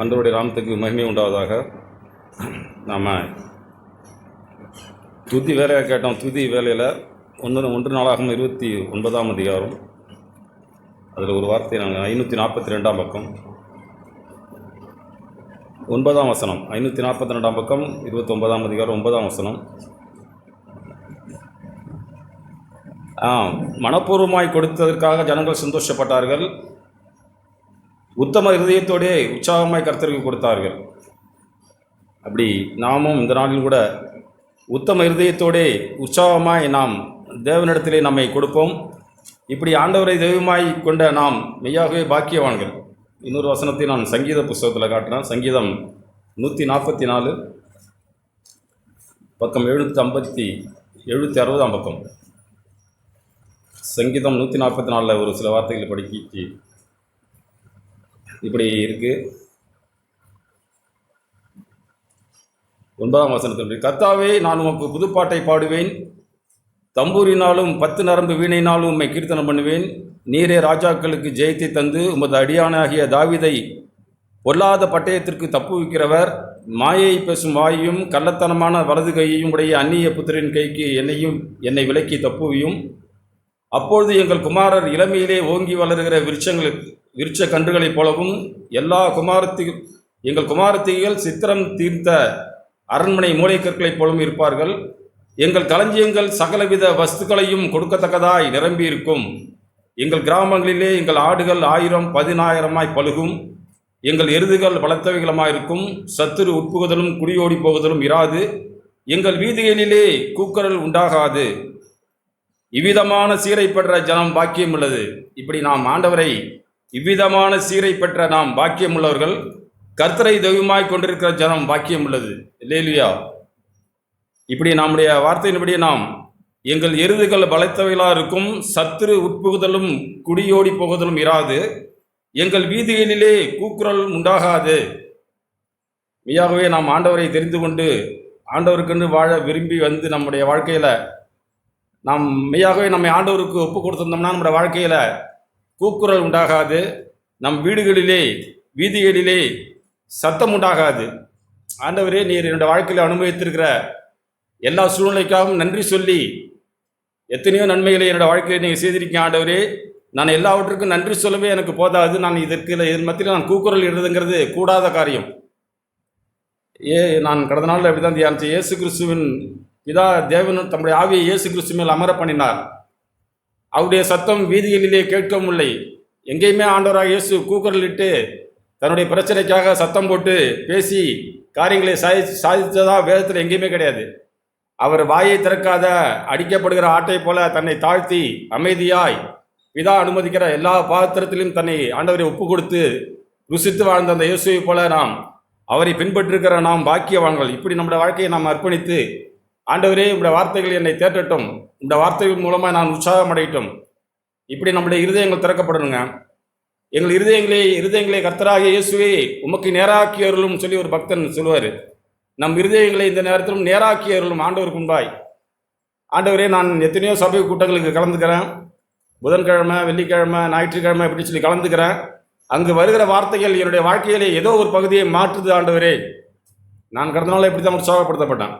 ஆண்டவருடைய நாமத்துக்கு மகிமை உண்டாவதாக. நாம் துதி வேலையாக கேட்டோம். துதி வேலையில் ஒன்று நாளாகும் 29ஆம் அதிகாரம், அதில் ஒரு வார்த்தை நாங்கள் 542ஆம் பக்கம் 9ஆம் வசனம். 542ஆம் பக்கம் 29ஆம் அதிகாரம் 9ஆம் வசனம். மனப்பூர்வமாய் கொடுத்ததற்காக ஜனங்கள் சந்தோஷப்பட்டார்கள், உத்தம இருதயத்தோடே உற்சாகமாய் கர்த்தருக்கு கொடுத்தார்கள். அப்படி நாமும் இந்த நாளில் கூட உத்தம இருதயத்தோடே உற்சாகமாய் நாம் தேவனிடத்திலே நம்மை கொடுப்போம். இப்படி ஆண்டவரை தெய்வமாய் கொண்ட நாம் மெய்யாகவே பாக்கியவான்கள். இன்னொரு வசனத்தை நான் சங்கீத புஸ்தகத்தில் காட்டினேன். சங்கீதம் 144 பக்கம் 760ஆம் பக்கம். சங்கீதம் 144 ஒரு சில வார்த்தைகளை படிக்க இப்படி இருக்கு. 9ஆம் வசனத்தில், கர்த்தாவே, நான் உமக்கு புதுப்பாட்டை பாடுவேன், தம்பூரினாலும் 10 நரம்பு வீணையினாலும் உம்மை கீர்த்தனம் பண்ணுவேன். நீரே ராஜாக்களுக்கு ஜெயத்தை தந்து உமது அடியானாகிய தாவீதை பொல்லாத பட்டயத்திற்கு தப்புவிக்கிறவர். மாயை பேசும் வாயையும் கள்ளத்தனமான வலது கையையும் உடைய அந்நிய புத்திரின் கைக்கு என்னை விலக்கி தப்புவியும். அப்பொழுது எங்கள் குமாரர் இளமையிலே ஓங்கி வளருகிற விருட்ச கன்றுகளைப் போலவும் எங்கள் குமாரத்திகள் சித்திரம் தீர்த்த அரண்மனை மூளைக்கற்களைப் போலவும் இருப்பார்கள். எங்கள் களஞ்சியங்கள் சகலவித வஸ்துக்களையும் கொடுக்கத்தக்கதாய் நிரம்பியிருக்கும். எங்கள் கிராமங்களிலே எங்கள் ஆடுகள் 1000-10,000 பலுகும். எங்கள் எருதுகள் பலத்தவைகளுமாயிருக்கும். சத்துரு உட்புகுதலும் குடியோடி போகுதலும் இராது. எங்கள் வீதிகளிலே கூக்குரல் உண்டாகாது. இவ்விதமான சீரை பெற்ற ஜனம் பாக்கியம் உள்ளது. இப்படி நாம் ஆண்டவரை இவ்விதமான சீரை பெற்ற நாம் பாக்கியம் உள்ளவர்கள். கர்த்தரை தெய்வமாய் கொண்டிருக்கிற ஜனம் பாக்கியம் உள்ளது. அல்லேலூயா. இப்படி நம்முடைய வார்த்தையின்படி நாம் எங்கள் எருதுகள் பலத்தவைகளாக இருக்கும். சத்துரு உட்புகுதலும் குடியோடி போகுதலும் இராது. எங்கள் வீதிகளிலே கூக்குரல் உண்டாகாது. மெய்யாகவே நாம் ஆண்டவரை தெரிந்து கொண்டு ஆண்டவருக்கென்று வாழ விரும்பி வந்து நம்முடைய வாழ்க்கையில் நாம் மெய்யாகவே நம்மை ஆண்டவருக்கு ஒப்பு கொடுத்திருந்தோம்னா நம்முடைய வாழ்க்கையில் கூக்குரல் உண்டாகாது. நம் வீடுகளிலே வீதிகளிலே சத்தம் உண்டாகாது. ஆண்டவரே, நீர் என்னுடைய வாழ்க்கையில் அனுபவித்திருக்கிற எல்லா சூழ்நிலைக்காகவும் நன்றி சொல்லி எத்தனையோ நன்மைகளை என்னோடய வாழ்க்கையில் நீங்கள் செய்திருக்கீங்க. ஆண்டவரே, நான் எல்லாவற்றுக்கும் நன்றி சொல்லவே எனக்கு போதாது. நான் இதன் மத்தியில் நான் கூக்குரல் இடுறதுங்கிறது கூடாத காரியம். நான் கடந்த நாளில் அப்படி தான் தியானித்தேன். இயேசு கிறிஸ்துவின் பிதா தேவன் தம்முடைய ஆவியை இயேசு கிறிஸ்து மேல் அமர பண்ணினார். அவருடைய சத்தம் வீதிகளிலே கேட்கவும் இல்லை. எங்கேயுமே ஆண்டவராக இயேசு கூக்குரலிட்டு தன்னுடைய பிரச்சனைக்காக சத்தம் போட்டு பேசி காரியங்களை சாதித்ததா வேதத்தில் எங்கேயுமே கிடையாது. அவர் வாயை திறக்காத அடிக்கப்படுகிற ஆட்டை போல தன்னை தாழ்த்தி அமைதியாய் பிதா அனுமதிக்கிற எல்லா பாத்திரத்திலும் தன்னை ஆண்டவரை ஒப்பு கொடுத்து ருசித்து வாழ்ந்த அந்த இயேசுவை போல நாம் அவரை பின்பற்றிருக்கிற நாம் பாக்கியவான்கள். இப்படி நம்முடைய வாழ்க்கையை நாம் அர்ப்பணித்து, ஆண்டவரே, உங்களுடைய வார்த்தைகள் என்னை தேற்றட்டும், இந்த வார்த்தைகள் மூலமாக நான் உற்சாகம் அடையட்டும். இப்படி நம்முடைய இருதயங்கள் திறக்கப்படணுங்க. எங்கள் இருதயங்களே கர்த்தராகிய இயேசுவே உமக்கு நேராக்கி அருளும் சொல்லி ஒரு பக்தன் சொல்லுவார். நம் இருதயங்களை இந்த நேரத்திலும் நேராக்கி அருளும் ஆண்டவருக்கு முன்பாய். ஆண்டவரே, நான் எத்தனையோ சபை கூட்டங்களுக்கு கலந்துக்கிறேன். புதன்கிழமை, வெள்ளிக்கிழமை, ஞாயிற்றுக்கிழமை இப்படி சொல்லி கலந்துக்கிறேன். அங்கு வருகிற வார்த்தைகள் என்னுடைய வாழ்க்கையிலே ஏதோ ஒரு பகுதியை மாற்றுது. ஆண்டவரே, நான் கடந்த நாள் இப்படி தான் உற்சாகப்படுத்தப்பட்டேன்.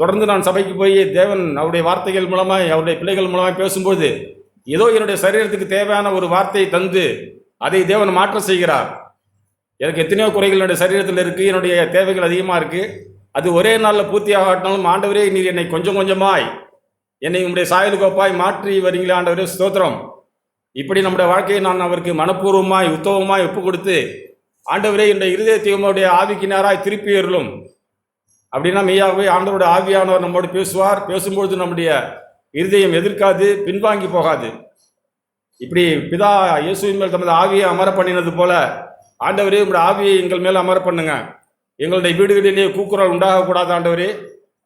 தொடர்ந்து நான் சபைக்கு போய் தேவன் அவருடைய வார்த்தைகள் மூலமாக அவருடைய பிள்ளைகள் மூலமாக பேசும்போது ஏதோ என்னுடைய சரீரத்துக்கு தேவையான ஒரு வார்த்தையை தந்து அதை தேவன் மாற்ற செய்கிறார். எனக்கு எத்தனையோ குறைகள் என்னுடைய சரீரத்தில் இருக்குது, என்னுடைய தேவைகள் அதிகமாக இருக்குது. அது ஒரே நாளில் பூர்த்தி ஆகாட்டினாலும் ஆண்டவரே, நீர் என்னை கொஞ்சம் கொஞ்சமாய் என்னை உங்களுடைய சாயலுக்கோப்பாய் மாற்றி வரீங்களே. ஆண்டவரே, ஸ்தோத்திரம். இப்படி நம்முடைய வாழ்க்கையை நான் அவருக்கு மனப்பூர்வமாய் உத்தவமாய் ஒப்பு கொடுத்து, ஆண்டவரே, என்னுடைய இருதயத்தை உங்களுடைய ஆவிக்கு நேராய் திருப்பி ஏறலும். அப்படின்னா மெய்யாகவே ஆண்டவருடைய ஆவியானவர் நம்மோடு பேசுவார். பேசும்பொழுது நம்முடைய இருதயம் எதிர்க்காது, பின்வாங்கி போகாது. இப்படி பிதா இயேசுவின் மேல் தமது ஆவியை அமர பண்ணினது போல, ஆண்டவரே, உங்களுடைய ஆவியை எங்கள் மேல் அமர பண்ணுங்க. எங்களுடைய வீடுகளிலே கூக்குரல் உண்டாகக்கூடாது. ஆண்டவரே,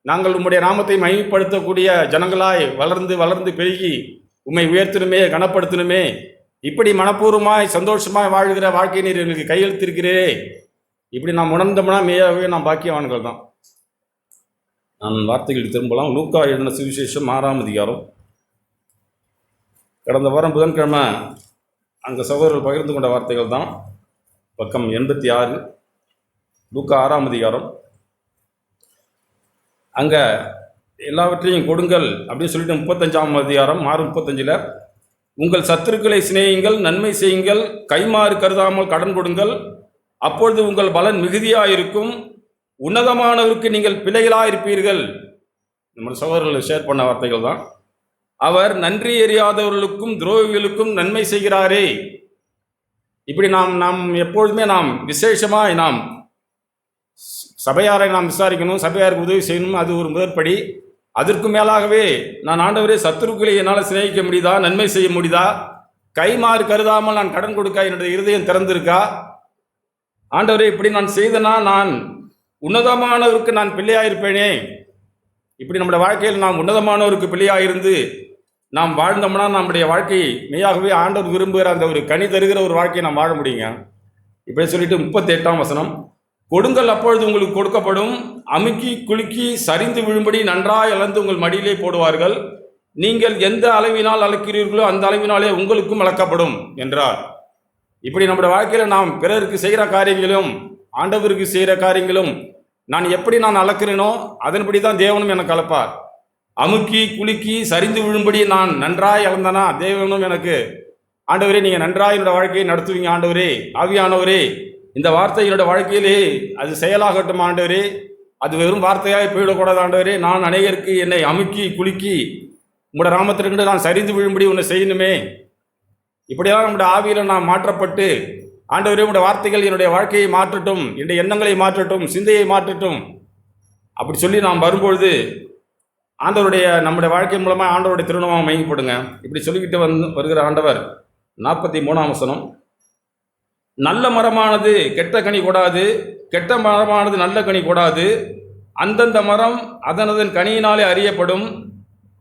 நாங்கள் உம்முடைய நாமத்தை மகிமைப்படுத்தக்கூடிய ஜனங்களாய் வளர்ந்து பெருகி உம்மை உயர்த்தணுமே, கனப்படுத்தணுமே. இப்படி மனப்பூர்வமாய் சந்தோஷமாய் வாழ்கிற வாழ்க்கை நீர் எங்களுக்கு கையெழுத்திருக்கிறே. இப்படி நாம் உணர்ந்தோம்னா மெய்யாகவே நாம் பாக்கியவான்கள் தான். நான் வார்த்தைகள் திரும்பலாம். லூக்கா எழுதின சுவிசேஷம் 6ஆம் அதிகாரம். கடந்த வாரம் புதன்கிழமை அங்கே சகோதரர்கள் பகிர்ந்து கொண்ட வார்த்தைகள் தான். பக்கம் 86 லூக்கா 6ஆம் அதிகாரம். அங்கே எல்லாவற்றையும் கொடுங்கள் அப்படின்னு சொல்லிட்டு 35ஆம் அதிகாரம் 6:35, உங்கள் சத்துருக்களை சிநேகியுங்கள், நன்மை செய்யுங்கள், கைமாறு கருதாமல் கடன் கொடுங்கள், அப்பொழுது உங்கள் பலன் மிகுதியாயிருக்கும், உன்னதமானவருக்கு நீங்கள் பிள்ளைகளாயிருப்பீர்கள். நம்ம சகோதரர்கள் ஷேர் பண்ண வார்த்தைகள் தான். அவர் நன்றி எறியாதவர்களுக்கும் துரோகிகளுக்கும் நன்மை செய்கிறாரே. இப்படி நாம் எப்பொழுதுமே நாம் விசேஷமாய் நாம் சபையாரை நாம் விசாரிக்கணும், சபையாருக்கு உதவி செய்யணும். அது ஒரு முதற்படி. அதற்கு மேலாகவே நான் ஆண்டவரே சத்துருக்களை என்னால் சிநேகிக்க முடியுதா, நன்மை செய்ய முடியுதா, கைமாறு கருதாமல் நான் கடன் கொடுக்க என்னுடைய இருதயம் திறந்திருக்கா, ஆண்டவரே இப்படி நான் செய்தனா நான் உன்னதமானவருக்கு நான் பிள்ளையாயிருப்பேனே. இப்படி நம்முடைய வாழ்க்கையில் நாம் உன்னதமானவருக்கு பிள்ளையாயிருந்து நாம் வாழ்ந்தோம்னா நம்முடைய வாழ்க்கை மெய்யாகவே ஆண்டவர் விரும்புகிற அந்த ஒரு கனி தருகிற ஒரு வாழ்க்கையை நாம் வாழ முடியுங்க. இப்படி சொல்லிட்டு 38ஆம் வசனம், கொடுங்கள் அப்பொழுது உங்களுக்கு கொடுக்கப்படும், அமுக்கி குலுக்கி சரிந்து விழும்படி நன்றாய் அளந்து உங்கள் மடியிலே போடுவார்கள், நீங்கள் எந்த அளவினால் அளக்கிறீர்களோ அந்த அளவினாலே உங்களுக்கும் அளக்கப்படும் என்றார். இப்படி நம்முடைய வாழ்க்கையில் நாம் பிறருக்கு செய்கிற காரியங்களும் ஆண்டவருக்கு செய்கிற காரியங்களும் நான் எப்படி நான் அளக்கிறேனோ அதன்படி தான் தேவனும் எனக்கு அளப்பார். அமுக்கி குலுக்கி சரிந்து விழும்படி நான் நன்றாய் அளந்தனா தேவனும் எனக்கு, ஆண்டவரே நீங்கள் நன்றாய் என்னோட வாழ்க்கையை நடத்துவீங்க ஆண்டவரே, ஆவியானவரே இந்த வார்த்தை என்னோட வாழ்க்கையிலே அது செயலாகட்டும் ஆண்டவரே, அது வெறும் வார்த்தையாய் போயிடக்கூடாது ஆண்டவரே, நான் அநேகருக்கு என்னை அமுக்கி குலுக்கி உங்களோட நாமத்திற்கு நான் சரிந்து விழும்படி உன்னை செய்யணுமே. இப்படியெல்லாம் நம்முடைய ஆவியில் நாம் மாற்றப்பட்டு ஆண்டவரே உடைய வார்த்தைகள் என்னுடைய வாழ்க்கையை மாற்றட்டும், என்னுடைய எண்ணங்களை மாற்றட்டும், சிந்தையை மாற்றட்டும் அப்படி சொல்லி நாம் வரும்பொழுது ஆண்டவருடைய நம்முடைய வாழ்க்கை மூலமாக ஆண்டவருடைய திருநாமம் மகிமைப்படுங்க. இப்படி சொல்லிக்கிட்டு வருகிற ஆண்டவர் 43ஆம் வசனம், நல்ல மரமானது கெட்ட கனி கொடாது, கெட்ட மரமானது நல்ல கனி கொடாது, அந்தந்த மரம் அதனதன் கனியினாலே அறியப்படும்,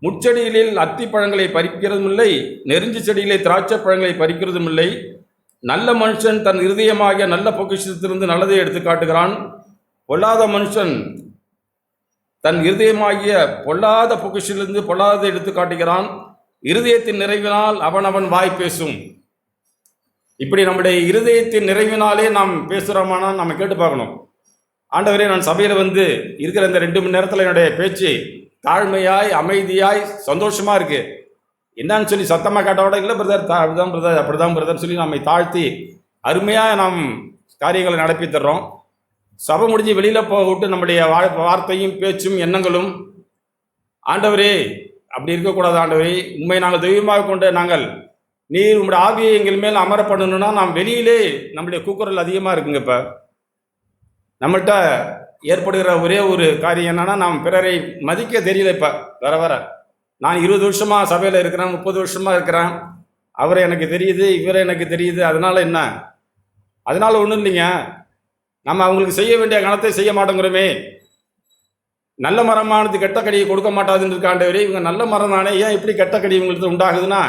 முட்செடிகளில் அத்தி பழங்களை பறிக்கிறதும் இல்லை, நெருஞ்சி செடியிலே திராட்சை பழங்களை பறிக்கிறதும் இல்லை. நல்ல மனுஷன் தன் இருதயமாகிய நல்ல பொக்கிஷத்திலிருந்து நல்லதை எடுத்து காட்டுகிறான், பொல்லாத மனுஷன் தன் இருதயமாகிய பொல்லாத பொக்கிஷத்திலிருந்து பொல்லாததை எடுத்து காட்டுகிறான், இருதயத்தின் நிறைவினால் அவன் வாய் பேசும். இப்படி நம்முடைய இருதயத்தின் நிறைவினாலே நாம் பேசுகிறோமானா நம்ம கேட்டு பார்க்கணும். ஆண்டவரே நான் சபையில் இருக்கிற இந்த 2 மணி நேரத்தில் என்னுடைய பேச்சு தாழ்மையாய் அமைதியாய் சந்தோஷமாக இருக்குது என்னன்னு சொல்லி சத்தமாக கேட்டவோட இல்லை பிரதர் அப்படிதான் பிரதர் அப்படிதான் பிரதர் சொல்லி நம்மை தாழ்த்தி அருமையாக நாம் காரியங்களை நடப்பி தர்றோம். சபை முடிஞ்சு வெளியில் போக விட்டு நம்முடைய வார்த்தையும் பேச்சும் எண்ணங்களும் ஆண்டவரே அப்படி இருக்கக்கூடாது ஆண்டவரே, உண்மை நாங்கள் தெய்வமாக கொண்டு நாங்கள் நீர் உங்களுடைய ஆவியை எங்கள் மேல் அமர பண்ணணும்னா நாம் வெளியிலே நம்முடைய கூக்குரல் அதிகமாக இருக்குங்க. இப்போ நம்மள்கிட்ட ஏற்படுகிற ஒரே ஒரு காரியம் என்னன்னா நாம் பிறரை மதிக்க தெரியல. இப்போ வர நான் 20 வருஷமாக சபையில் இருக்கிறேன், 30 வருஷமாக இருக்கிறேன், அவரை எனக்கு தெரியுது, இவரை எனக்கு தெரியுது, அதனால என்ன, அதனால ஒன்றும் இல்லைங்க. நம்ம அவங்களுக்கு செய்ய வேண்டிய கணத்தை செய்ய மாட்டோங்கிறோமே. நல்ல மரமானது கெட்ட கடியை கொடுக்க மாட்டாதுன்னு இருக்காண்டவரே, இவங்க நல்ல மரம் தானே, ஏன் இப்படி கெட்ட கடி இவங்களுக்கு உண்டாகுதுன்னா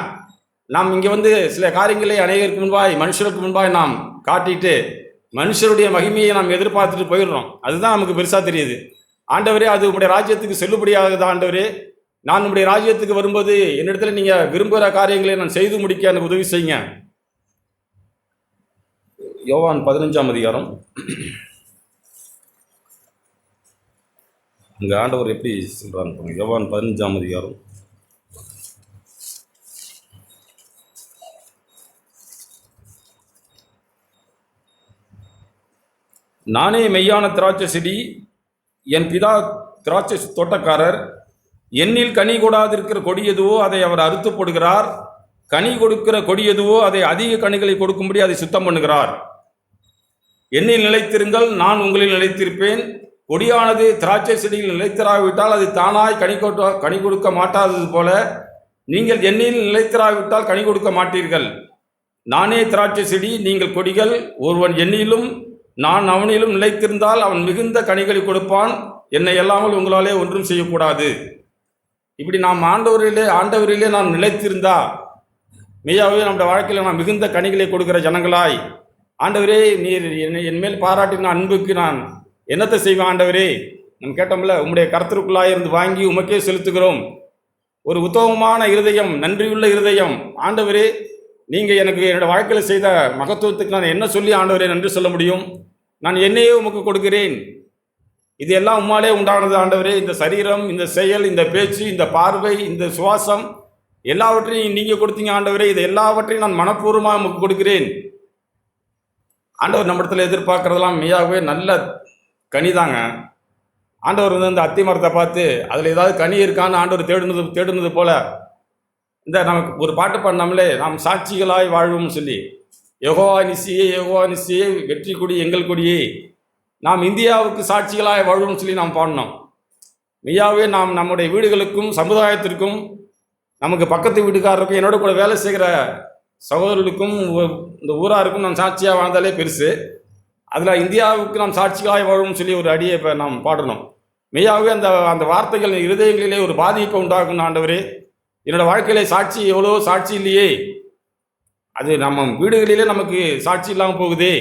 நாம் இங்கே சில காரியங்களை அநேகருக்கு முன்பாய் மனுஷருக்கு முன்பாய் நாம் காட்டிட்டு மனுஷருடைய மகிமையை நாம் எதிர்பார்த்துட்டு போயிடுறோம். அதுதான் நமக்கு பெருசாக தெரியுது. ஆண்டவரே அது உங்களுடைய ராஜ்யத்துக்கு செல்லுபடியாகுது ஆண்டவரே, நான் உங்களுடைய ராஜ்யத்துக்கு வரும்போது என்னிடத்துல நீங்கள் விரும்புகிற காரியங்களை நான் செய்து முடிக்க எனக்கு உதவி செய்யுங்க. யோவான் 15ஆம் அதிகாரம். அங்கே ஆண்டவர் எப்படி சொல்கிறாங்க. யோவான் 15ஆம் அதிகாரம். நானே மெய்யான திராட்சை செடி, என் பிதா திராட்சை தோட்டக்காரர், என்னில் கனி கொடாதிருக்கிற கொடி எதுவோ அதை அவர் அறுத்து போடுகிறார், கனி கொடுக்கிற கொடி எதுவோ அதை அதிக கனிகளை கொடுக்கும்படி அதை சுத்தம் பண்ணுகிறார். என்னில் நிலைத்திருங்கள், நான் உங்களில் நிலைத்திருப்பேன். கொடியானது திராட்சை செடியில் நிலைத்திராவிட்டால் அது தானாய் கனி கொடுக்க மாட்டாதது போல நீங்கள் என்னில் நிலைத்திராவிட்டால் கனி கொடுக்க மாட்டீர்கள். நானே திராட்சை செடி, நீங்கள் கொடிகள். ஒருவன் என்னிலும் நான் அவனிலும் நிலைத்திருந்தால் அவன் மிகுந்த கனிகளை கொடுப்பான், என்னை எல்லாமல் உங்களாலே ஒன்றும் செய்யக்கூடாது. இப்படி நாம் ஆண்டவரிலே நாம் நிலைத்திருந்தா மெய்யாகவே நம்முடைய வாழ்க்கையில் நாம் மிகுந்த கனிகளை கொடுக்கிற ஜனங்களாய், ஆண்டவரே நீர் என் மேல் பாராட்டின அன்புக்கு நான் என்னத்தை செய்வேன் ஆண்டவரே, நம்ம கேட்டோம்ல, உம்முடைய கர்த்தருக்குள்ளாய் இருந்து வாங்கி உமக்கே செலுத்துகிறோம். ஒரு உத்தமமான இருதயம், நன்றியுள்ள இருதயம். ஆண்டவரே நீங்கள் எனக்கு என்னோடய வாழ்க்கையில் செய்த மகத்துவத்துக்கு நான் என்ன சொல்லி ஆண்டவரே நன்றி சொல்ல முடியும்? நான் என்னையே உமக்கு கொடுக்கிறேன். இது எல்லாம் உம்மாலே உண்டானது ஆண்டவரே. இந்த சரீரம், இந்த செயல், இந்த பேச்சு, இந்த பார்வை, இந்த சுவாசம் எல்லாவற்றையும் நீங்க கொடுத்தீங்க ஆண்டவரே. இது எல்லாவற்றையும் நான் மனப்பூர்வமாக உமக்கு கொடுக்கிறேன். ஆண்டவர் நம்ம இடத்துல எதிர்பார்க்கறதெல்லாம் மெய்யாகவே நல்ல கனிதாங்க. ஆண்டவர் வந்து இந்த அத்தி மரத்தை பார்த்து அதில் ஏதாவது கனி இருக்கான்னு ஆண்டவர் தேடுனது போல இந்த நமக்கு ஒரு பாட்டு பாடினோம்லே, நாம் சாட்சிகளாய் வாழ்வோம்னு சொல்லி, யெகோவா நிசியே, யெகோவா நிசியே, வெற்றி கொடி எங்கள் கொடியே, நாம் இந்தியாவுக்கு சாட்சிகளாய் வாழ்வோம்னு சொல்லி நாம் பாடினோம். மெய்யாவே நாம் நம்முடைய வீடுகளுக்கும் சமுதாயத்திற்கும் நமக்கு பக்கத்து வீட்டுக்காரருக்கும் என்னோட கூட வேலை செய்கிற சகோதரர்களுக்கும் இந்த ஊராருக்கும் நாம் சாட்சியாக வாழ்ந்தாலே பெருசு. அதில் இந்தியாவுக்கு நாம் சாட்சிகளாய் வாழ்வோம்னு சொல்லி ஒரு அடியை இப்போ நாம் பாடணும். மெய்யாகவே அந்த அந்த வார்த்தைகள் இருதயங்களிலே ஒரு பாதிப்பை உண்டாக்கும். ஆண்டவரே, என்னோட வாழ்க்கையில சாட்சி எவ்வளோ சாட்சி இல்லையே, அது நம்ம வீடுகளிலே நமக்கு சாட்சி இல்லாமல் போகுதே.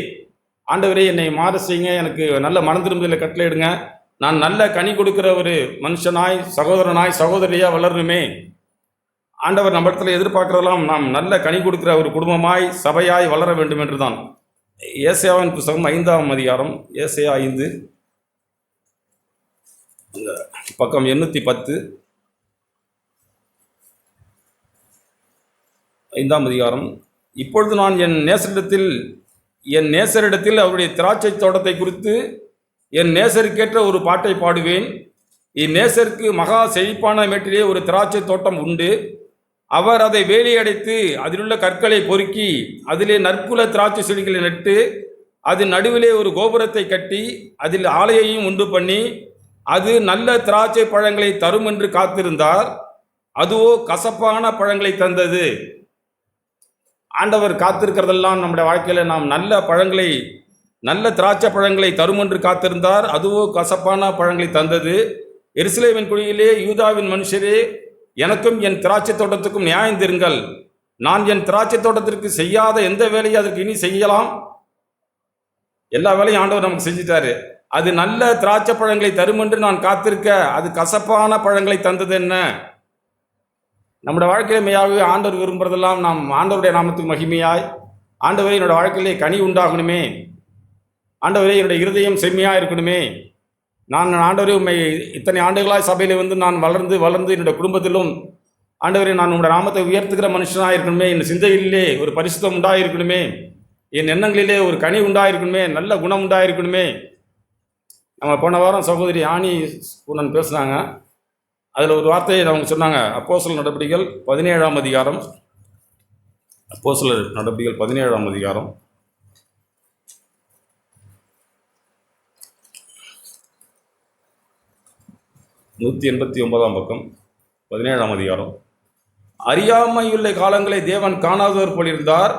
ஆண்டவரே, என்னை மாற செய்யுங்க, எனக்கு நல்ல மனம் திரும்புதலை கட்டளையிடுங்க, நான் நல்ல கனி கொடுக்கிற ஒரு மனுஷனாய், சகோதரனாய், சகோதரியா வளரணுமே. ஆண்டவர் நம்ம இடத்துல எதிர்பார்க்கிறதெல்லாம் நாம் நல்ல கனி கொடுக்கிற ஒரு குடும்பமாய், சபையாய் வளர வேண்டும் என்று தான். ஏசாயாவின் புத்தகம் 5ஆம் அதிகாரம், ஏசாயா 5 பக்கம் 810, 5ஆம் அதிகாரம். இப்பொழுது நான் என் நேசரிடத்தில் அவருடைய திராட்சை தோட்டத்தை குறித்து என் நேசருக்கேற்ற ஒரு பாட்டை பாடுவேன். இந்நேசருக்கு மகா செழிப்பான மேட்டிலே ஒரு திராட்சை தோட்டம் உண்டு. அவர் அதை வேலியடைத்து அதிலுள்ள கற்களை பொறுக்கி அதிலே நற்குல திராட்சை செடிகளை நட்டு அதன் நடுவிலே ஒரு கோபுரத்தை கட்டி அதில் ஆலையையும் உண்டு பண்ணி அது நல்ல திராட்சை பழங்களை தரும் என்று காத்திருந்தார். அதுவோ கசப்பான பழங்களை தந்தது. ஆண்டவர் காத்திருக்கிறதெல்லாம் நம்முடைய வாழ்க்கையில் நாம் நல்ல திராட்சை பழங்களை தரும் என்று காத்திருந்தார். அதுவோ கசப்பான பழங்களை தந்தது. எருசலேமின் குடியிலே யூதாவின் மனுஷரே, எனக்கும் என் திராட்சை தோட்டத்துக்கும் நியாயம் தருங்கள். நான் என் திராட்சை தோட்டத்திற்கு செய்யாத எந்த வேலையை அதற்கு இனி செய்யலாம்? எல்லா வேலையும் ஆண்டவர் நமக்கு செஞ்சுட்டாரு. அது நல்ல திராட்சை பழங்களை தரும் என்று நான் காத்திருக்க அது கசப்பான பழங்களை தந்தது என்ன? நம்முடைய வாழ்க்கையில மெய்யாகவே ஆண்டவர் விரும்புறதெல்லாம் நாம் ஆண்டவருடைய நாமத்துக்கு மகிமையாய், ஆண்டவரே என்னோட வாழ்க்கையிலே கனி உண்டாகணுமே, ஆண்டவரே என்னுடைய இருதயம் செம்மையாக இருக்கணுமே, நான் ஆண்டவரே உண்மை இத்தனை ஆண்டுகளாய் சபையில் வந்து நான் வளர்ந்து என்னுடைய குடும்பத்திலும் ஆண்டவரே நான் உங்களுடைய நாமத்தை உயர்த்துகிற மனுஷனாக இருக்கணுமே, என் சிந்தைகளிலே ஒரு பரிசுத்தம் உண்டாயிருக்கணுமே, என் எண்ணங்களிலே ஒரு கனி உண்டாயிருக்கணுமே, நல்ல குணம் உண்டாயிருக்கணுமே. நம்ம போன வாரம் சகோதரி ஆணி பூனன் பேசுனாங்க. அதில் ஒரு வார்த்தையை அவங்க சொன்னாங்க. அப்போஸ்தலர் நடபடிகள் 17ஆம் அதிகாரம், அப்போஸ்தலர் நடபடிகள் 17ஆம் அதிகாரம் 189ஆம் பக்கம், 17ஆம் அதிகாரம். அறியாமையுள்ள காலங்களை தேவன் காணாதவர் போலிருந்தார்,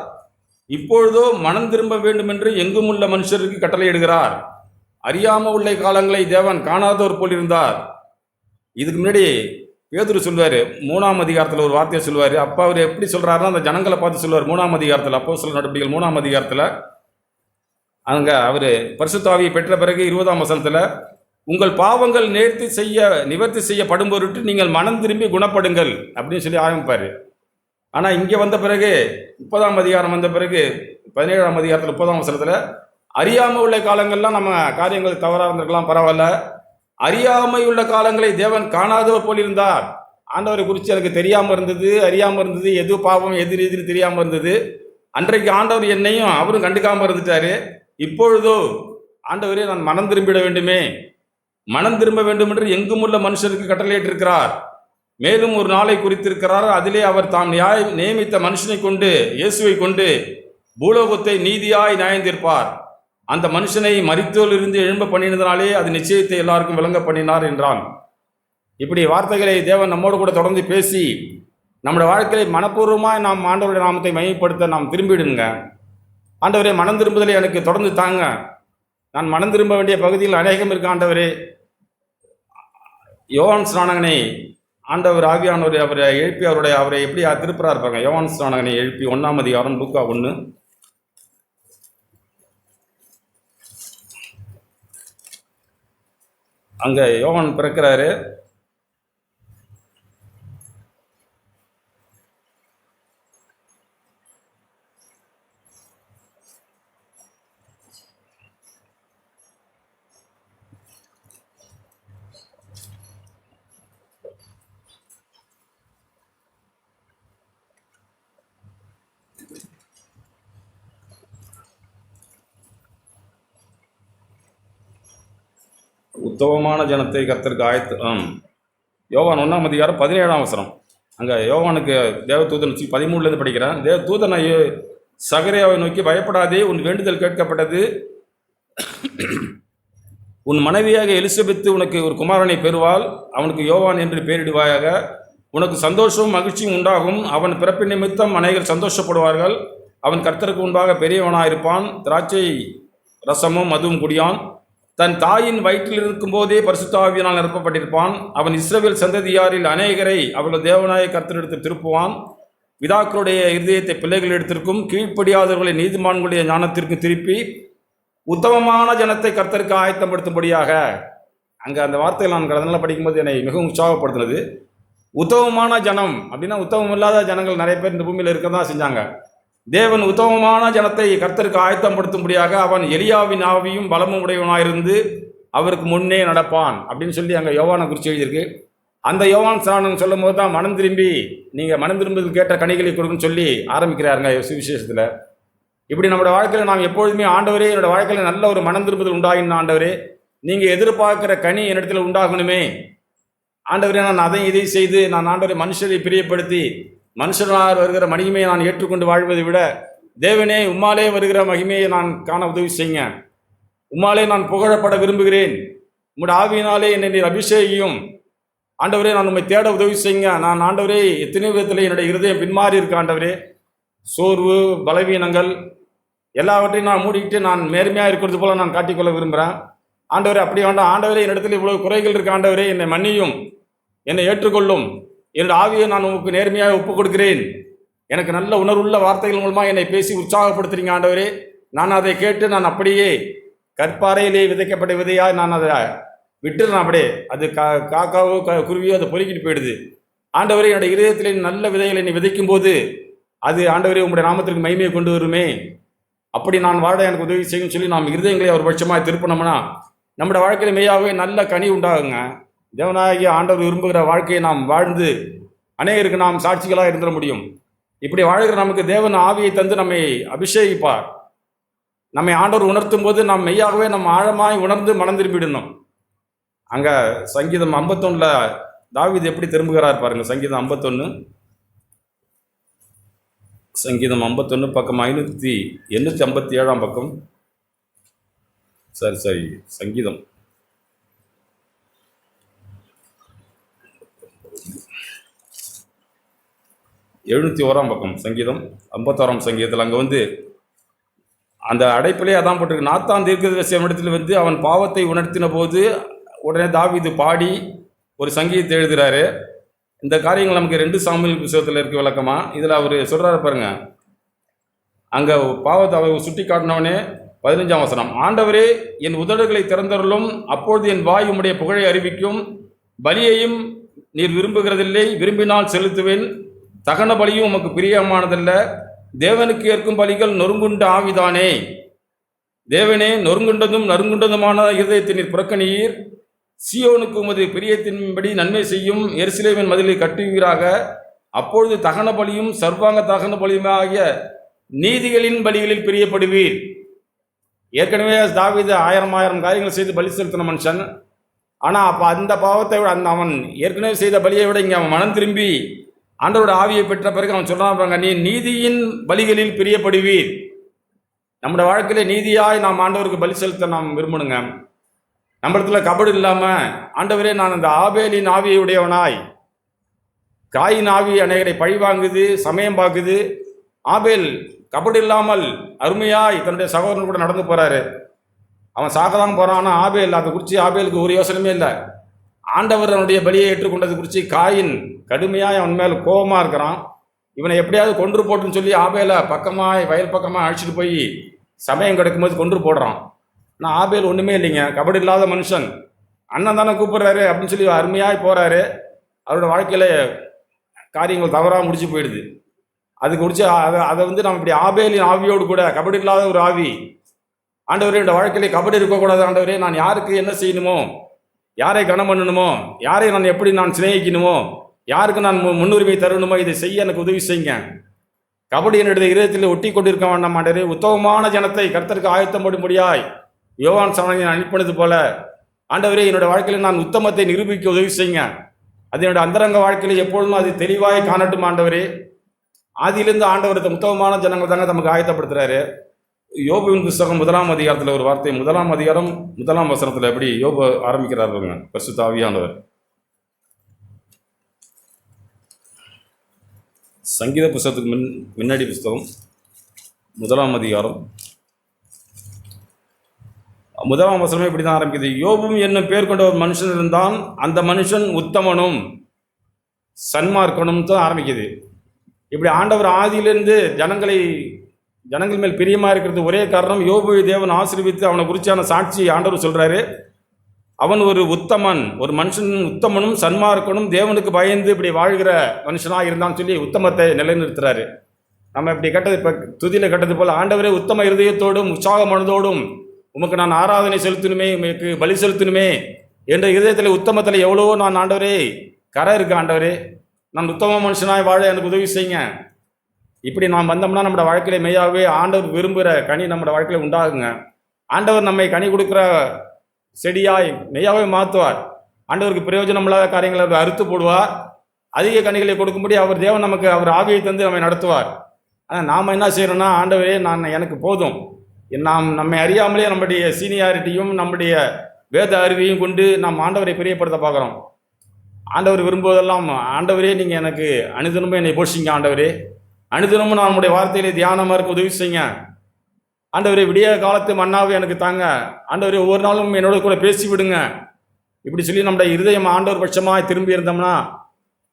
இப்பொழுதோ மனம் திரும்ப வேண்டும் என்று எங்கும் உள்ள மனுஷருக்கு கட்டளையிடுகிறார். அறியாம உள்ள காலங்களை தேவன் காணாதவர் போலிருந்தார். இதுக்கு முன்னாடி பேதுரு சொல்வார், 3ஆம் அதிகாரத்தில் ஒரு வார்த்தையை சொல்லுவார். அப்போ அவர் எப்படி சொல்கிறாருன்னா, அந்த ஜனங்களை பார்த்து சொல்லுவார். 3ஆம் அதிகாரத்தில், அப்போஸ்தலர் நடபடிகள் 3ஆம் அதிகாரத்தில் அங்கே அவர் பரிசுத்த ஆவியை பெற்ற பிறகு 20ஆம் வசனத்தில், உங்கள் பாவங்கள் நிவர்த்தி செய்யப்படும் பொருட்டு நீங்கள் மனம் திரும்பி குணப்படுங்கள் அப்படின்னு சொல்லி ஆரம்பிப்பார். ஆனால் இங்கே வந்த பிறகு 30ஆம் அதிகாரம் வந்த பிறகு 17ஆம் அதிகாரத்தில் 30ஆம் வசனத்தில், அறியாமல் உள்ள காலங்கள்லாம் நம்ம காரியங்கள் தவறாக இருந்திருக்கலாம், பரவாயில்ல, அறியாமை உள்ள காலங்களை தேவன் காணாதவர் போல் இருந்தார். ஆண்டவரை குறித்து எனக்கு தெரியாமல் இருந்தது, அறியாமல் இருந்தது, எது பாவம் எது ரீதின்னு தெரியாமல் இருந்தது. அன்றைக்கு ஆண்டவர் என்னையும் அவரும் கண்டுக்காமல் இருந்துட்டாரு. இப்பொழுதோ ஆண்டவரே நான் மனம் திரும்பிட வேண்டுமே, மனம் திரும்ப வேண்டும் என்று எங்கும் உள்ள மனுஷருக்கு கட்டளையிட்டிருக்கிறார். மேலும் ஒரு நாளை குறித்திருக்கிறார். அதிலே அவர் தாம் நியமித்த மனுஷனை கொண்டு, இயேசுவை கொண்டு பூலோகத்தை நீதியாய் நியாயந்தீர்ப்பார். அந்த மனுஷனை மரித்தோரிலிருந்து எழும்ப பண்ணினதினாலே அது நிச்சயத்தை எல்லாருக்கும் விளங்க பண்ணினார் என்றான். இப்படி வார்த்தைகளை தேவன் நம்மோடு கூட தொடர்ந்து பேசி நம்முடைய வாழ்க்கையை மனப்பூர்வமாக நாம் ஆண்டவருடைய நாமத்தை மையப்படுத்த நாம் திரும்பிடுங்க. ஆண்டவரே, மனம் திரும்புதலை எனக்கு தொடர்ந்து தாங்க. நான் மனம் திரும்ப வேண்டிய பகுதியில் அநேகம் இருக்கு. ஆண்டவரே, யோவான் ஸ்நானகனை ஆண்டவர் ஆவியானவர் அவரை எழுப்பி அவரை எப்படி திருப்புறாரு பாருங்க. யோவான் ஸ்நானகனை எழுப்பி 1ஆம் அதிகாரம் லூக்கா 1, அங்கே யோவான் பிறக்கிறாரு. உத்தமமான ஜனத்தை கர்த்தருக்கு யோவான் 1 17 வசனம். அங்கே யோவானுக்கு தேவதூதன் 13 படிக்கிறேன். தேவதூதனை சகரியாவை நோக்கி, பயப்படாதே, உன் வேண்டுதல் கேட்கப்பட்டது. உன் மனைவியாக எலிசபெத்து உனக்கு ஒரு குமாரனை பெறுவாள். அவனுக்கு யோவான் என்று பெயரிடுவாயாக. உனக்கு சந்தோஷமும் மகிழ்ச்சியும் உண்டாகும். அவன் பிறப்பின் நிமித்தம் அநேகர் சந்தோஷப்படுவார்கள். அவன் கர்த்தருக்கு முன்பாக பெரியவனாயிருப்பான். திராட்சை ரசமும் மதுவும் குடியான். தன் தாயின் வயிற்றில் இருக்கும்போதே பரிசுத்த ஆவியினால் நிரப்பப்பட்டிருப்பான். அவன் இஸ்ரவேல் சந்ததியாரில் அநேகரை அவர்கள் தேவனாய கர்த்தரிடத்தில் திருப்புவான். பிதாக்களுடைய இருதயத்தை பிள்ளைகளிடத்திற்கும் கீழ்ப்படியாதவர்களை நீதிமான்களுடைய ஞானத்திற்கும் திருப்பி உத்தமமான ஜனத்தை கர்த்தருக்கு ஆயத்தப்படுத்தும்படியாக. அங்கே அந்த வார்த்தைகள் நான் கடனால் படிக்கும்போது என்னை மிகவும் உற்சாகப்படுத்தினது. உத்தமமான ஜனம் அப்படின்னா உத்தமம் இல்லாத ஜனங்கள் நிறைய பேர் இந்த பூமியில் இருக்க தான் செஞ்சாங்க. தேவன் உத்தமமான ஜனத்தை கர்த்தருக்கு ஆயத்தப்படுத்தும்படியாக அவன் எலியாவின் ஆவியும் பலமும் உடையவனாயிருந்து அவருக்கு முன்னே நடப்பான் அப்படின்னு சொல்லி அங்கே யோவானை குறித்து எழுதியிருக்கு. அந்த யோவான் ஸ்நானம் சொல்லும் போது தான் மனம் திரும்பி நீங்கள் மனம் திரும்புதல் கேட்ட கனிகளை கொடுக்குன்னு சொல்லி ஆரம்பிக்கிறாருங்க சுவிசேஷத்தில். இப்படி நம்மளோட வாழ்க்கையில் நாம் எப்பொழுதுமே, ஆண்டவரே என்னோடய வாழ்க்கையில் நல்ல ஒரு மனம் திரும்புதல் உண்டாகின ஆண்டவரே, நீங்கள் எதிர்பார்க்குற கனி என்னிடத்தில் உண்டாகணுமே ஆண்டவரே. நான் அதையும் இதையும் செய்து நான் ஆண்டவரை மனுஷரை பிரியப்படுத்தி மனுஷனால் வருகிற மகிமையை நான் ஏற்றுக்கொண்டு வாழ்வதை விட, தேவனே உம்மாலே வருகிற மகிமையை நான் காண உதவி செய்யுங்க. உம்மாலே நான் புகழப்பட விரும்புகிறேன். உம்முடைய ஆவியினாலே என்னை நீர் அபிஷேகியும். ஆண்டவரே நான் உண்மை தேட உதவி செய்யுங்க. நான் ஆண்டவரே எத்தனை விதத்தில் என்னுடைய இருதயம் பின்மாறி இருக்க ஆண்டவரே. சோர்வு, பலவீனங்கள் எல்லாவற்றையும் நான் மூடிக்கிட்டு நான் நேர்மையாக இருக்கிறது போல நான் காட்டிக்கொள்ள விரும்புகிறேன் ஆண்டவரே. அப்படி வேண்டாம் ஆண்டவரே, என்னிடத்தில் இவ்வளவு குறைகள் இருக்க ஆண்டவரே, என்னை மன்னியும், என்னை ஏற்றுக்கொள்ளும். என்னுடைய ஆவியை நான் உங்களுக்கு நேர்மையாக ஒப்புக் கொடுக்கிறேன். எனக்கு நல்ல உணர்வுள்ள வார்த்தைகள் மூலமாக என்னை பேசி உற்சாகப்படுத்துறீங்க ஆண்டவரே. நான் அதை கேட்டு நான் அப்படியே கற்பாறையிலே விதைக்கப்பட்ட விதையாக நான் அதை விட்டுறேன். அப்படியே அது காக்காவோ குருவியோ அதை பொறுக்கிட்டு போயிடுது. ஆண்டவரே, என்னுடைய இதயத்திலே நல்ல விதைகளை என்னை விதைக்கும் போது அது ஆண்டவரே உங்களுடைய நாமத்திற்கு மகிமையை கொண்டு வருமே. அப்படி நான் வாழ எனக்கு உதவி செய்யும் சொல்லி நாம் இருதயங்களை ஒரு பட்சமாக திருப்பினோம்னா நம்முடைய வாழ்க்கையில் மெய்யாகவே நல்ல கனி உண்டாகுங்க. தேவனாகிய ஆண்டவர் விரும்புகிற வாழ்க்கையை நாம் வாழ்ந்து அநேகருக்கு நாம் சாட்சிகளாக இருந்துட முடியும். இப்படி வாழ்கிற நமக்கு தேவன் ஆவியை தந்து நம்மை அபிஷேகிப்பார். நம்மை ஆண்டவர் உணர்த்தும் போது நாம் மெய்யாகவே நம்ம ஆழமாய் உணர்ந்து மனம் திரும்பிடணும். அங்கே சங்கீதம் 51 தாவீது எப்படி திரும்புகிறார் பாருங்க. சங்கீதம் 51 பக்கம் 857 பக்கம். சரி சங்கீதம் 701 பக்கம். சங்கீதம் 51 சங்கீதத்தில் அங்கே அந்த அடைப்பிலே அதான் போட்டிருக்கு. நாத்தான் தீர்க்கதரிசி இடத்துல அவன் பாவத்தை உணர்த்தின போது உடனே தாவீது பாடி ஒரு சங்கீதத்தை எழுதுகிறாரு. இந்த காரியங்கள் நமக்கு 2 சாமுவேல் புத்தகத்தில் இருக்க விளக்கமா. இதில் அவர் சொல்கிறாரு பாருங்க. அங்கே பாவத்தை அவர் சுட்டி காட்டினவனே 15 வசனம். ஆண்டவரே, என் உதடுகளை திறந்தருளும், அப்பொழுது என் வாய் உம்முடைய புகழை அறிவிக்கும். பலியையும் நீர் விரும்புகிறதில்லை, விரும்பினால் செலுத்துவேன். தகன பலியும் உமக்கு பிரியமானதல்ல. தேவனுக்கு ஏற்கும் பலிகள் நொறுங்குண்ட ஆவிதானே. தேவனே, நொறுங்குண்டதும் நறுங்குண்டதுமான இருதயத்தை நீர் புறக்கணியீர். சியோனுக்கு உமது பிரியத்தின்படி நன்மை செய்யும். எருசலேமின் மதிலை கட்டுவீராக. அப்பொழுது தகன பலியும் சர்வாங்க தகன பலியுமே ஆகிய நீதிகளின் பலிகளில் பிரியப்படுவீர். ஏற்கனவே தாவீது 1000 காரியங்கள் செய்து பலி செலுத்தின மனுஷன். ஆனால் அப்போ அந்த பாவத்தை விட அவன் ஏற்கனவே செய்த பலியை விட இங்கே அவன் மனம் திரும்பி ஆண்டவரோட ஆவியை பெற்ற பிறகு அவன் சொல்கிறான், நீ நீதியின் பலிகளில் பிரியப்படுவீர். நம்முடைய வாழ்க்கையில நீதியாய் நாம் ஆண்டவருக்கு பலி செலுத்த நாம் விரும்பணுங்க. நம்ம இடத்துல கபடு இல்லாமல், ஆண்டவரே நான் அந்த ஆபேலின் ஆவியை உடையவனாய், காயின் ஆவி அநேகரை பழி வாங்குது, சமயம் பார்க்குது. ஆபேல் கபடு இல்லாமல் அருமையாய் தன்னுடைய சகோதரன் கூட நடந்து போகிறாரு. அவன் சாக தான் போகிறான். ஆனால் ஆபேல் அதை குறித்து ஆபேலுக்கு ஒரு யோசனையுமே இல்லை. ஆண்டவர் அவனுடைய பலியை ஏற்றுக்கொண்டது குறித்து காயின் கடுமையாக அவன் மேல் கோபமாக இருக்கிறான். இவனை எப்படியாவது கொன்று போட்டுன்னு சொல்லி ஆபேலை வயல் பக்கமாக அழைச்சிட்டு போய் சமயம் கிடைக்கும்போது கொன்று போடுறான். ஆனால் ஆபேல் ஒன்றுமே இல்லைங்க, கபடி இல்லாத மனுஷன். அண்ணன் தானே கூப்பிட்றாரு அப்படின்னு சொல்லி அருமையாக போகிறாரு. அவரோட வாழ்க்கையில் காரியங்கள் தவறாக முடிச்சு போயிடுது. அதுக்கு முடிச்சு அதை நம்ம இப்படி ஆபேலின் ஆவியோடு கூட கபடி இல்லாத ஒரு ஆவி, ஆண்டவரே என்னோட வாழ்க்கையிலே கபடி இருக்கக்கூடாது. ஆண்டவரே நான் யாருக்கு என்ன செய்யணுமோ, யாரை கனம் பண்ணணுமோ, யாரை நான் எப்படி நான் சிநேகிக்கணுமோ, யாருக்கு நான் முன்னுரிமை தரணுமோ, இதை செய்ய எனக்கு உதவி செய்யுங்க. கபடி என்னுடைய இதயத்தில் ஒட்டி கொண்டிருக்க வேண்டாம் ஆண்டவரே. உத்தமமான ஜனத்தை கர்த்தருக்கு ஆயத்தம் பண்ணும்படியாய் யோவான் சாணனை அனுப்பினது போல ஆண்டவரே என்னோட வாழ்க்கையில் நான் உத்தமத்தை நிரூபிக்க உதவி செய்யுங்க. அது என்னோட அந்தரங்க வாழ்க்கையில் எப்பொழுதும் அது தெளிவாய் காணட்டும் ஆண்டவரே. ஆதியிலிருந்து ஆண்டவர் உத்தமமான ஜனங்கள் தாங்க நமக்கு ஆயத்தப்படுத்துறாரு. யோபுவின் புஸ்தகம் 1ஆம் அதிகாரத்தில் ஒரு வார்த்தை, 1ஆம் அதிகாரம் 1ஆம் வசனத்தில் எப்படி யோபு ஆரம்பிக்கிறாருங்க பரிசுத்த ஆவியானவர். சங்கீத புஸ்தகத்துக்கு முன்னாடி புஸ்தகம் 1ஆம் அதிகாரம் 1ஆம் வசனமே இப்படி தான் ஆரம்பிக்குது. யோபும் என்னும் பேர் கொண்ட ஒரு மனுஷன் இருந்தான், அந்த மனுஷன் உத்தமனும் சன்மார்க்கனும் தான் ஆரம்பிக்குது. இப்படி ஆண்டவர் ஆதியிலிருந்து ஜனங்கள் மேல் பிரியமாக இருக்கிறது ஒரே காரணம், யோபுவை தேவன் ஆசீர்வதித்து அவனை குறிச்சான சாட்சி ஆண்டவர் சொல்கிறாரு. அவன் ஒரு உத்தமன், ஒரு மனுஷன் உத்தமனும் சன்மார்க்கனும் தேவனுக்கு பயந்து இப்படி வாழ்கிற மனுஷனாக இருந்தான்னு சொல்லி உத்தமத்தை நிலைநிறுத்துறாரு. நம்ம இப்படி கட்டது, இப்போ துதியில் கட்டது போல், ஆண்டவரே உத்தம இருதயத்தோடும் உற்சாக மனதோடும் உமக்கு நான் ஆராதனை செலுத்தணுமே, உமக்கு பலி செலுத்தணுமே என்ற இதயத்தில் உத்தமத்தில் எவ்வளவோ நான் ஆண்டவரே கரை இருக்கு. ஆண்டவரே நான் உத்தம மனுஷனாய் வாழ எனக்கு உதவி செய்யுங்க. இப்படி நாம் வந்தோம்னா நம்மளோட வாழ்க்கையில மெய்யாகவே ஆண்டவர் விரும்புகிற கனி நம்மளோட வாழ்க்கையில் உண்டாகுங்க. ஆண்டவர் நம்மை கனி கொடுக்குற செடியாய் மெய்யாகவே மாற்றுவார். ஆண்டவருக்கு பிரயோஜனம் இல்லாத காரியங்களை அவர் அறுத்து போடுவார். அதிக கனிகளை கொடுக்கும்படி அவர் தேவன் நமக்கு அவர் ஆவியை தந்து நம்மை நடத்துவார். ஆனால் நாம் என்ன செய்யணும்னா, ஆண்டவரே எனக்கு போதும், நம்மை அறியாமலே நம்முடைய சீனியாரிட்டியும் நம்முடைய வேத அறிவையும் கொண்டு நாம் ஆண்டவரை பிரியப்படுத்த பார்க்குறோம். ஆண்டவர் விரும்புவதெல்லாம், ஆண்டவரே நீங்கள் எனக்கு அனுதினமும் என்னை போஷிங்க, ஆண்டவரே அனுதினமும் நான் நம்முடைய வார்த்தையிலே தியானமாக இருக்க உதவி செய்யுங்க, ஆண்டவரே விடிய காலத்து மன்னாவை எனக்கு தாங்க, ஆண்டவரே ஒவ்வொரு நாளும் என்னோட கூட பேசி விடுங்க. இப்படி சொல்லி நம்முடைய இருதயம் ஆண்டவர் பட்சமாக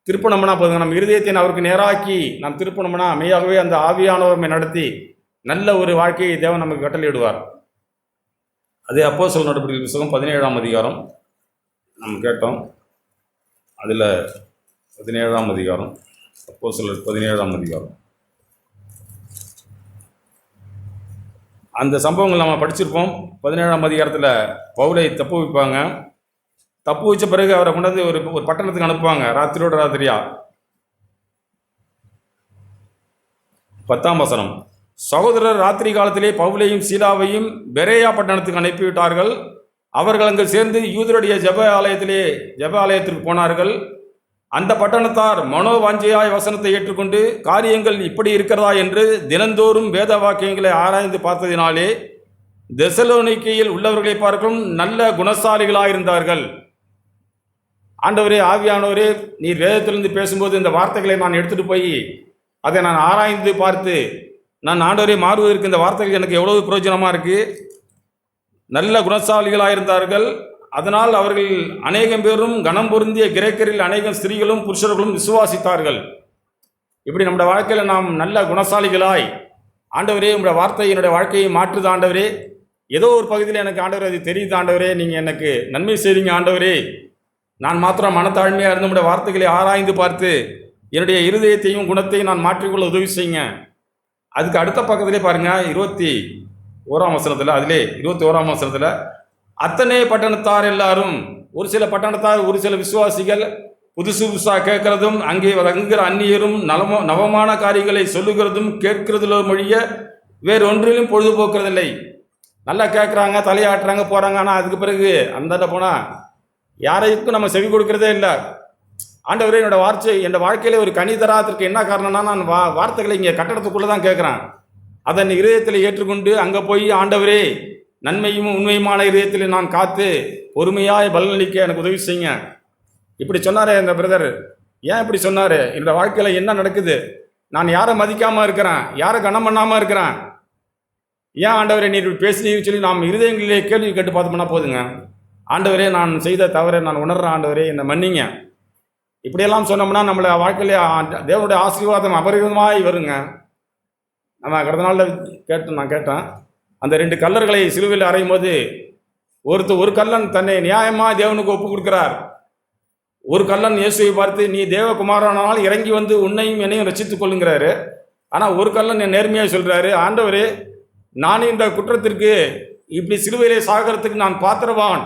திருப்பணம்னா போதுங்க. நம்ம இருதயத்தை அவருக்கு நேராக்கி நாம் திருப்பணம்னா மெய்யாகவே அந்த ஆவியானவரை நடத்தி நல்ல ஒரு வாழ்க்கையை தேவன் நமக்கு கட்டளையிடுவார். அது அப்போஸ்தலர் நடபடிகள் புத்தகம் 17ஆம் அதிகாரம் நம்ம கேட்டோம். அதில் 17ஆம் அதிகாரம், அப்போஸ்தலர் 17ஆம் அதிகாரம், அந்த சம்பவங்கள் நம்ம படிச்சிருப்போம். 17ஆம் அதிகாரத்தில் பவுலை தப்பு வைப்பாங்க. தப்பு வச்ச பிறகு அவரை கொண்டாந்து ஒரு பட்டணத்துக்கு அனுப்புவாங்க, ராத்திரியோட ராத்திரியா. 10ஆம் வசனம், சகோதரர் ராத்திரி காலத்திலே பவுலையும் சீலாவையும் பெரேயா பட்டணத்துக்கு அனுப்பிவிட்டார்கள். அவர்கள் அங்கு சேர்ந்து யூதருடைய ஜெப ஆலயத்திற்கு போனார்கள். அந்த பட்டணத்தார் மனோவாஞ்சையாய் வசனத்தை ஏற்றுக்கொண்டு காரியங்கள் இப்படி இருக்கிறதா என்று தினந்தோறும் வேத வாக்கியங்களை ஆராய்ந்து பார்த்ததினாலே தெசலோனிக்கையில் உள்ளவர்களை பார்க்கும் நல்ல குணசாலிகளாயிருந்தார்கள். ஆண்டவரே, ஆவியானவரே, நீர் வேதத்திலிருந்து பேசும்போது இந்த வார்த்தைகளை நான் எடுத்துகிட்டு போய் அதை நான் ஆராய்ந்து பார்த்து நான் ஆண்டவரே மாறுவதற்கு இந்த வார்த்தைகள் எனக்கு எவ்வளவு பிரயோஜனமாக இருக்குது. நல்ல குணசாலிகளாயிருந்தார்கள். அதனால் அவர்கள் அநேகம் பேரும் கனம் பொருந்திய கிரேக்கரில் அநேகம் ஸ்திரீகளும் புருஷர்களும் விசுவாசித்தார்கள். இப்படி நம்முடைய வாழ்க்கையில் நாம் நல்ல குணசாலிகளாய், ஆண்டவரே உங்களுடைய வார்த்தை என்னுடைய வாழ்க்கையை மாற்றுது ஆண்டவரே, ஏதோ ஒரு பகுதியில் எனக்கு ஆண்டவரே அது தெரியுது ஆண்டவரே, நீங்கள் எனக்கு நன்மை செய்வீங்க ஆண்டவரே, நான் மாத்திரம் மனத்தாழ்மையாக இருந்து நம்முடைய வார்த்தைகளை ஆராய்ந்து பார்த்து என்னுடைய இருதயத்தையும் குணத்தையும் நான் மாற்றிக்கொள்ள உதவி செய்யுங்க. அதுக்கு அடுத்த பக்கத்திலே பாருங்கள், 21ஆம் வசனத்தில், அதிலே 21ஆம் வசனத்தில், அத்தனை பட்டணத்தார் எல்லாரும், ஒரு சில பட்டணத்தார் ஒரு சில விசுவாசிகள் புதுசாக கேட்கறதும் அங்கே தங்குகிற அந்நியரும் நவமான காரியங்களை சொல்லுகிறதும் கேட்கறதுல மொழிய வேறு ஒன்றிலும் பொழுதுபோக்குறதில்லை. நல்லா கேட்குறாங்க, தலையாட்டுறாங்க, போகிறாங்க. ஆனால் அதுக்கு பிறகு அந்த போனால் யாரைக்கும் நம்ம செவி கொடுக்கறதே இல்லை. ஆண்டவரே, என்னோட வாழ்க்கையில ஒரு கனி தராதற்கு என்ன காரணம்னா, நான் வார்த்தைகளை இங்கே கட்டடத்துக்குள்ளே தான் கேட்குறேன். அதன் இருதயத்தில் ஏற்றுக்கொண்டு அங்கே போய் ஆண்டவரே நன்மையும் உண்மையுமான இதயத்தில் நான் காத்து பொறுமையாய் பலனளிக்க எனக்கு உதவி செய்யுங்க. இப்படி சொன்னாரே இந்த பிரதர். ஏன் இப்படி சொன்னார்? என்னோட வாழ்க்கையில் என்ன நடக்குது? நான் யாரை மதிக்காமல் இருக்கிறேன், யாரை கனம் பண்ணாமல் இருக்கிறேன், ஏன் ஆண்டவரே நீர் பேசினீர்னு சொல்லி நாம் இருதயங்களிலே கேள்வி கேட்டு பார்த்தோம்னா போதுங்க. ஆண்டவரே, நான் செய்த தவறை நான் உணர்றேன், ஆண்டவரே என்னை மன்னிங்க. இப்படியெல்லாம் சொன்னோம்னா நம்மளை வாழ்க்கையிலே தேவனுடைய ஆசீர்வாதம் அபரிதமாய் வருங்க. நம்ம கடந்த நாளில் நான் கேட்டேன், அந்த 2 கல்லர்களை சிலுவையில் அறையும் போது ஒரு கல்லன் தன்னை நியாயமாக தேவனுக்கு ஒப்பு கொடுக்கிறார். ஒரு கல்லன் இயேசுவை பார்த்து நீ தேவகுமாரனால் இறங்கி வந்து உன்னையும் என்னையும் ரட்சித்துக் கொள்ளுங்கிறாரு. ஆனால் ஒரு கல்லன் நேர்மையாக சொல்கிறாரு, ஆண்டவரே நான் இந்த குற்றத்திற்கு இப்படி சிலுவையிலே சாகிறதுக்கு நான் பாத்திரவான்,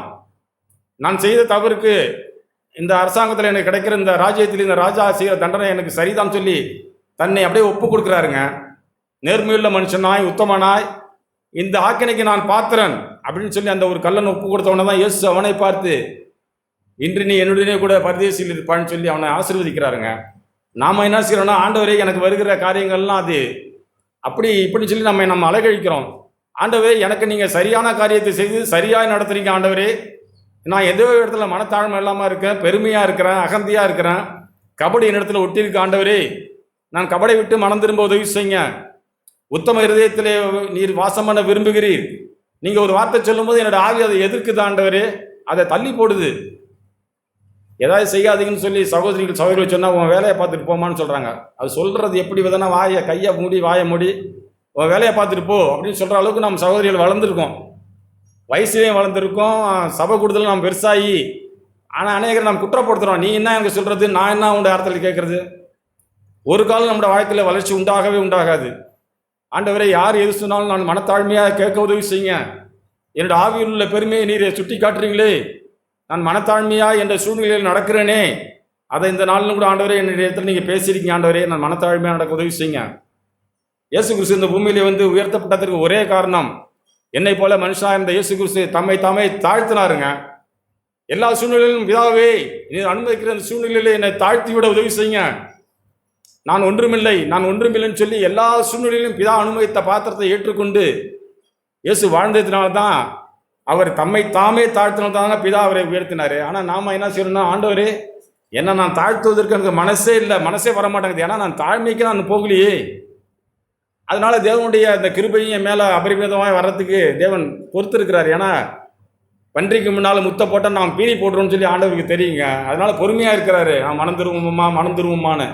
நான் செய்த தவறுக்கு இந்த அரசாங்கத்தில் எனக்கு கிடைக்கிற இந்த ராஜ்யத்தில் இந்த ராஜா செய்கிற தண்டனை எனக்கு சரிதான் சொல்லி தன்னை அப்படியே ஒப்பு கொடுக்குறாருங்க. நேர்மையுள்ள மனுஷனாய் உத்தமனாய் இந்த ஆக்கினைக்கு நான் பாத்திரன் அப்படின்னு சொல்லி அந்த ஒரு கல்லன் ஒப்பு கொடுத்தவன தான் இயேசு அவனை பார்த்து இன்று நீ என்னுடனே கூட பரதேசியில் இருப்பான்னு சொல்லி அவனை ஆசீர்வதிக்கிறாருங்க. நாம் என்ன செய்யறோம்னா, ஆண்டவரே எனக்கு வருகிற காரியங்கள்லாம் அது அப்படி இப்படின்னு சொல்லி நம்ம அலகழிக்கிறோம். ஆண்டவரே எனக்கு நீங்கள் சரியான காரியத்தை செய்து சரியாக நடத்துறீங்க ஆண்டவரே. நான் ஏதோ இடத்துல மனத்தாழ்மை இல்லாமல் இருக்கேன், பெருமையாக இருக்கிறேன், அகந்தியாக இருக்கிறேன், கபடி என்னிடத்துல ஒட்டியிருக்கு ஆண்டவரே. நான் கபடை விட்டு மனம் திரும்ப உதவி செய்யுங்க. உத்தம இருதயத்திலே நீர் வாசம் பண்ண விரும்புகிறீர். நீங்கள் ஒரு வார்த்தை சொல்லும்போது என்னோட ஆவி அதை எதிர்க்குது ஆண்டவரே, அதை தள்ளி போடுது. ஏதாவது செய்யாதீங்கன்னு சொல்லி சகோதரிகள் சொன்னால் உன் வேலையை பார்த்துட்டு போமான்னு சொல்கிறாங்க. அது சொல்கிறது எப்படி விதனா, கையை மூடி வாயை மூடி உன் வேலையை பார்த்துட்டு போ அப்படின்னு சொல்கிற அளவுக்கு நம்ம சகோதரிகள் வளர்ந்துருக்கோம், வயசுலேயும் வளர்ந்துருக்கோம், சபை கூடுதலும் நம்ம பெருசாகி. ஆனால் அநேகர் நம்ம குற்றப்படுத்துகிறோம். நீ என்ன எனக்கு சொல்கிறது, நான் என்ன உண்ட அர்த்தத்தில் கேட்குறது. ஒரு காலம் நம்மளோட வாழ்க்கையில் வளர்ச்சி உண்டாகவே உண்டாகாது. ஆண்டவரை யார் எது சொன்னாலும் நான் மனத்தாழ்மையாக கேட்க உதவி செய்யுங்க. என்னோட ஆவியில் உள்ள பெருமையை நீரை சுட்டி காட்டுறீங்களே, நான் மனத்தாழ்மையாக என்ற சூழ்நிலையில் நடக்கிறேனே, அதை இந்த நாளிலும் கூட ஆண்டவரே என்னுடைய இடத்துல நீங்கள் பேசியிருக்கீங்க ஆண்டவரே, நான் மனத்தாழ்மையாக நடக்க உதவி செய்யுங்க. இயேசு கிறிஸ்து இந்த பூமியிலே உயர்த்தப்பட்டதற்கு ஒரே காரணம், என்னை போல மனுஷனாக இருந்த இயேசு கிறிஸ்து தாமே தாழ்த்தினாருங்க. எல்லா சூழ்நிலையிலும் பிதாவே நீ அனுமதிக்கிற அந்த சூழ்நிலையிலே என்னை தாழ்த்தி விட உதவி செய்யுங்க. நான் ஒன்றுமில்லைன்னு சொல்லி எல்லா சூழ்நிலையிலும் பிதா அனுமதித்த பாத்திரத்தை ஏற்றுக்கொண்டு இயேசு வாழ்ந்ததுனால்தான், அவர் தாமே தாழ்த்தினால்தாங்க பிதா அவரை உயர்த்தினார். ஆனால் நாம் என்ன செய்யணும்னா, ஆண்டவரே என்ன நான் தாழ்த்துவதற்கு எனக்கு மனசே வரமாட்டேங்குது. ஏன்னா நான் தாழ்மைக்கு நான் போகலையே. அதனால தேவனுடைய அந்த கிருபையும் என் மேலே அபரிமிதமாக வர்றதுக்கு தேவன் பொறுத்திருக்கிறார். ஏன்னா பன்றிக்கு முன்னால் முத்த போட்டால் நாம் பீனி போட்டுருவோம்னு சொல்லி ஆண்டவருக்கு தெரியுங்க. அதனால பொறுமையாக இருக்கிறாரு. நான் மனம் திரும்புமான்னு.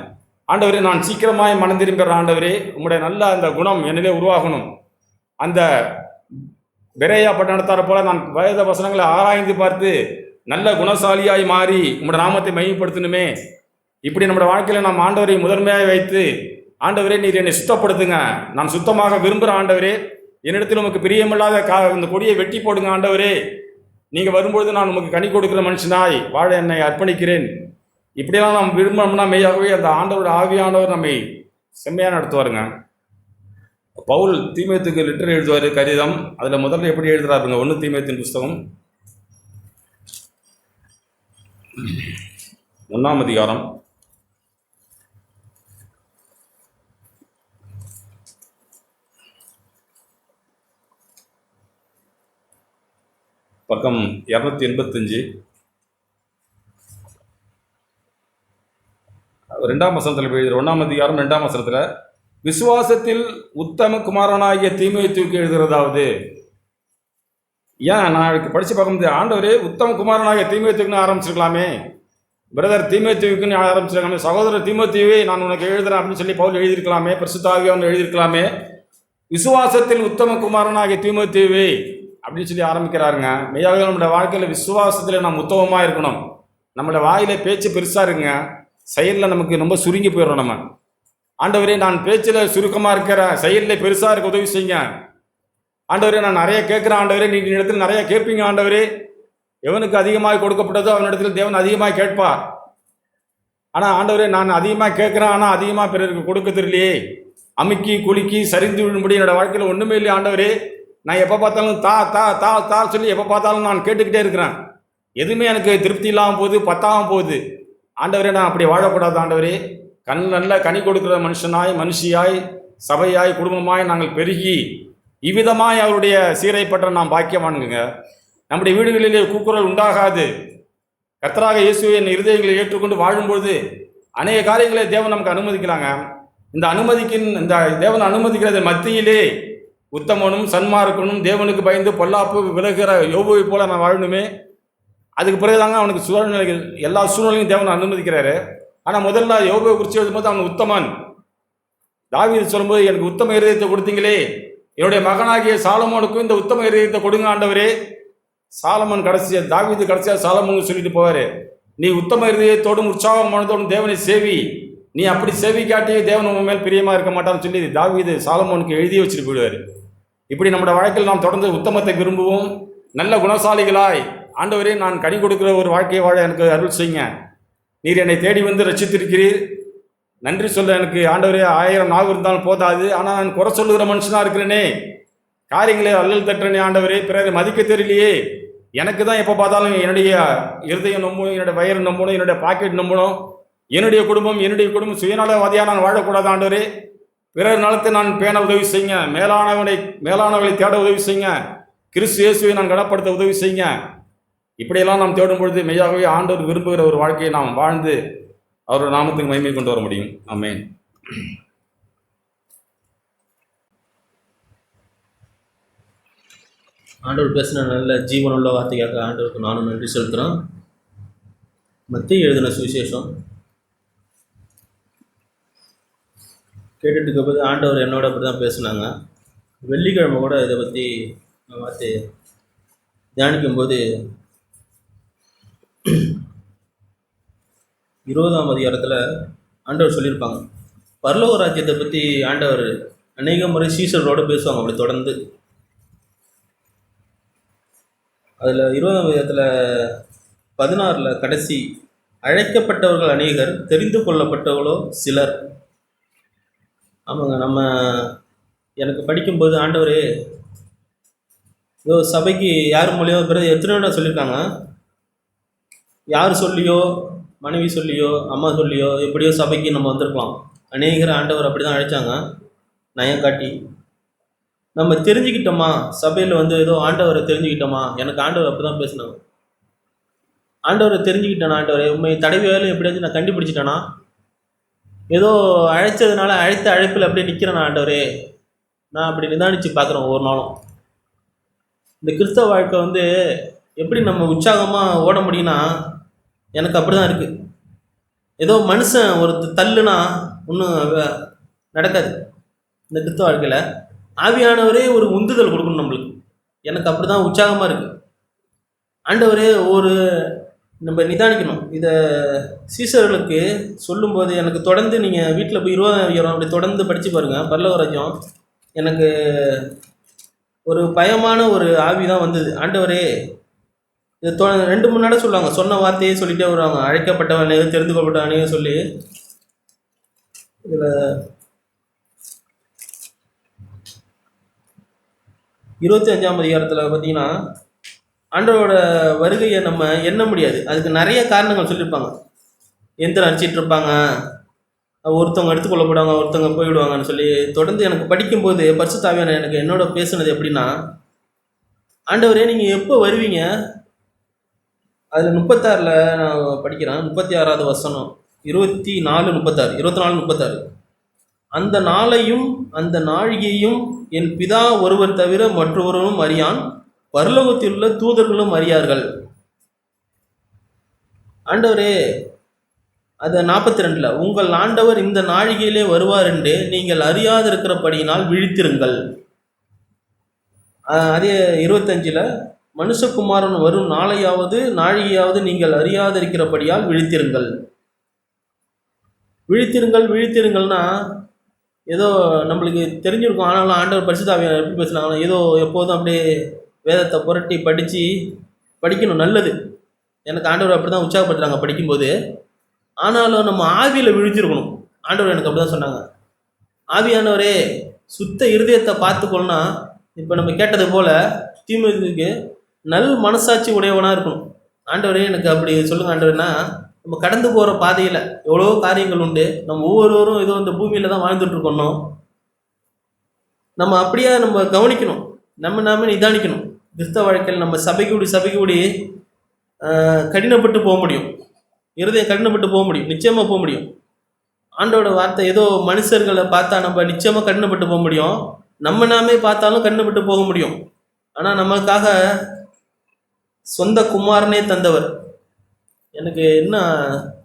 ஆண்டவரே நான் சீக்கிரமாய் மனம் திரும்புகிற ஆண்டவரே, உங்களுடைய நல்ல அந்த குணம் என்னிலே உருவாகணும். அந்த பெரேயா பட்டணத்தாரை போல நான் வேத வசனங்களை ஆராய்ந்து பார்த்து நல்ல குணசாலியாய் மாறி உங்களுடைய நாமத்தை மையப்படுத்தணுமே. இப்படி நம்முடைய வாழ்க்கையில் நாம் ஆண்டவரை முதன்மையாக வைத்து, ஆண்டவரே நீர் என்னை சுத்தப்படுத்துங்க, நான் சுத்தமாக விரும்புகிற ஆண்டவரே, என்னிடத்தில் உமக்கு பிரியமில்லாத இந்த கொடியை வெட்டி போடுங்க ஆண்டவரே. நீங்கள் வரும்பொழுது நான் உமக்கு கனி கொடுக்குற மனுஷனாய் வாழ என்னை அர்ப்பணிக்கிறேன். இப்படியெல்லாம் நாம் விரும்பணும்னா மெய்யாகவே அந்த ஆண்டவரோட ஆவியானவர் நம்மை செம்மையாக நடத்துவாருங்க. பவுல் தீமோத்தேயுக்கு லெட்டர் எழுதுவார், கடிதம். அதில் முதல்ல எப்படி எழுதுறாருங்க, 1 தீமோத்தேயின் புஸ்தகம் 1ஆம் அதிகாரம் பக்கம் 285 2ஆம் வசனத்தில் எழுதுகிற 1ஆம் அதிகாரம் 2ஆம் வசனத்தில், விசுவாசத்தில் உத்தம குமாரனாகிய தீமோத்தேயுக்கு எழுதுகிறதாவது. ஏன் நான் படித்து பார்க்கும்போது, ஆண்டவரே உத்தம குமாரனாகிய தீமோத்தேயுக்குன்னு ஆரம்பிச்சிருக்கலாமே, பிரதர் தீமோத்தேயுக்குன்னு ஆரம்பிச்சிருக்கலாமே, சகோதரர் தீமோத்தேயுவே நான் உனக்கு எழுதுறேன் அப்படின்னு சொல்லி பவுல் எழுதியிருக்கலாமே, பரிசுத்த ஆவியானவர் எழுதியிருக்கலாமே. விசுவாசத்தில் உத்தம குமாரனாகிய தீமோத்தேயுவே அப்படின்னு சொல்லி ஆரம்பிக்கிறாருங்க. மெய்யாகவே நம்மளோட வாழ்க்கையில் விசுவாசத்தில் நாம் உத்தமமாக இருக்கணும். நம்மளோட வாயில பேச்சு பெருசாக இருக்குங்க, செயலில் நமக்கு ரொம்ப சுருங்கி போயிடுறோம். நம்ம ஆண்டவரே நான் பேச்சில் சுருக்கமாக இருக்கிறேன், செயலில் பெருசாக இருக்க உதவி செய்யுங்க ஆண்டவரே. நான் நிறைய கேட்குறேன் ஆண்டவரே, நீங்கள் இடத்துல நிறைய கேட்பீங்க ஆண்டவரே. எவனுக்கு அதிகமாக கொடுக்கப்பட்டதோ அவனிடத்தில் தேவன் அதிகமாக கேட்பார். ஆனால் ஆண்டவரே நான் அதிகமாக கேட்குறேன், ஆனால் அதிகமாக பிறருக்கு கொடுக்க தெரியலையே. அமுக்கி குலுக்கி சரிந்து விடும்படி என்னோட வாழ்க்கையில் ஒன்றுமே இல்லையே ஆண்டவரே. நான் எப்போ பார்த்தாலும் தா தா தா தா சொல்லி எப்போ பார்த்தாலும் நான் கேட்டுக்கிட்டே இருக்கிறேன். எதுவுமே எனக்கு திருப்தி இல்லாமல் போகுது, பத்தாமல் போகுது. ஆண்டவரே நான் அப்படி வாழக்கூடாது ஆண்டவரே. நல்ல கனி கொடுக்குற மனுஷியாய் சபையாய் குடும்பமாய் நாங்கள் பெருகி இவ்விதமாய் அவருடைய சீரைப்பற்ற நாம் பாக்கியவானுங்க. நம்முடைய வீடுகளிலே கூக்குரல் உண்டாகாது. கர்த்தராக இயேசுவை என் இருதயங்களை ஏற்றுக்கொண்டு வாழும்பொழுது அநேக காரியங்களை தேவன் நமக்கு அனுமதிக்கலாங்க. இந்த தேவன் அனுமதிக்கிறது மத்தியிலே உத்தமனும் சன்மார்க்கனும் தேவனுக்கு பயந்து பொல்லாப்பு விலகுகிற யோபுவை போல நான் வாழணுமே. அதுக்கு பிறகுதாங்க அவனுக்கு சூழ்நிலைகள் எல்லா சூழ்நிலையும் தேவன் அனுமதிக்கிறாரு. ஆனால் முதல்ல யோபுவை குறித்து எழுதும்போது அவன் உத்தமன். தாவீது சொல்லும்போது எனக்கு உத்தம இருதயத்தை கொடுத்தீங்களே, என்னுடைய மகனாகிய சாலமோனுக்கும் இந்த உத்தம இருதயத்தை கொடுங்க ஆண்டவரே. தாவீது கடைசியாக சாலமோனுக்கு சொல்லிட்டு போவார், நீ உத்தம இருதயத்தோடும் உற்சாகம் மனதோடும் தேவனை சேவி, நீ அப்படி சேவி காட்டி தேவன் உன் மேல் பிரியமாக இருக்க மாட்டான்னு சொல்லி தாவீது சாலமோனுக்கு எழுதி வச்சுட்டு போயிடுவார். இப்படி நம்மளோட வாழ்க்கையில் நாம் தொடர்ந்து உத்தமத்தை விரும்புவோம். நல்ல குணசாலிகளாய் ஆண்டவரே நான் கனி கொடுக்குற ஒரு வாழ்க்கையை வாழ எனக்கு அருள் செய்யுங்க. நீர் என்னை தேடி வந்து ரட்சித்திருக்கிறீர், நன்றி சொல்ல எனக்கு ஆண்டவரே 1000 நாவு இருந்தாலும் போதாது. ஆனால் நான் குறை சொல்லுகிற மனுஷனாக இருக்கிறேனே, காரியங்களே அல்லல் தட்டுறனே ஆண்டவரே, பிறரை மதிக்க தெரியலையே, எனக்கு தான் எப்போ பார்த்தாலும் என்னுடைய இருதயம் நம்பணும், என்னுடைய வயிறு நம்பணும், என்னுடைய பாக்கெட் நம்பணும், என்னுடைய குடும்பம் சுயநலவாதியாக நான் வாழக்கூடாது ஆண்டவரே. பிறர் நலத்தை நான் பேண உதவி செய்யுங்க, மேலானவர்களை தேட உதவி செய்யுங்க, கிறிஸ்து இயேசுவை நான் கனப்படுத்த உதவி செய்யுங்க. இப்படியெல்லாம் நாம் தேடும் பொழுது மெய்யாகவே ஆண்டவர் விரும்புகிற ஒரு வாழ்க்கையை நாம் வாழ்ந்து அவரோட நாமத்துக்கு மகிமை கொண்டு வர முடியும். ஆமென். ஆண்டவர் பேசின நல்ல ஜீவனுள்ள வார்த்தைக்காக ஆண்டவருக்கு நானும் நன்றி செலுத்துகிறேன். மத்திய எழுதின சுவிசேஷம் கேட்டுட்டு இருக்கப்போது ஆண்டவர் என்னோட அப்படி தான் பேசினாங்க. வெள்ளிக்கிழமை கூட இதை பற்றி வார்த்தையை தியானிக்கும்போது 20ஆம் அதிகாரத்தில் ஆண்டவர் சொல்லியிருப்பாங்க. பரலோக ராஜ்யத்தை பற்றி ஆண்டவர் அநேக முறை சீசர்களோடு பேசுவாங்க. அப்படி தொடர்ந்து அதில் 20ஆம் அதிகாரத்தில் 16 கடைசி, அழைக்கப்பட்டவர்கள் அநேகர், தெரிந்து கொள்ளப்பட்டவர்களோ சிலர். ஆமாங்க, எனக்கு படிக்கும்போது ஆண்டவர் ஏதோ சபைக்கு யார் மூலியமோ பிறகு எத்தனை சொல்லியிருக்காங்க. யார் சொல்லியோ, மனைவி சொல்லியோ, அம்மா சொல்லியோ, எப்படியோ சபைக்கு நம்ம வந்திருக்கலாம். அநேகர் ஆண்டவர் அப்படி தான் அழைச்சாங்க, நயம் காட்டி. நம்ம தெரிஞ்சுக்கிட்டோமா, சபையில் ஏதோ ஆண்டவரை தெரிஞ்சுக்கிட்டோமா? எனக்கு ஆண்டவர் அப்படி தான் பேசினாங்க. ஆண்டவரை தெரிஞ்சுக்கிட்டேனா, ஆண்டவரை உண்மை தடவையாலும் எப்படியாச்சும் நான் கண்டுபிடிச்சிட்டேனா? ஏதோ அழைச்சதுனால அழைத்த அழைப்பில் அப்படியே நிற்கிறேன் ஆண்டவரே. நான் அப்படி நிதானித்து பார்க்குறேன் ஒவ்வொரு நாளும். இந்த கிறிஸ்தவ வாழ்க்கை எப்படி நம்ம உற்சாகமாக ஓட முடியும்னா, எனக்கு அப்படி தான் இருக்குது. ஏதோ மனுஷன் ஒரு தள்ளுனா ஒன்றும் நடக்காது. இந்த கிறிஸ்தவ வாழ்க்கையில் ஆவியானவரே ஒரு உந்துதல் கொடுக்கணும் நம்மளுக்கு. எனக்கு அப்படி தான் உற்சாகமாக இருக்குது. ஆண்டவரே நம்ம நிதானிக்கணும். இதை சீசர்களுக்கு சொல்லும்போது எனக்கு தொடர்ந்து நீங்கள் வீட்டில் போய் 20 அப்படி தொடர்ந்து படித்து பாருங்கள். பரலோக ராஜ்யம் எனக்கு ஒரு பயமான ஒரு ஆவி தான் வந்தது. ஆண்டவரே இது 2-3 நாள் சொல்லுவாங்க, சொன்ன வார்த்தையே சொல்லிகிட்டே வருவாங்க. அழைக்கப்பட்டவனே, தெரிந்து கொள்ளப்பட்டவனே சொல்லி. இதில் 25ஆம் அதிகாரத்தில் பார்த்தீங்கன்னா ஆண்டவரோட வருகையை நம்ம எண்ண முடியாது. அதுக்கு நிறைய காரணங்கள் சொல்லியிருப்பாங்க. எந்திரம் அடிச்சிட்டு இருப்பாங்க, ஒருத்தவங்க எடுத்துக்கொள்ளப்படுவாங்க, ஒருத்தவங்க போய்விடுவாங்கன்னு சொல்லி தொடர்ந்து எனக்கு படிக்கும்போது பரிசுத்த ஆவியானவர் எனக்கு என்னோட பேசுனது எப்படின்னா, ஆண்டவரே நீங்கள் எப்போ வருவீங்க? அதில் 36 நான் படிக்கிறேன். 36வது வசனம், 24:36 அந்த நாளையும் அந்த நாழிகையும் என் பிதா ஒருவர் தவிர மற்றொருவரும் அறியான், பரலோகத்தில் உள்ள தூதர்களும் அறியார்கள். ஆண்டவரே அது 42 உங்கள் ஆண்டவர் இந்த நாழிகையிலே வருவார் என்று நீங்கள் அறியாதிருக்கிறபடியினால் விழித்திருங்கள். அதே 25 மனுஷகுமாரன் வரும் நாளையாவது நாழிகையாவது நீங்கள் அறியாதிருக்கிறபடியால் விழித்திருங்கள். விழித்திருங்கள்னா ஏதோ நம்மளுக்கு தெரிஞ்சிருக்கும். ஆனாலும் ஆண்டவர் பரிசுத்த ஆவியானவர் எப்படி பேசுனாங்களோ, ஏதோ எப்போதும் அப்படியே வேதத்தை புரட்டி படிக்கணும், நல்லது. எனக்கு ஆண்டவர் அப்படி தான் உற்சாகப்படுத்துறாங்க படிக்கும்போது. ஆனாலும் நம்ம ஆவியில் விழிச்சிருக்கணும். ஆண்டவர் எனக்கு அப்படி தான் சொன்னாங்க. ஆவியானவரே சுத்த இருதயத்தை பார்த்துக்கொள்ளனா, இப்போ நம்ம கேட்டது போல் தீமைக்கு நல் மனசாட்சி உடையவனாக இருக்கணும். ஆண்டவரே எனக்கு அப்படி சொல்லுங்கள் ஆண்டவர்னா, நம்ம கடந்து போகிற பாதையில் எவ்வளோ காரியங்கள் உண்டு. நம்ம ஒவ்வொருவரும் ஏதோ இந்த பூமியில் தான் வாழ்ந்துட்டுருக்கணும். நம்ம அப்படியே நம்ம கவனிக்கணும், நாம நிதானிக்கணும். கிறிஸ்தவ வாழ்க்கையில் நம்ம சபைக்கு கூடி கடினப்பட்டு போக முடியும், இருதயம் கடினப்பட்டு போக முடியும், நிச்சயமாக போக முடியும். ஆண்டோட வார்த்தை ஏதோ மனுஷர்களை பார்த்தா நம்ம நிச்சயமாக கடினப்பட்டு போக முடியும், நாமே பார்த்தாலும் கடினப்பட்டு போக முடியும். ஆனால் நமக்காக சொந்த குமாரனே தந்தவர். எனக்கு இன்னும்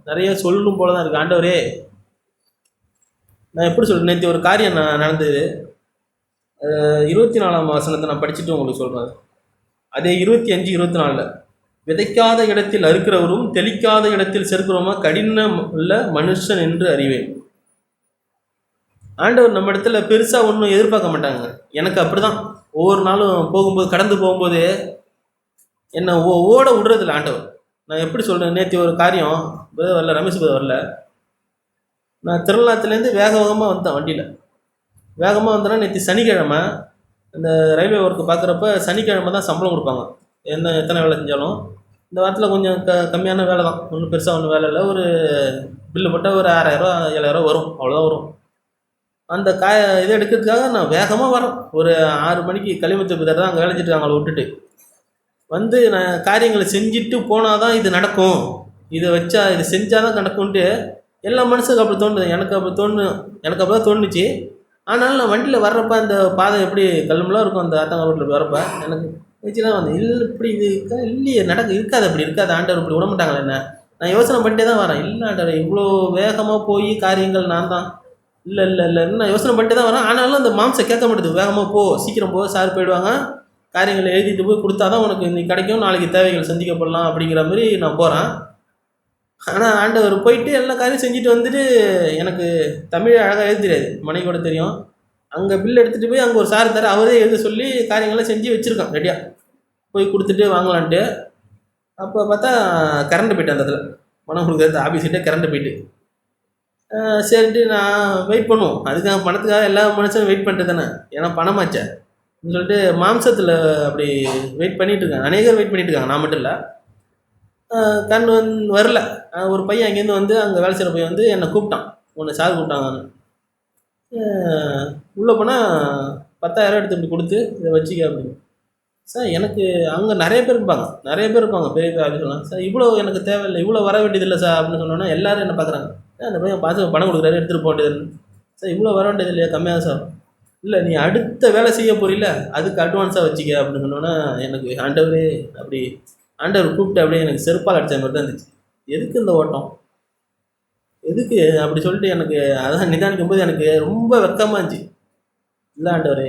நிறைய சொல்லணும் போல தான் இருக்குது. ஆண்டவரே நான் எப்படி சொல்கிறேன், நேற்று ஒரு காரியம் நடந்தது. 24ஆம் வசனத்தை நான் படிச்சுட்டு உங்களுக்கு சொல்கிறேன். அதே 25, 24 விதைக்காத இடத்தில் அறுக்கிறவரும் தெளிக்காத இடத்தில் செருக்கிறவமா கடினம் உள்ள மனுஷன் என்று அறிவேன். ஆண்டவர் நம்ம இடத்துல பெருசாக ஒன்றும் எதிர்பார்க்க மாட்டாங்க. எனக்கு அப்படி தான் ஒவ்வொரு நாளும் போகும்போது, கடந்து போகும்போது என்னை ஓட விடுறதில்ல ஆண்டவர். நான் எப்படி சொல்கிறேன், நேற்று ஒரு காரியம் வரல, ரமேஷ் வரல. நான் திருநாத்துலேருந்து வேகமாக வந்தேன். வண்டியில் வேகமாக வந்தேன்னா நேற்று சனிக்கிழமை இந்த ரயில்வே ஒர்க்கு பார்க்குறப்ப சனிக்கிழமை தான் சம்பளம் கொடுப்பாங்க. எத்தனை வேலை செஞ்சாலும். இந்த வாரத்தில் கொஞ்சம் கம்மியான வேலை தான், ஒன்றும் பெருசாக ஒன்றும் வேலை இல்லை. ஒரு பில்லு போட்டால் ஒரு 6,000 7,000 வரும், அவ்வளோதான் வரும். அந்த இதை எடுக்கிறதுக்காக நான் வேகமாக வரேன். ஒரு 6 மணிக்கு களிமத்து பிதர் தான் அங்கே வேலை செஞ்சுட்டு அவங்கள விட்டுட்டு வந்து நான் காரியங்களை செஞ்சுட்டு போனால் தான் இது நடக்கும், இதை வச்சா இது செஞ்சால் தான் நடக்கும்ன்ட்டு எல்லா மனுஷனுக்கு அப்படி தோணுது. எனக்கு அப்படி தான் தோணுச்சு. ஆனாலும் நான் வண்டியில் வர்றப்ப அந்த பாதை எப்படி கல்லுமெல்லாம் இருக்கும் அந்த ஆத்தங்கா ரோட்டில் வர்றப்ப எனக்கு வச்சுலாம் வந்து இல்லை இப்படி இது இல்லையே இருக்காது, அப்படி இருக்காது, ஆண்டவர் இப்படி விட மாட்டாங்களே என்ன. நான் யோசனை பண்ணிட்டே தான் வரேன். இல்லை ஆண்டவர் இவ்வளோ வேகமாக போய் காரியங்கள் நான் தான் இல்லைன்னு நான் யோசனை பண்ணிட்டே தான் வரேன். ஆனாலும் அந்த மாம்சம் கேட்க மாட்டேது. வேகமாக போ, சீக்கிரம் போ, சார் போயிடுவாங்க, காரியங்களை எழுதிட்டு போய் கொடுத்தா தான் உனக்கு இன்னைக்கு கிடைக்கும், நாளைக்கு தேவைகள் சந்திக்கப்படலாம் அப்படிங்கிற மாதிரி நான் போகிறேன். ஆனால் ஆண்டவர் போயிட்டு எல்லா காரியம் செஞ்சுட்டு வந்துட்டு எனக்கு தமிழ் அழகாக எழுத தெரியாது, மனைவி கூட தெரியும். அங்கே பில் எடுத்துகிட்டு போய் அங்கே ஒரு சார் தர அவரே எழுத சொல்லி காரியங்கள்லாம் செஞ்சு வச்சுருக்கோம் ரெடியாக, போய் கொடுத்துட்டு வாங்கலான்ட்டு. அப்போ பார்த்தா கரண்ட் போயிட்டு அந்த இடத்துல பணம் கொடுக்குறது ஆஃபீஸ்கிட்டே கரண்ட் போயிட்டு. சரின்ட்டு நான் வெயிட் பண்ணுவோம், அதுக்காக பணத்துக்காக எல்லா மனுஷனும் வெயிட் பண்ணிட்டு தானே, ஏன்னா பணமாச்சே சொல்லிட்டு மாம்சத்தில் அப்படி வெயிட் பண்ணிகிட்டு இருக்காங்க. அநேகர் வெயிட் பண்ணிட்டு இருக்காங்க, நான் மட்டும் இல்லை. கண் வரல. ஒரு பையன் அங்கேருந்து வந்து அங்கே வேலை செய்கிற பையன் வந்து என்னை கூப்பிட்டான், உன்னை சார் கூப்பிட்டாங்க. உள்ளே போனால் 10,000 எடுத்து இப்படி கொடுத்து இதை வச்சுக்க அப்படின்னு. சார் எனக்கு அங்கே நிறைய பேர் இருப்பாங்க பெரிய பெரிய ஆஃபீஸ்லாம். சார் இவ்வளோ எனக்கு தேவையில்லை, இவ்வளோ வர வேண்டியதில்லை சார் அப்படின்னு சொன்னோன்னா எல்லோரும் என்ன பார்க்குறாங்க, அந்த பையன் பார்த்து பணம் கொடுக்குறாரு எடுத்துகிட்டு போட்டதுன்னு. சார் இவ்வளோ வர வேண்டியது இல்லையா, கம்மியாக சார். இல்லை நீ அடுத்த வேலை செய்ய போறீல அதுக்கு அட்வான்ஸாக வச்சுக்க அப்படின்னு சொன்னோன்னா எனக்கு ஆண்டவர் கூப்பிட்டு அப்படியே எனக்கு செருப்பால் அடித்த மாதிரி தான் இருந்துச்சு. எதுக்கு இந்த ஓட்டம், எதுக்கு அப்படி சொல்லிட்டு எனக்கு அதான் நிதானிக்கும் போது எனக்கு ரொம்ப வெக்கமாக இருந்துச்சு. இல்லை ஆண்டவரே,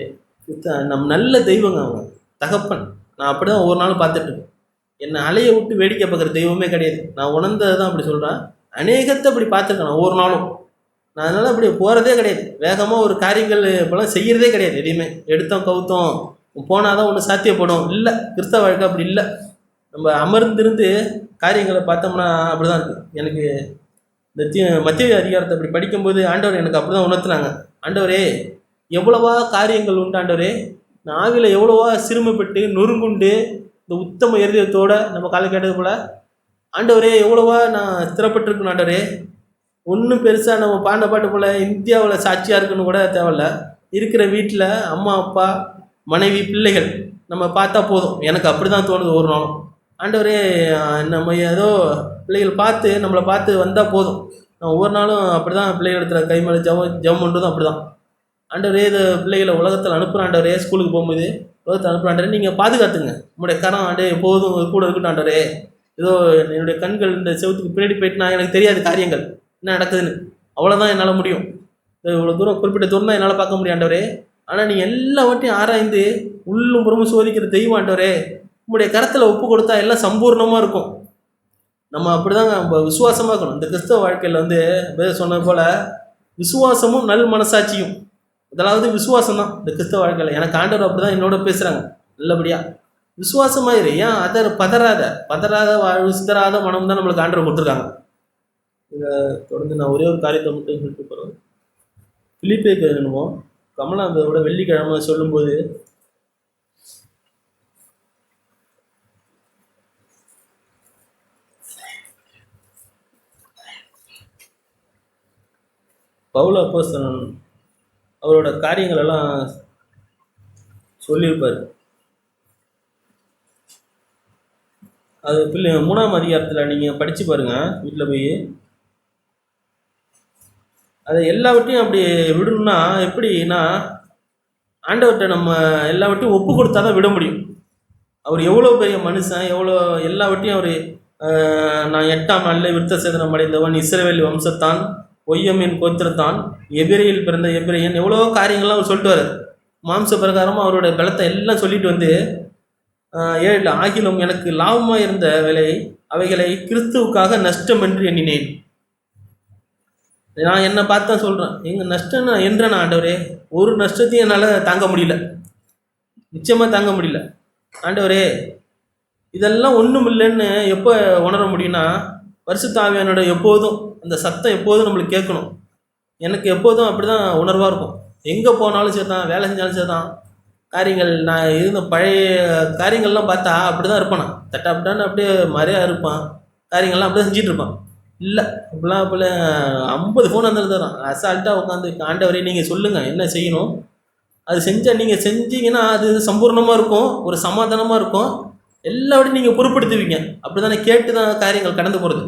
நம்ம நல்ல தெய்வங்க, அவங்க தகப்பன். நான் அப்படி தான் ஒவ்வொரு நாளும் பார்த்துட்ருக்கேன். என்னை அலையை விட்டு வேடிக்கை பார்க்குற தெய்வமே கிடையாது. நான் உணர்ந்தது தான் அப்படி சொல்கிறேன். அநேகத்தை அப்படி பார்த்துருக்கேன் நான் ஒவ்வொரு நாளும். நான் அதனால் அப்படி போகிறதே கிடையாது, வேகமாக ஒரு காரியங்கள் இப்போலாம் செய்கிறதே கிடையாது. எதையுமே எடுத்தோம் கவுத்தோம் போனால் தான் ஒன்று சாத்தியப்படும். இல்லை, கிறிஸ்தவ வாழ்க்கை அப்படி இல்லை. நம்ம அமர்ந்திருந்து காரியங்களை பார்த்தோம்னா அப்படி தான் இருக்குது. எனக்கு இந்த மத்திய அதிகாரத்தை அப்படி படிக்கும்போது ஆண்டவர் எனக்கு அப்படி தான் உணர்த்துனாங்க. ஆண்டவரே எவ்வளவா காரியங்கள் உண்டு ஆண்டவரே, நான் ஆவியில் எவ்வளவா சிறுமைப்பட்டு நொறுங்குண்டு இந்த உத்தம இருதயத்தோடு நம்ம காலை கேட்டது போல் ஆண்டவரே எவ்வளவா நான் ஸ்திரப்பட்டிருக்கணும் ஆண்டவரே. ஒன்றும் பெருசாக நம்ம பாண்ட பாட்டு போல் இந்தியாவில் சாட்சியாக இருக்குன்னு கூட தேவையில்ல. இருக்கிற வீட்டில் அம்மா அப்பா மனைவி பிள்ளைகள் நம்ம பார்த்தா போதும். எனக்கு அப்படி தான் தோணுது ஒரு நாளும். ஆண்டவரே நம்ம ஏதோ பிள்ளைகள் பார்த்து நம்மளை பார்த்து வந்தால் போதும். நான் ஒவ்வொரு நாளும் அப்படி தான் பிள்ளைகள் இடத்துல கை மேலே ஜெபம் பண்ணுறதும் அப்படி தான். ஆண்டவரே இது பிள்ளைகளை உலகத்தில் அனுப்புகிற ஆண்டவரே, ஸ்கூலுக்கு போகும்போது உலகத்தில் அனுப்புகிற ஆண்டவரே, நீங்கள் பாதுகாத்துங்க, உங்களுடைய கரம் ஆண்டே எப்போதும் கூட இருக்கட்டும் ஆண்டவரே. ஏதோ என்னுடைய கண்கள் இந்த செவத்துக்கு பின்னாடி போயிட்டு நான் எனக்கு தெரியாது காரியங்கள் என்ன நடக்குதுன்னு, அவ்வளோதான் என்னால் முடியும். இவ்வளோ தூரம் குறிப்பிட்ட தூரம் தான் என்னால் பார்க்க முடியும் ஆண்டவரே. ஆனால் நீங்கள் எல்லாவற்றையும் ஆராய்ந்து உள்ளும் புறமும் சோதிக்கிற தெய்வம் ஆண்டவரே. உங்களுடைய கரத்தில் ஒப்பு கொடுத்தா எல்லாம் சம்பூர்ணமாக இருக்கும். நம்ம அப்படி தாங்க நம்ம விசுவாசமாக இருக்கணும். இந்த கிறிஸ்தவ வாழ்க்கையில் வந்து சொன்னது போல் விசுவாசமும் நல் மனசாட்சியும், அதாவது விசுவாசம் தான் இந்த கிறிஸ்தவ வாழ்க்கையில். எனக்கு ஆண்டவர் அப்படி தான் என்னோட பேசுகிறாங்க நல்லபடியாக. விசுவாசமாக இரு, ஏன் பதறாத வாழ்வு சிதறாத மனம் தான் நம்மளுக்கு ஆண்டவர் கொடுத்துருக்காங்க. இதை தொடர்ந்து நான் ஒரே ஒரு காரியத்தை மட்டும் சொல்லிட்டு போகிறேன். பிலிப்பேக்கு என்னமோ கமலா அதோட வெள்ளிக்கிழமை சொல்லும்போது பவுல் அப்போஸ்தலன் அவரோட காரியங்கள் எல்லாம் சொல்லியிருப்பார். அது 3ஆம் அதிகாரத்தில் நீங்கள் படித்து பாருங்கள் வீட்டில் போய். அதை எல்லாவற்றையும் அப்படி விடணும்னா எப்படின்னா, ஆண்டவர்கிட்ட நம்ம எல்லாவற்றையும் ஒப்பு கொடுத்தா தான் விட முடியும். அவர் எவ்வளோ பெரிய மனுஷன், எவ்வளோ எல்லாவற்றையும் அவர் நான் 8ஆம் நாளில் விருத்த சேதனம் அடைந்தவன், இஸ்ரவேல் வம்சத்தான், ஒய்யமின் கோத்திரத்தான், எபிரேயில் பிறந்த எபிரேயன், எவ்வளோ காரியங்கள்லாம் அவர் சொல்லிட்டு வர்றார். மாம்ச பிரகாரமாக அவரோட பலத்தை எல்லாம் சொல்லிட்டு வந்து 7 ஆகிலும் எனக்கு லாபமாக இருந்த அவைகளை கிறிஸ்துவுக்காக நஷ்டம் என்று எண்ணினேன். நான் என்னை பார்த்து தான் சொல்கிறேன், எங்கள் நஷ்டம் நான் என்றேன் ஆண்டவரே, ஒரு நஷ்டத்தையும் என்னால் தாங்க முடியல, நிச்சயமாக தாங்க முடியல ஆண்டவரே. இதெல்லாம் ஒன்றும் இல்லைன்னு எப்போ உணர முடியும்னா, பரிசுத்த ஆவியானோட எப்போதும் அந்த சத்தம் எப்போதும் நம்மளுக்கு கேட்கணும். எனக்கு எப்போதும் அப்படி தான் உணர்வாக இருக்கும். எங்கே போனாலும் சரி தான், வேலை செஞ்சாலும் சரி தான், காரியங்கள் நான் இருந்த பழைய காரியங்கள்லாம் பார்த்தா அப்படி தான் இருப்பான். நான் தட்டாப்பட்டான்னு அப்படியே மறையாக இருப்பான். காரியங்கள்லாம் அப்படியே செஞ்சுட்டு இருப்பான். இல்லை, அப்படிலாம் அப்படிலாம் 50 ஃபோன் வந்துருந்துறான். அசால்ட்டாக உட்காந்து, ஆண்டவரே நீங்கள் சொல்லுங்கள் என்ன செய்யணும், அது செஞ்சால் நீங்கள் செஞ்சீங்கன்னா அது சம்பூர்ணமாக இருக்கும், ஒரு சமாதானமாக இருக்கும், எல்லாவற்றையும் நீங்கள் பொறுப்படுத்துவீங்க. அப்படி தானே கேட்டு தான் காரியங்கள் கடந்து போகிறது.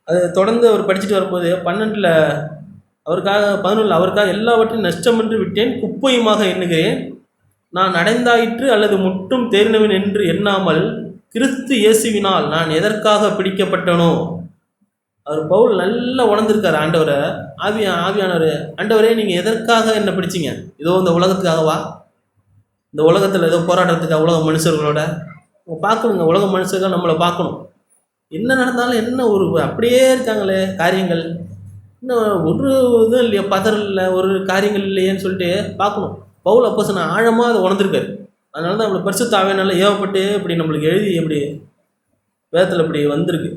அது தொடர்ந்து அவர் படிச்சுட்டு வரும்போது 12ல் அவருக்காக 11 அவருக்காக எல்லாவற்றையும் நஷ்டமென்று விட்டேன், குப்பையுமாக எண்ணுகிறேன், நான் அடைந்தாயிற்று அல்லது முற்றும் தேறினவன் என்று எண்ணாமல் கிறிஸ்து இயேசுவினால் நான் எதற்காக பிடிக்கப்பட்டனோ. அவர் பவுல் நல்லா உணர்ந்திருக்காரு ஆண்டவரை. ஆவியானவர், ஆண்டவரே நீங்கள் எதற்காக என்னை பிடிச்சிங்க? ஏதோ இந்த உலகத்துக்காகவா? இந்த உலகத்தில் ஏதோ போராட்டத்துக்காக உலக மனுஷர்களோட பார்க்கணுங்க. உலக மனுஷர்கள் நம்மளை பார்க்கணும். என்ன நடந்தாலும் என்ன ஒரு அப்படியே இருக்காங்களே காரியங்கள், இன்னும் ஒரு இதுவும் இல்லையா, பதறல் இல்லை, ஒரு காரியங்கள் இல்லையேன்னு சொல்லிட்டு பார்க்கணும். பவுல் அப்போ நான் ஆழமாக அதை உணர்ந்திருக்காரு. அதனால தான் நம்மளை பரிசுத்த ஆவியானவரால் ஏவப்பட்டு இப்படி நம்மளுக்கு எழுதி இப்படி வேதத்தில் இப்படி வந்திருக்கு.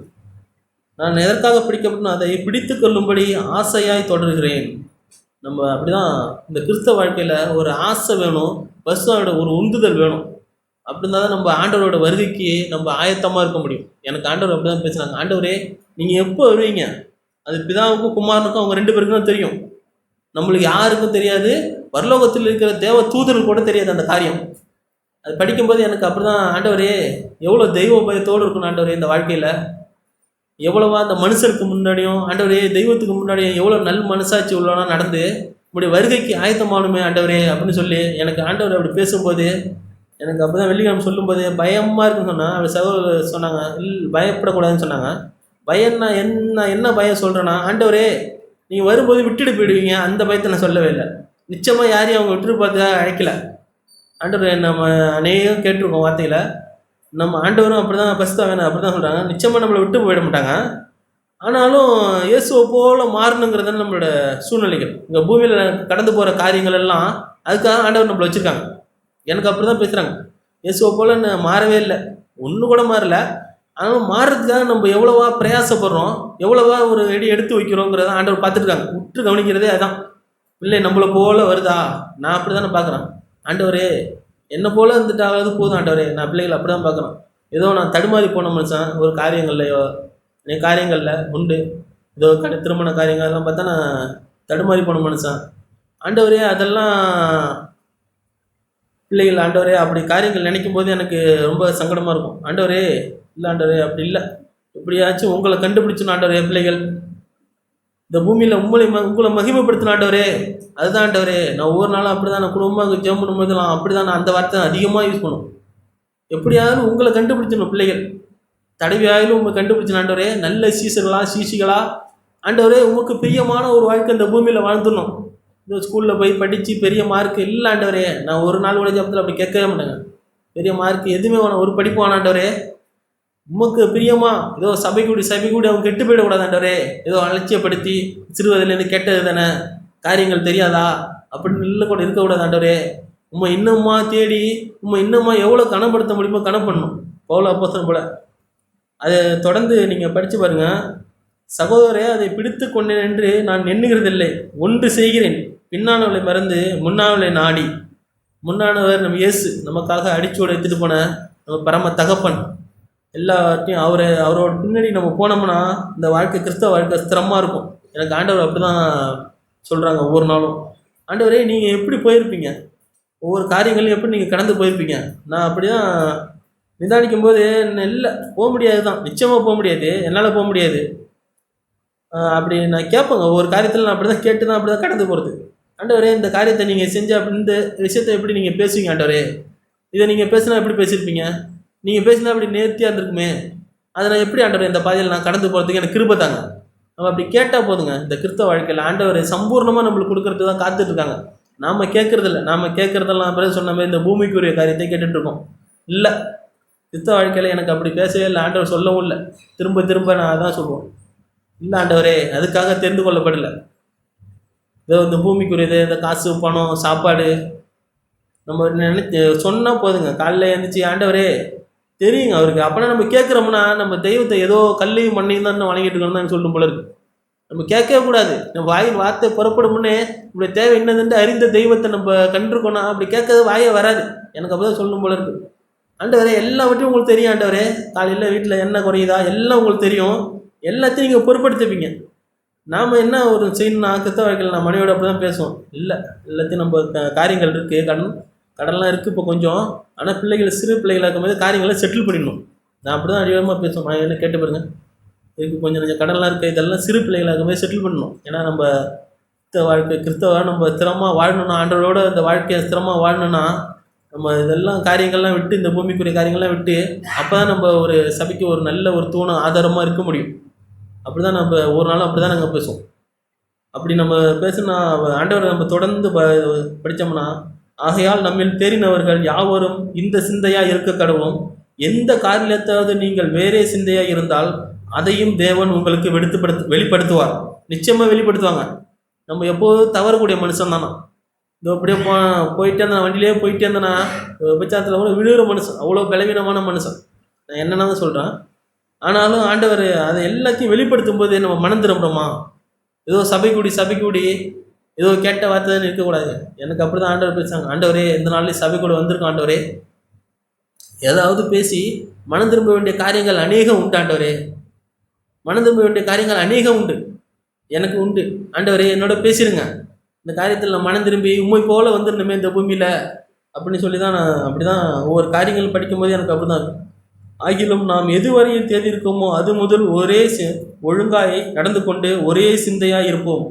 நான் எதற்காக பிடிக்கப்பட்டனோ அதை பிடித்து கொள்ளும்படி ஆசையாய் தொடர்கிறேன். நம்ம அப்படி தான் இந்த கிறிஸ்தவ வாழ்க்கையில் ஒரு ஆசை வேணும், பரிசுத்தோட ஒரு உந்துதல் வேணும். அப்படி இருந்தால் தான் நம்ம ஆண்டவரோட வருகைக்கு நம்ம ஆயத்தமாக இருக்க முடியும். எனக்கு ஆண்டவர் அப்படி தான் பேசுனாங்க, ஆண்டவரே நீங்கள் எப்போ வருவீங்க? அது பிதாவுக்கும் குமாரனுக்கும் அவங்க 2 பேருக்கும் தான் தெரியும், நம்மளுக்கு யாருக்கும் தெரியாது. பரலோகத்தில் இருக்கிற தேவ தூதர்கள் கூட தெரியாது அந்த காரியம். அது படிக்கும்போது எனக்கு அப்படி தான், ஆண்டவரே எவ்வளோ தெய்வ பயத்தோடு இருக்கணும் ஆண்டவரே இந்த வாழ்க்கையில், எவ்வளவா அந்த மனுஷருக்கு முன்னாடியும் ஆண்டவரே தெய்வத்துக்கு முன்னாடியும் எவ்வளோ நல் மனசாட்சி உள்ளவனா நடந்து இப்படி வருகைக்கு ஆயத்தமானுமே ஆண்டவரே அப்படின்னு சொல்லி எனக்கு ஆண்டவர் அப்படி பேசும்போது எனக்கு அப்போ தான் வெள்ளிக்கிழமை சொல்லும்போது பயமாக இருக்குன்னு சொன்னால் அவர் சகோதரர் சொன்னாங்க, பயப்படக்கூடாதுன்னு சொன்னாங்க. பயம்னா என்ன பயம் சொல்கிறேன்னா, ஆண்டவரே நீங்கள் வரும்போது விட்டுட்டு போயிடுவீங்க, அந்த பயத்தை நான் சொல்லவே இல்லை. நிச்சயமாக யாரையும் அவங்க விட்டுட்டு பார்த்து அழைக்கல. ஆண்டவர் நம்ம அநேகம் கேட்டிருக்கோம் வார்த்தையில், நம்ம ஆண்டவரும் அப்படி தான் பரிசுத்த வேணும் அப்படி தான் சொல்கிறாங்க. நிச்சயமாக நம்மளை விட்டு போயிட மாட்டாங்க. ஆனாலும் இயேசுவை போல மாறணுங்கிறது நம்மளோட சூழ்நிலைகள். இங்கே பூமியில் கடந்து போகிற காரியங்கள் எல்லாம் அதுக்காக ஆண்டவர் நம்மளை வச்சுருக்காங்க. எனக்கு அப்படி தான் பேசுகிறாங்க, இயேசுவை போல மாறவே இல்லை, ஒன்று கூட மாறல. ஆனால் மாறுறதுக்காக நம்ம எவ்வளவா பிரயாசப்படுறோம், எவ்வளவா ஒரு எடுத்து வைக்கிறோங்கிறத ஆண்டவர் பார்த்துருக்காங்க. விட்டு கவனிக்கிறதே அதுதான். இல்லை நம்மளை போல வருதா, நான் அப்படி தானே பார்க்குறேன். ஆண்டவரே என்னை போல இருந்துட்டாவது போதும் ஆண்டவரே, நான் பிள்ளைகள் அப்படி தான் பார்க்குறேன். ஏதோ நான் தடுமாறி போன மனுஷன் ஒரு காரியங்கள்லையோ என் காரியங்களில் உண்டு, ஏதோ திருமண காரியங்கள்லாம் பார்த்தா நான் தடுமாறி போன மனுஷன். ஆண்டவரே அதெல்லாம் பிள்ளைகள் ஆண்டவரே அப்படி காரியங்கள் நினைக்கும் போது எனக்கு ரொம்ப சங்கடமாக இருக்கும். ஆண்டவரே இல்லை ஆண்டவரே அப்படி இல்லை, எப்படியாச்சும் உங்களை கண்டுபிடிச்சணும் ஆண்டவரே. பிள்ளைகள் இந்த பூமியில் உங்களை மகிமைப்படுத்தின ஆண்டவரே, அதுதான் ஆண்டவரே. நான் ஒவ்வொரு நாளும் அப்படி தான், நான் குடும்பமாக ஜெபம் பண்ணும்போதெல்லாம் அப்படி தான் நான் அந்த வார்த்தை அதிகமாக யூஸ் பண்ணும். எப்படியாவது உங்களை கண்டுபிடிச்சணும் பிள்ளைகள், தடவையாயிலும் உங்களை கண்டுபிடிச்சணும் ஆண்டவரே. நல்ல சீசிகளா ஆண்டவரே, உங்களுக்கு பிரியமான ஒரு வாழ்க்கை இந்த பூமியில் வாழ்ந்துடணும். இந்த ஸ்கூலில் போய் படித்து பெரிய மார்க் இல்லை ஆண்டவரே, நான் ஒரு நாள் கூட ஜபத்தில் அப்படி கேட்கவே மாட்டேங்க. பெரிய மார்க் எதுவுமே வேணாம், ஒரு படிப்பு வேணாம் ஆண்டவரே. உமக்கு பிரியமா ஏதோ சபை கூடி அவங்க கெட்டு போயிடக்கூடாது ஆண்டவரே. ஏதோ அலட்சியப்படுத்தி சிறுவதிலேருந்து கெட்டது தானே, காரியங்கள் தெரியாதா அப்படின்னு இல்லை கூட இருக்கக்கூடாது ஆண்டவரே. உண்மை இன்னுமா தேடி இன்னுமா எவ்வளோ கனப்படுத்த முடியுமோ கனப்படணும். பவுல் அப்போஸ்தலன் போல அதை தொடர்ந்து நீங்கள் படித்து பாருங்கள். சகோதரே அதை பிடித்து கொண்டேன் என்று நான் எண்ணுகிறதில்லை, ஒன்று செய்கிறேன், பின்னானவளை மறந்து முன்னாவளை நாடி. முன்னானவர் நம்ம இயேசு, நமக்காக அடிச்சோடு எடுத்துகிட்டு போன நம்ம பரம தகப்பன். எல்லாத்தையும் அவரோட பின்னாடி நம்ம போனோம்னா இந்த வாழ்க்கை கிறிஸ்தவ வாழ்க்கை ஸ்திரமாக இருக்கும். எனக்கு ஆண்டவர் அப்படி தான் சொல்கிறாங்க ஒவ்வொரு நாளும். ஆண்டவரே நீங்கள் எப்படி போயிருப்பீங்க, ஒவ்வொரு காரியங்களையும் எப்படி நீங்கள் கடந்து போயிருப்பீங்க. நான் அப்படி தான் நிதானிக்கும் போது இல்லை போக முடியாது தான், நிச்சயமாக போக முடியாது, என்னால் போக முடியாது. அப்படி நான் கேட்பேங்க ஒவ்வொரு காரியத்தில், நான் அப்படி தான் கேட்டு தான் அப்படி தான் கடந்து போகிறது. ஆண்டவரே இந்த காரியத்தை நீங்கள் செஞ்சு அப்படி இந்த விஷயத்தை எப்படி நீங்கள் பேசுவீங்க ஆண்டவரே, இதை நீங்கள் பேசினா எப்படி பேசியிருப்பீங்க, நீங்கள் பேசினா அப்படி நேர்த்தியாக இருந்திருக்குமே, அதை நான் எப்படி ஆண்டவரே இந்த பாதையில் நான் கடந்து போகிறதுக்கு எனக்கு கிருபை தாங்க. நம்ம அப்படி கேட்டால் போதுங்க. இந்த கிறிஸ்தவ வாழ்க்கையில் ஆண்டவர் சம்பூர்ணமாக நம்மளுக்கு கொடுக்கறது தான் காத்துட்ருக்காங்க. நாம் கேட்குறதில்ல, நாம் கேட்குறதெல்லாம் பிறகு சொன்ன மாதிரி இந்த பூமிக்குரிய காரியத்தை கேட்டுட்ருக்கோம். இல்லை, கிறிஸ்தவ வாழ்க்கையில் எனக்கு அப்படி பேசவே இல்லை, ஆண்டவர் சொல்லவும் இல்லை. திரும்ப நான் அதான் சொல்லுவோம், இல்லை ஆண்டவரே அதுக்காக தெரிந்து கொள்ளப்படலை. ஏதோ இந்த பூமிக்குரியது, இந்த காசு பணம் சாப்பாடு நம்ம நினைச்சு சொன்னால் போதுங்க. காலையில் எழுந்திரிச்சு ஆண்டவரே தெரியுங்க அவருக்கு. அப்போனா நம்ம கேட்குறோம்னா நம்ம தெய்வத்தை ஏதோ கல்லையும் மண்ணையும் தான் வணங்கிட்டு இருக்கோம்னு தான் சொல்லணும் போல இருக்கு. நம்ம கேட்கவே கூடாது. நம்ம வாயில் வார்த்தை புறப்படும் முன்னே நம்மளுடைய தேவை என்னதுன்ட்டு அறிந்த தெய்வத்தை நம்ம கண்டிருக்கணும். அப்படி கேட்கறது வாயே வராது. எனக்கு அப்பதான் சொல்லணும் போல இருக்கு. ஆண்டவரே எல்லாவற்றையும் உங்களுக்கு தெரியும். ஆண்டவரே காலையில் வீட்டில் என்ன குறையுதா எல்லாம் உங்களுக்கு தெரியும். எல்லாத்தையும் நீங்கள் பொறுப்படுத்திப்பீங்க. நாம் என்ன ஒரு செய்யணும்னா கிறிஸ்தவ வாழ்க்கையில் நான் மனைவியோட அப்படி தான் பேசுவோம். இல்லை, எல்லாத்தையும் நம்ம காரியங்கள் இருக்குது, கடன்லாம் இருக்குது இப்போ கொஞ்சம். ஆனால் பிள்ளைகள் சிறு பிள்ளைகளாக இருக்கும்போது காரியங்களை செட்டில் பண்ணிடணும். நான் அப்படி தான் அதிகமாக பேசுவேன். என்ன கேட்டு பாருங்க, இதுக்கு கொஞ்சம் கொஞ்சம் கடன்லாம் இருக்குது, இதெல்லாம் சிறு பிள்ளைகளாக இருக்கும்போது செட்டில் பண்ணணும். ஏன்னா நம்ம கிறிஸ்தவ நம்ம ஸ்திரமாக வாழணும்னா, ஆண்டவரோட இந்த வாழ்க்கையை ஸ்திரமாக வாழணும்னா நம்ம இதெல்லாம் காரியங்கள்லாம் விட்டு, இந்த பூமிக்குரிய காரியங்கள்லாம் விட்டு, அப்போ தான் நம்ம ஒரு சபைக்கு ஒரு நல்ல ஒரு தூண ஆதாரமாக இருக்க முடியும். அப்படி தான் நம்ம ஒரு நாளும் அப்படி தான் நாங்கள் பேசுவோம். அப்படி நம்ம பேசுனா ஆண்டவரை நம்ம தொடர்ந்து படித்தோம்னா, ஆகையால் நம்மில் தேறினவர்கள் யாவரும் இந்த சிந்தையாக இருக்க கடவும், எந்த காரியத்தாவது நீங்கள் வேறே சிந்தையாக இருந்தால் அதையும் தேவன் உங்களுக்கு வெளிப்படுத்துவார். நிச்சயமாக வெளிப்படுத்துவாங்க. நம்ம எப்போதும் தவறக்கூடிய மனுஷன் தானா. இதோ அப்படியே போயிட்டே இருந்தேன், வண்டியிலே போயிட்டே இருந்தேன்னா விபச்சாரத்தில் கூட விழுகிற மனுஷன், அவ்வளோ பலவீனமான மனுஷன். நான் என்னென்ன தான் சொல்கிறேன். ஆனாலும் ஆண்டவர் அதை எல்லாத்தையும் வெளிப்படுத்தும் போது நம்ம மனம் திரும்புகிறோமா? ஏதோ சபை கூடி ஏதோ கேட்ட வார்த்தை தான் இருக்கக்கூடாது. எனக்கு அப்படி தான் ஆண்டவர் பேசுகிறாங்க. ஆண்டவரே இந்த நாள்லேயும் சபை கூட வந்திருக்கோம். ஆண்டவரே ஏதாவது பேசி மனம் திரும்ப வேண்டிய காரியங்கள் அநேகம் உண்டு. ஆண்டவரே மனம் திரும்ப வேண்டிய காரியங்கள் அநேகம் உண்டு, எனக்கு உண்டு. ஆண்டவரே என்னோட பேசிடுங்க. இந்த காரியத்தில் நான் மனம் திரும்பி உண்மை போல வந்துடணுமே இந்த பூமியில் அப்படின்னு சொல்லி தான் நான் அப்படி தான் ஒவ்வொரு காரியங்கள் படிக்கும்போது எனக்கு அப்படி தான் இருக்கும். ஆகிலும் நாம் எதுவரையில் தேர்ந்திருக்கோமோ அது முதல் ஒரே ஒழுங்காய் நடந்து கொண்டு ஒரே சிந்தையாக இருப்போம்.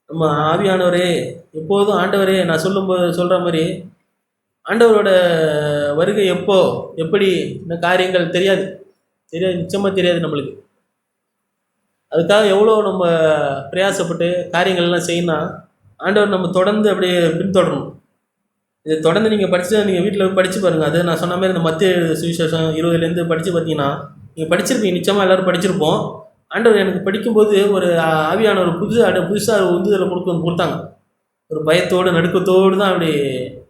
நம்ம ஆவியானவரே எப்போதும் ஆண்டவரே நான் சொல்கிற மாதிரி ஆண்டவரோட வருகை எப்போ எப்படி இந்த காரியங்கள் தெரியாது, நிச்சயமாக தெரியாது நம்மளுக்கு. அதுக்காக எவ்வளோ நம்ம பிரயாசப்பட்டு காரியங்கள்லாம் செய்யணும். ஆண்டவர் நம்ம தொடர்ந்து அப்படியே பின்தொடரணும். இதை தொடர்ந்து நீங்கள் நீங்கள் வீட்டில் படித்து பாருங்கள். அது நான் சொன்ன மாதிரி இந்த மத்திய சுவிசேஷம் 20லேருந்து படித்து பார்த்தீங்கன்னா நீங்கள் படிச்சிருப்பீங்க. நிச்சயமாக எல்லோரும் படிச்சிருப்போம். ஆண்டவர் எனக்கு படிக்கும்போது ஒரு ஆவியான ஒரு புதுசாக உந்துதலை கொடுத்தாங்க. ஒரு பயத்தோடு நடுக்கத்தோடு தான் அப்படி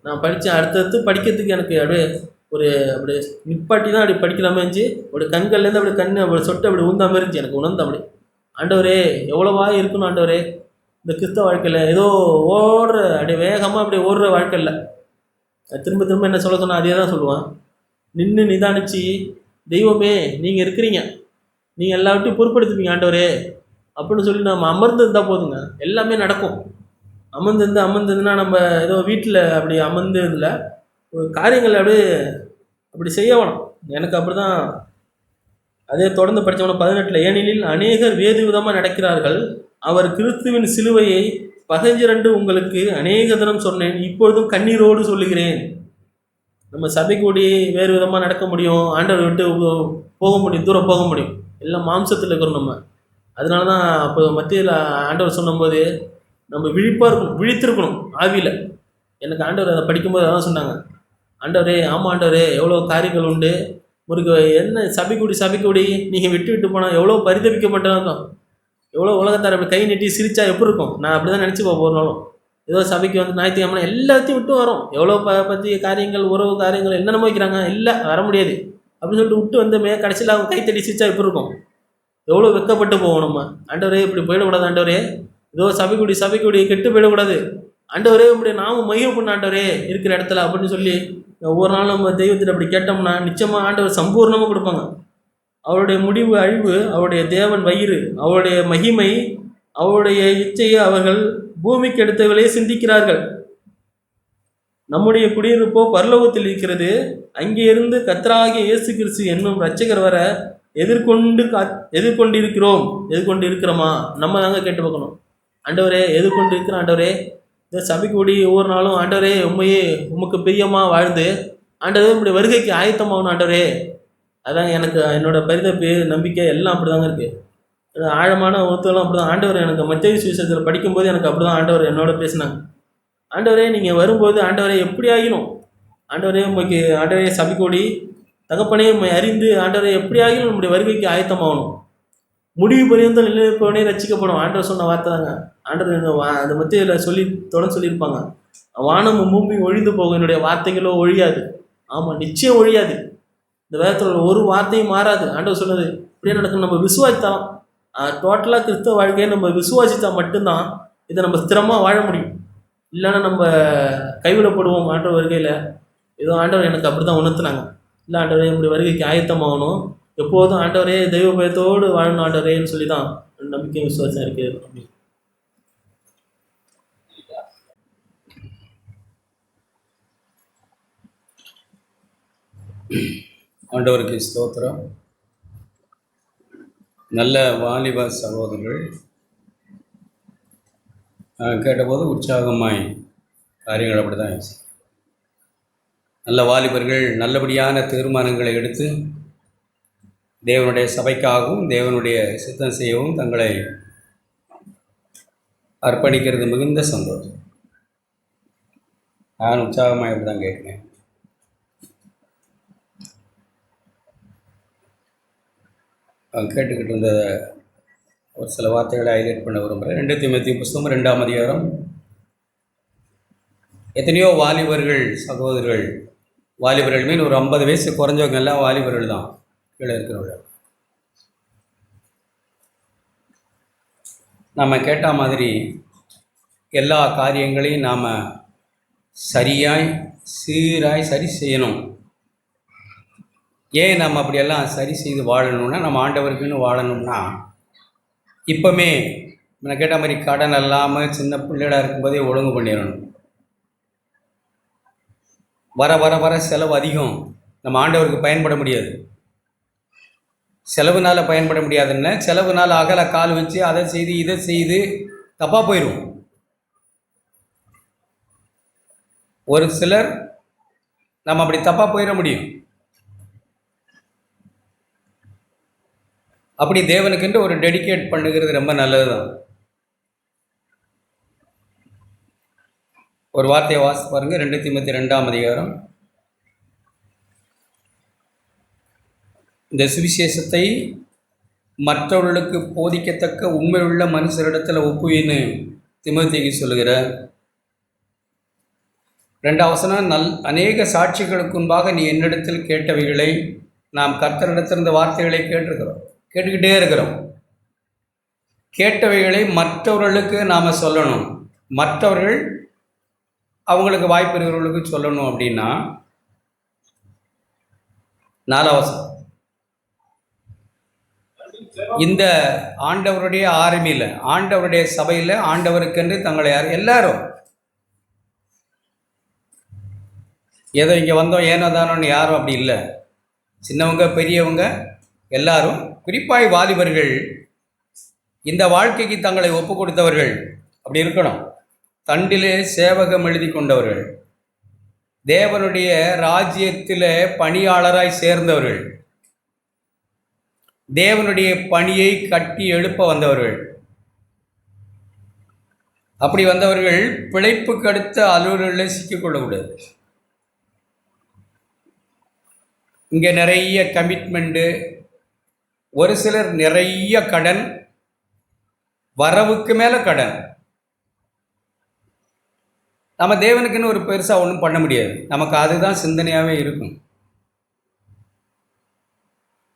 நான் படித்தேன். அடுத்தடுத்து படிக்கிறதுக்கு எனக்கு அப்படியே நிப்பாட்டி தான் அப்படி படிக்கிற மாதிரி இருந்துச்சு. அப்படி கண்கள்லேருந்து அப்படி அப்படி சொட்டு அப்படி ஊந்தா மாதிரி இருந்துச்சு. எனக்கு உணர்ந்த அப்படி ஆண்டவரே எவ்வளோவா இருக்கணும் ஆண்டவரே இந்த கிறிஸ்தவ வாழ்க்கையில். ஏதோ அப்படியே வேகமாக அப்படியே ஓடுற வாழ்க்கையில் திரும்ப என்ன சொல்ல சொன்னால் அதே தான் சொல்லுவான். நின்று நிதானிச்சு தெய்வமே நீங்கள் இருக்கிறீங்க, நீங்கள் எல்லாவற்றையும் பொறுப்படுத்துப்பீங்க ஆண்டவரே அப்படின்னு சொல்லி நம்ம அமர்ந்து இருந்தால் போதுங்க, எல்லாமே நடக்கும். அமர்ந்துருந்துன்னா நம்ம ஏதோ வீட்டில் அப்படி அமர்ந்து இதில் ஒரு காரியங்கள் அப்படி செய்ய வேணும். எனக்கு அப்படி தான். அதே தொடர்ந்து படித்தவன 18 ஏனெனில் அநேகர் வேறு விதமாக நடக்கிறார்கள், அவர் கிறிஸ்துவின் சிலுவையை பகைஞ்சிரண்டு உங்களுக்கு அநேக தினம் சொன்னேன், இப்பொழுதும் கண்ணீரோடு சொல்லுகிறேன். நம்ம சபை கூடி வேறு விதமாக நடக்க முடியும், ஆண்டவர் விட்டு போக முடியும், தூரம் போக முடியும், எல்லாம் மாம்சத்தில் இருக்கிறோம் நம்ம. அதனால தான் அப்போ மத்தியில் ஆண்டவர் சொன்னும்போது நம்ம விழித்திருக்கணும் ஆவியில். எனக்கு ஆண்டவர் அதை படிக்கும்போது அதான் சொன்னாங்க. ஆண்டவரே ஆமாம் ஆண்டவரே எவ்வளோ காரியங்கள் உண்டு, முருக என்ன சபை கூடி நீங்கள் விட்டு போனால் எவ்வளோ பரிதவிக்கப்பட்டாங்க. எவ்வளோ உலகத்தார் அப்படி கை நீட்டி சிரிச்சா எப்படி இருக்கும்? நான் அப்படி தான் நினச்சி போகிறனாலும் ஏதோ சபைக்கு வந்து ஞாயிற்றுக்கிழமை எல்லாத்தையும் விட்டு வரோம். எவ்வளோ பற்றி காரியங்கள் உறவு காரியங்கள் என்னென்னமோ வைக்கிறாங்க, இல்லை வர முடியாது அப்படின்னு சொல்லிட்டு விட்டு வந்தமே கடைசியில் அவங்க கைத்தடி சிரிச்சா எப்படி இருக்கும்? எவ்வளோ வெக்கப்பட்டு போவோம் நம்ம. ஆண்டவரே இப்படி போயிடக்கூடாது ஆண்டவரே, ஏதோ சபைக்குடி கெட்டு போயிடக்கூடாது ஆண்டவரே, இப்படி நாமும் மையம் பண்ண ஆண்டவரே இருக்கிற இடத்துல அப்படின்னு சொல்லி ஒவ்வொரு நாளும் நம்ம தெய்வத்தில் அப்படி கேட்டோம்னா நிச்சயமாக ஆண்டவர் சம்பூர்ணமாக கொடுப்பாங்க. அவருடைய முடிவு அழிவு, அவருடைய தேவன் வயிறு, அவருடைய மகிமை, அவருடைய இச்சையை அவர்கள் பூமிக்கு எடுத்தவர்களே சிந்திக்கிறார்கள். நம்முடைய குடியிருப்போ பரலோகத்தில் இருக்கிறது, அங்கே இருந்து கர்த்தராகிய இயேசு கிறிஸ்து என்னும் இரட்சகர் வர எதிர்கொண்டு இருக்கிறோமா? நம்ம தாங்க கேட்டு பார்க்கணும். ஆண்டவரே எதிர்கொண்டு இருக்கிறோம் ஆண்டவரே, இந்த சபை கூடி ஒவ்வொரு நாளும் ஆண்டவரே உமக்கு பிரியமாக வாழ்ந்து ஆண்டவரே உங்களுடைய வருகைக்கு ஆயத்தமாகணும் ஆண்டவரே. அதாங்க எனக்கு என்னோட பரிதப்பு நம்பிக்கை எல்லாம் அப்படி தாங்க இருக்குது. ஆழமான ஒருத்தெல்லாம் அப்படி தான். ஆண்டவர் எனக்கு மத்திய சுவிசேஷத்தில் படிக்கும்போது எனக்கு அப்படி தான் ஆண்டவர் என்னோட பேசினாங்க. ஆண்டவரே நீங்கள் வரும்போது ஆண்டவரே எப்படி ஆகிடும் ஆண்டவரே, உங்களுக்கு ஆண்டவரே சபை கூடி தகப்பனே அறிந்து ஆண்டவரை எப்படி ஆகியும் நம்முடைய வருகைக்கு ஆயத்தமாகணும். முடிவு பரியந்த நிலைப்பவனே ரசிக்கப்படும். ஆண்டவர் சொன்ன வார்த்தை தாங்க. ஆண்டவர் அந்த மத்தியில் தொடர்ந்து சொல்லியிருப்பாங்க, வானமும் பூமி ஒழிந்து போகும், என்னுடைய வார்த்தைகளோ ஒழியாது. ஆமாம், நிச்சயம் ஒழியாது. இந்த வேதத்தில் ஒரு வார்த்தையும் மாறாது. ஆண்டவர் சொன்னது இப்படியே நடக்கும். நம்ம விசுவாசித்தாலும் டோட்டலாக கிறிஸ்தவ வாழ்க்கையை நம்ம விசுவாசித்தா மட்டும்தான் இதை நம்ம ஸ்திரமாக வாழ முடியும். இல்லைன்னா நம்ம கைவிடப்படுவோம் ஆண்டவர் வருகையில். ஏதோ ஆண்டவர் எனக்கு அப்படி தான் உணர்த்துனாங்க. இல்லை ஆண்டவரே இப்படி வருகைக்கு ஆயத்தமாகணும், எப்போதும் ஆண்டவரே தெய்வ பயத்தோடு வாழணும் ஆண்டவரேன்னு சொல்லி தான் நம்பிக்கை விசுவாசம் இருக்குது. அப்படி ஆண்டவருக்கு ஸ்தோத்திரம். நல்ல வாலிப சகோதரர்கள் கேட்டபோது உற்சாகமாய் காரியங்கள் அப்படி தான் இருந்துச்சு. நல்ல வாலிபர்கள் நல்லபடியான தீர்மானங்களை எடுத்து தேவனுடைய சபைக்காகவும் தேவனுடைய சித்தம் செய்யவும் தங்களை அர்ப்பணிக்கிறது மிகுந்த சந்தோஷம். நான் உற்சாகமாக அப்படி தான் கேட்குறேன். கேட்டுக்கிட்டு இருந்த ஒரு சில வார்த்தைகளை ஹைலைட் பண்ண விரும்புகிறேன். 2 தீமோத்தேயு புஸ்தகம் 2ஆம் அதிகாரம். எத்தனையோ வாலிபர்கள் சகோதரர்கள், வாலிபர்கள் மீன் ஒரு 50 வயசு குறைஞ்சவங்க எல்லாம் வாலிபர்கள் தான் கீழே இருக்கிறவர்கள். நாம் கேட்ட மாதிரி எல்லா காரியங்களையும் நாம் சரியாய் சீராய் சரி செய்யணும். ஏன் நம்ம அப்படியெல்லாம் சரி செய்து வாழணும்னா, நம்ம ஆண்டவருக்குன்னு வாழணும்னா, இப்போமே நான் கேட்ட மாதிரி கடன் இல்லாமல் சின்ன பிள்ளைகளாக இருக்கும்போதே ஒழுங்கு பண்ணிடணும். வர வர வர செலவு அதிகம், நம்ம ஆண்டவருக்கு பயன்பட முடியாது. செலவுனால் பயன்பட முடியாதுன்னு செலவுனால் அகல கால் வச்சு அதை செய்து இதை செய்து தப்பாக போயிடும். ஒரு சிலர் நம்ம அப்படி தப்பாக போயிட முடியும். அப்படி தேவனுக்கென்று ஒரு டெடிகேட் பண்ணுகிறது ரொம்ப நல்லது தான். ஒரு வார்த்தையை வாசித்து பாருங்கள். 2 தீமோத்தேயு 2ஆம் அதிகாரம். இந்த சுவிசேஷத்தை மற்றவர்களுக்கு போதிக்கத்தக்க உண்மையுள்ள மனுஷரிடத்தில் ஒப்புவின்னு தீமோத்தேயுக்கு சொல்லுகிறார். 2ஆம் வசனம், அநேக சாட்சிகளுக்கு முன்பாக நீ என்னிடத்தில் கேட்டவைகளை நாம் கர்த்தரிடத்திலிருந்த வார்த்தைகளை கேட்டுக்கிட்டே இருக்கிறோம். கேட்டவைகளை மற்றவர்களுக்கு நாம் சொல்லணும், மற்றவர்கள் அவங்களுக்கு வாய்ப்பு இருக்கிறவர்களுக்கு சொல்லணும். அப்படின்னா 4ஆம் வசனம், இந்த ஆண்டவருடைய ஆர்மியில், ஆண்டவருடைய சபையில், ஆண்டவருக்கென்று தங்களை எல்லாரும் ஏதோ இங்கே வந்தோம் ஏனோ தானோன்னு யாரும் அப்படி இல்லை. சின்னவங்க பெரியவங்க எல்லாரும், குறிப்பாய் வாலிபர்கள், இந்த வாழ்க்கைக்கு தங்களை ஒப்பு கொடுத்தவர்கள் அப்படி இருக்கணும். தண்டிலே சேவகம் எழுதி கொண்டவர்கள், தேவனுடைய ராஜ்யத்தில் பணியாளராய் சேர்ந்தவர்கள், தேவனுடைய பணியை கட்டி எழுப்ப வந்தவர்கள். அப்படி வந்தவர்கள் பிழைப்புக்கு அடுத்த அலுவலர்களில் சிக்கிக்கொள்ளக்கூடாது. இங்கே நிறைய கமிட்மெண்ட்டு, ஒரு சிலர் நிறைய கடன், வரவுக்கு மேலே கடன். நம்ம தேவனுக்குன்னு ஒரு பெருசாக ஒன்றும் பண்ண முடியாது. நமக்கு அதுதான் சிந்தனையாகவே இருக்கும்.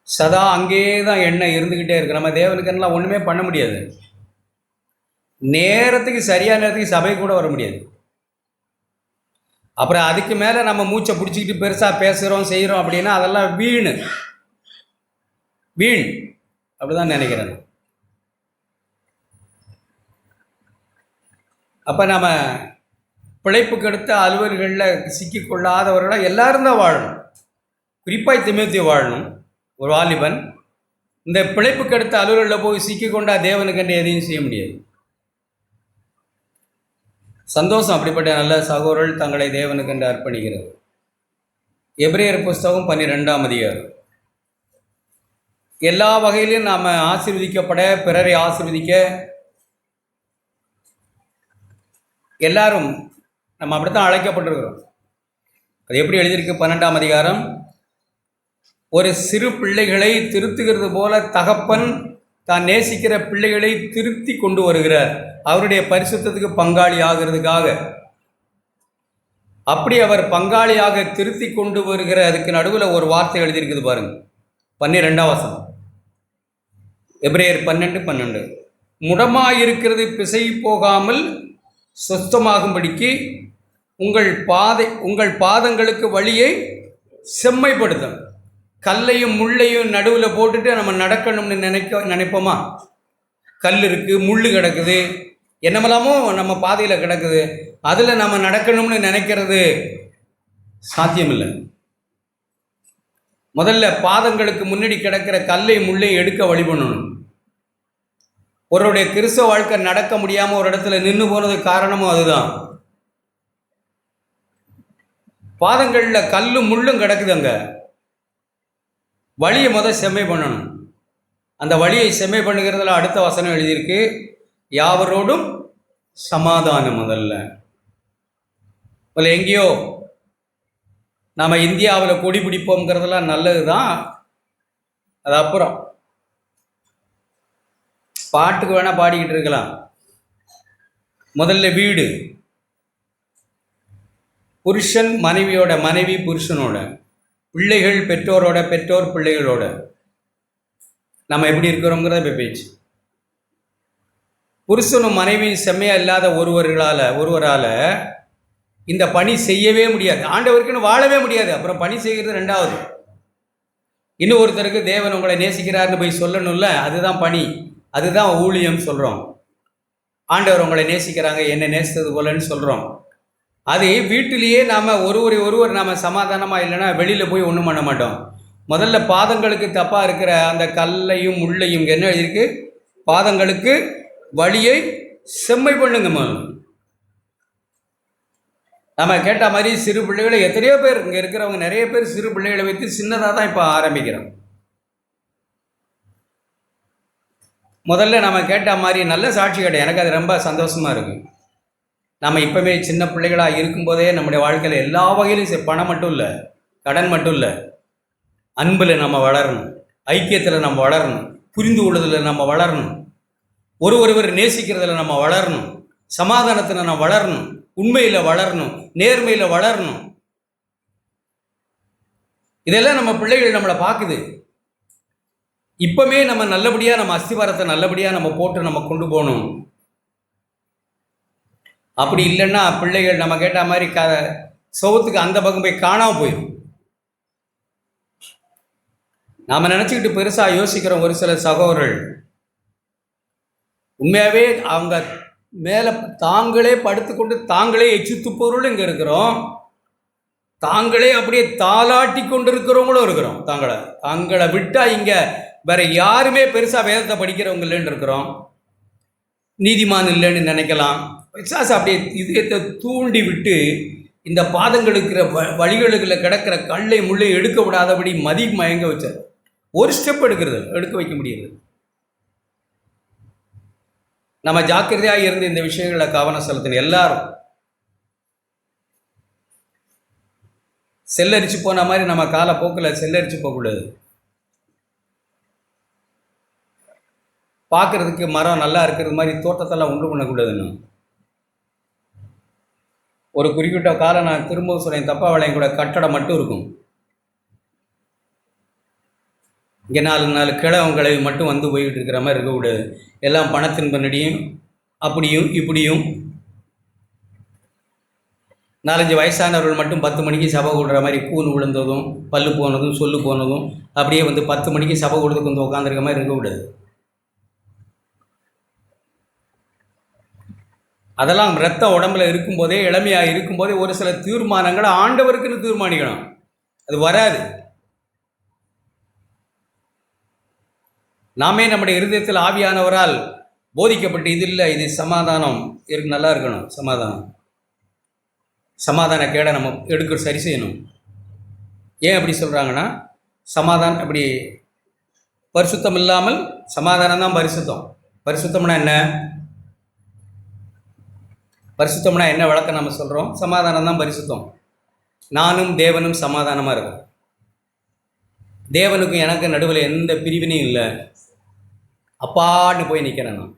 சதா அங்கேயே தான் எண்ணெய் இருந்துக்கிட்டே இருக்கு. நம்ம தேவனுக்குன்னெலாம் ஒன்றுமே பண்ண முடியாது. நேரத்துக்கு சரியான நேரத்துக்கு சபை கூட வர முடியாது. அப்புறம் அதுக்கு மேலே நம்ம மூச்சை பிடிச்சிக்கிட்டு பெருசாக பேசுகிறோம் செய்கிறோம் அப்படின்னா அதெல்லாம் வீண் அப்படிதான் நினைக்கிறேன். அப்போ நம்ம பிழைப்புக்கு அடுத்த அலுவல்களில் சிக்கிக்கொள்ளாதவர்களாக எல்லாரும் தான் வாழணும். குறிப்பாக தீமோத்தேயு வாழணும். ஒரு வாலிபன் இந்த பிழைப்புக்கு அடுத்த அலுவல்களில் போய் சிக்கிக்கொண்டா தேவனுக்கென்று எதையும் செய்ய முடியாது. சந்தோஷம் அப்படிப்பட்ட நல்ல சகோதரர்கள் தங்களை தேவனுக்கென்று அர்ப்பணிக்கிறது. எபிரேயர் புஸ்தகம் 12ஆம் அதிகாரம். எல்லா வகையிலும் நாம் ஆசீர்வதிக்கப்பட, பிறரை ஆசீர்வதிக்க எல்லாரும் நம்ம அப்படித்தான் அழைக்கப்பட்டிருக்கிறோம். அது எப்படி எழுதியிருக்கு? 12ஆம் அதிகாரம், ஒரு சிறு பிள்ளைகளை திருத்துகிறது போல தகப்பன் தான் நேசிக்கிற பிள்ளைகளை திருத்தி கொண்டு வருகிறார், அவருடைய பரிசுத்தத்துக்கு பங்காளி ஆகிறதுக்காக. அப்படி அவர் பங்காளியாக திருத்தி கொண்டு வருகிற அதுக்கு நடுவில் ஒரு வார்த்தை எழுதியிருக்குது பாருங்க, 12ஆம் வசனம். எபிரேயர் 12:12. முடமாயிருக்கிறது பிசை போகாமல் சொஸ்தமாகும்படிக்கு உங்கள் பாதங்களுக்கு வழியை செம்மைப்படுத்தும். கல்லையும் முள்ளையும் நடுவில் போட்டுட்டு நம்ம நடக்கணும்னு நினைப்போமா? கல் இருக்குது, முள் கிடக்குது, என்னமெல்லாமோ நம்ம பாதையில் கிடக்குது. அதில் நம்ம நடக்கணும்னு நினைக்கிறது சாத்தியமில்லை. முதல்ல பாதங்களுக்கு முன்னாடி கிடக்கிற கல்லை முள்ளை எடுக்க வழி பண்ணணும். ஒருவருடைய கிறிஸ்தவ வாழ்க்கை நடக்க முடியாமல் ஒரு இடத்துல நின்று போனதுக்கு காரணமும் அதுதான். பாதங்களில் கல்லும் முள்ளும் கிடக்குதுங்க. வழியை செம்மை பண்ணணும். அந்த வழியை செம்மை பண்ணுகிறதுல அடுத்த வசனம் எழுதியிருக்கு, யாவரோடும் சமாதானம். முதல்ல எங்கேயோ நாம் இந்தியாவில் கொடி பிடிப்போங்கிறதெல்லாம் நல்லது தான். அது அப்புறம் பாட்டுக்கு வேணால் பாடிக்கிட்டு இருக்கலாம். முதல்ல வீடு, புருஷன் மனைவியோட, மனைவி புருஷனோட, பிள்ளைகள் பெற்றோரோட, பெற்றோர் பிள்ளைகளோட நம்ம எப்படி இருக்கிறோங்கிறத இப்போ பேச்சு. புருஷனும் மனைவியும் செம்மையாக இல்லாத ஒருவரால் இந்த பணி செய்யவே முடியாது. ஆண்டவருக்குன்னு வாழவே முடியாது. அப்புறம் பணி செய்கிறது ரெண்டாவது. இன்னும் ஒருத்தருக்கு தேவன் உங்களை நேசிக்கிறாருன்னு போய் சொல்லணும்ல, அதுதான் பணி, அதுதான் ஊழியம் சொல்கிறோம். ஆண்டவர் உங்களை நேசிக்கிறாங்க, என்னை நேசித்தது போலன்னு சொல்கிறோம். அது வீட்டிலேயே நாம் ஒருவர் நாம் சமாதானமாக இல்லைன்னா வெளியில் போய் ஒன்றும் பண்ண மாட்டோம். முதல்ல பாதங்களுக்கு தப்பாக இருக்கிற அந்த கல்லையும் முள்ளையும் என்ன எழுதியிருக்கு, பாதங்களுக்கு வழியை செம்மை பண்ணுங்க. நம்ம கேட்ட மாதிரி சிறு பிள்ளைகளை எத்தனையோ பேர் இங்கே இருக்கிறவங்க நிறைய பேர் சிறு பிள்ளைகளை வைத்து சின்னதாக தான் இப்போ ஆரம்பிக்கிறோம். முதல்ல நம்ம கேட்ட மாதிரி நல்ல சாட்சி கேட்டேன், எனக்கு அது ரொம்ப சந்தோஷமாக இருக்குது. நம்ம இப்போவே சின்ன பிள்ளைகளாக இருக்கும்போதே நம்முடைய வாழ்க்கையில் எல்லா வகையிலும் பணம் மட்டும் இல்லை, கடன் மட்டும் இல்லை, அன்பில் நம்ம வளரணும், ஐக்கியத்தில் நம்ம வளரணும், புரிந்து கொள்வதில் நம்ம வளரணும், ஒருவர் நேசிக்கிறதுல நம்ம வளரணும், சமாதானத்தில் நம்ம வளரணும், உண்மையில் வளரணும், நேர்மையில் வளரணும். இதெல்லாம் நம்ம பிள்ளைகள் நம்மளை பார்க்குது. இப்போமே நம்ம நல்லபடியாக நம்ம அஸ்திவாரத்தை நல்லபடியாக நம்ம போட்டு நம்ம கொண்டு போகணும். அப்படி இல்லைன்னா பிள்ளைகள் நம்ம கேட்ட மாதிரி சோகத்துக்கு அந்த பக்கம் போய் காணாமல் போயிடும். நாம் நினச்சிக்கிட்டு பெருசாக யோசிக்கிறோம். ஒரு சில சகோதரர்கள் உண்மையாகவே அவங்க மேலே தாங்களே படுத்துக்கொண்டு தாங்களே எச்சு துப்பவர்களும் இங்கே இருக்கிறோம், தாங்களே அப்படியே தாளாட்டி கொண்டு இருக்கிறவங்களும் இருக்கிறோம். தாங்களை விட்டால் இங்கே வேற யாருமே பெருசாக வேதத்தை படிக்கிறவங்க இல்லைன்னு இருக்கிறோம். நீதிமான் இல்லைன்னு நினைக்கலாம். பிசாசு அப்படியே இதயத்தை தூண்டி விட்டு இந்த பாதங்களுக்கு வழிகளுக்குள்ள கிடக்கிற கல்லை முள்ளை எடுக்க விடாதபடி மயங்க வச்சார். ஒரு ஸ்டெப் எடுக்க வைக்க முடியாது. நம்ம ஜாக்கிரதையாக இருந்து இந்த விஷயங்களில் கவனம் செலுத்தணும். எல்லாரும் செல்லரிச்சு போன மாதிரி நம்ம காலப்போக்கில் செல்லரிச்சு போகக்கூடாது. பார்க்குறதுக்கு மரம் நல்லா இருக்கிறது மாதிரி தோட்டத்தெல்லாம் உண்டு பண்ணக்கூடாதுன்னு ஒரு குறிப்பிட்ட காலம் நான் திரும்பவும் சொல்கிறேன், தப்பா வளையம் கூட கட்டடம் மட்டும் இருக்கும். இங்கே 4 கிழவங்களை மட்டும் வந்து போய்கிட்டு இருக்கிற மாதிரி இருக்கக்கூடாது. எல்லாம் பணத்தின் பின்னாடியும் அப்படியும் இப்படியும் 4-5 வயசானவர்கள் மட்டும் 10 மணிக்கு சபை கூடுற மாதிரி கூண் விழுந்ததும் பல்லு போனதும் சொல்லு போனதும் அப்படியே வந்து 10 மணிக்கு சபை கொடுத்து வந்து உட்காந்துருக்க மாதிரி இருக்கக்கூடாது. அதெல்லாம் இரத்த உடம்புல இருக்கும்போதே, இளமையாக இருக்கும்போதே ஒரு சில தீர்மானங்களை ஆண்டவருக்குன்னு தீர்மானிக்கணும். அது வராது. நாமே நம்முடைய இருதயத்தில் ஆவியானவரால் போதிக்கப்பட்டு இது இல்லை, இது சமாதானம் இருக்கு, நல்லா இருக்கணும், சமாதான கேடை நம்ம சரி செய்யணும். ஏன் அப்படி சொல்கிறாங்கன்னா, சமாதானம் அப்படி பரிசுத்தம் இல்லாமல் சமாதானம் தான் பரிசுத்தம். பரிசுத்தம்னா என்ன? பரிசுத்தம்னா என்ன விளக்கம் நம்ம சொல்கிறோம்? சமாதானம் தான் பரிசுத்தம். நானும் தேவனும் சமாதானமாக இருக்கும். தேவனுக்கும் எனக்கு நடுவில் எந்த பிரிவினையும் இல்லை. அப்பான்னு போய் நிற்கிறேன் நான்.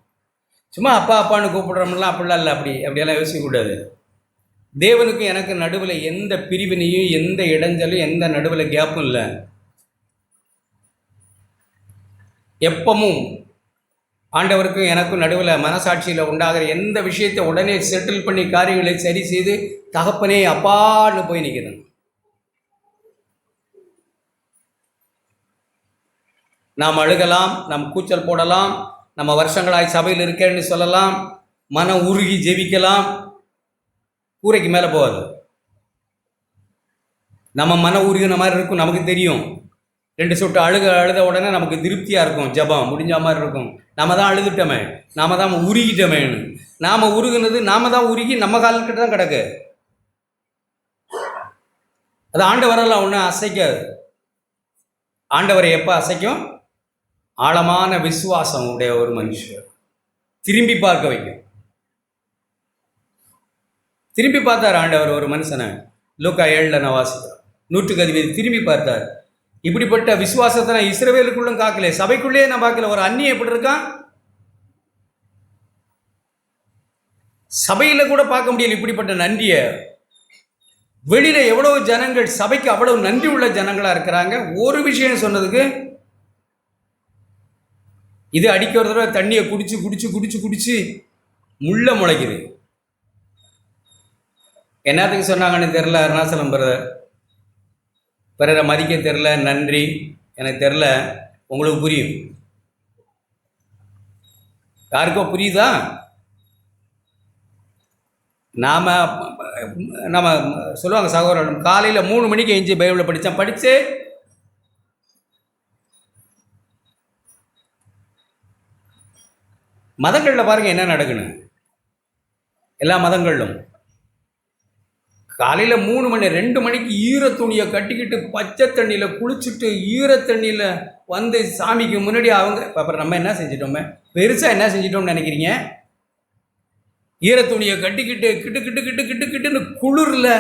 சும்மா அப்பா அப்பான்னு கூப்பிடுறோம்லாம் அப்படிலாம் இல்லை. அப்படியெல்லாம் யோசிக்கக்கூடாது. தேவனுக்கும் எனக்கு நடுவில் எந்த பிரிவினையும் எந்த இடைஞ்சலும் எந்த நடுவில் கேப்பும் இல்லை. எப்பவும் ஆண்டவருக்கும் எனக்கும் நடுவில் மனசாட்சியில் உண்டாகிற எந்த விஷயத்தை உடனே செட்டில் பண்ணி காரியங்களை சரி செய்து தகப்பனே அப்பான்னு போய் நிற்கிறேன். நாம் அழுகலாம், நாம் கூச்சல் போடலாம், நம்ம வருஷங்களாய் சபையில் இருக்கேன்னு சொல்லலாம், மனம் உருகி ஜெபிக்கலாம், கூரைக்கு மேலே போகாது. நம்ம மன உருகின மாதிரி இருக்கும், நமக்கு தெரியும். 2 சொட்டு அழுத உடனே நமக்கு திருப்தியாக இருக்கும், ஜபம் முடிஞ்ச மாதிரி இருக்கும். நாம தான் அழுதுட்டோமே, நாம தான் உருகிட்டோமேன்னு. நாம் உருகுனது நாம தான் உருகி நம்ம காலக்கிட்ட தான் கிடக்கு. அது ஆண்டவரெல்லாம் ஒன்றும் அசைக்காது. ஆண்டவரை எப்போ அசைக்கும்? ஆழமான விசுவாசம் உடைய ஒரு மனுஷர் திரும்பி பார்க்க வைக்கும். திரும்பி பார்த்தார் ஆண்டவர் ஒரு மனுஷனை. லூக்கா 7 நான் வாசிக்கிறேன். 100க்கு அதிபதி திரும்பி பார்த்தார். இப்படிப்பட்ட விசுவாசத்தை நான் இஸ்ரவேலுக்குள்ளும் காக்கல, சபைக்குள்ளேயே நான் பார்க்கல. ஒரு அந்நிய எப்படி இருக்கான், சபையில கூட பார்க்க முடியல இப்படிப்பட்ட நன்றிய. வெளியில எவ்வளவு ஜனங்கள் சபைக்கு அவ்வளவு நன்றி உள்ள ஜனங்களா இருக்கிறாங்க. ஒரு விஷயம் சொன்னதுக்கு இது அடிக்க ஒரு தடவை தண்ணியை குடிச்சு குடிச்சு குடிச்சு குடிச்சு முள்ள முளைக்குது. என்னத்துக்கு சொன்னாங்கன்னு தெரில. அருணாசலம் பிறரை மதிக்க தெரில, நன்றி எனக்கு தெரில. உங்களுக்கு புரியும், யாருக்கோ புரியுதா? நம்ம சொல்லுவாங்க சகோதரன், காலையில் 3 மணிக்கு எஞ்சி பைபிளை படித்து மதங்களில் பாருங்கள் என்ன நடக்குன்னு. எல்லா மதங்களிலும் காலையில் 3 மணி 2 மணிக்கு ஈர துணியை கட்டிக்கிட்டு பச்சை தண்ணியில் குளிச்சுட்டு ஈர தண்ணியில் வந்து சாமிக்கு முன்னாடி அவங்க அப்புறம் நம்ம என்ன செஞ்சிட்டோமே, பெருசாக என்ன செஞ்சிட்டோம்னு நினைக்கிறீங்க? ஈர துணியை கட்டிக்கிட்டு கிட்டு கிட்டு கிட்டு கிட்டு கிட்டுன்னு குளிரில்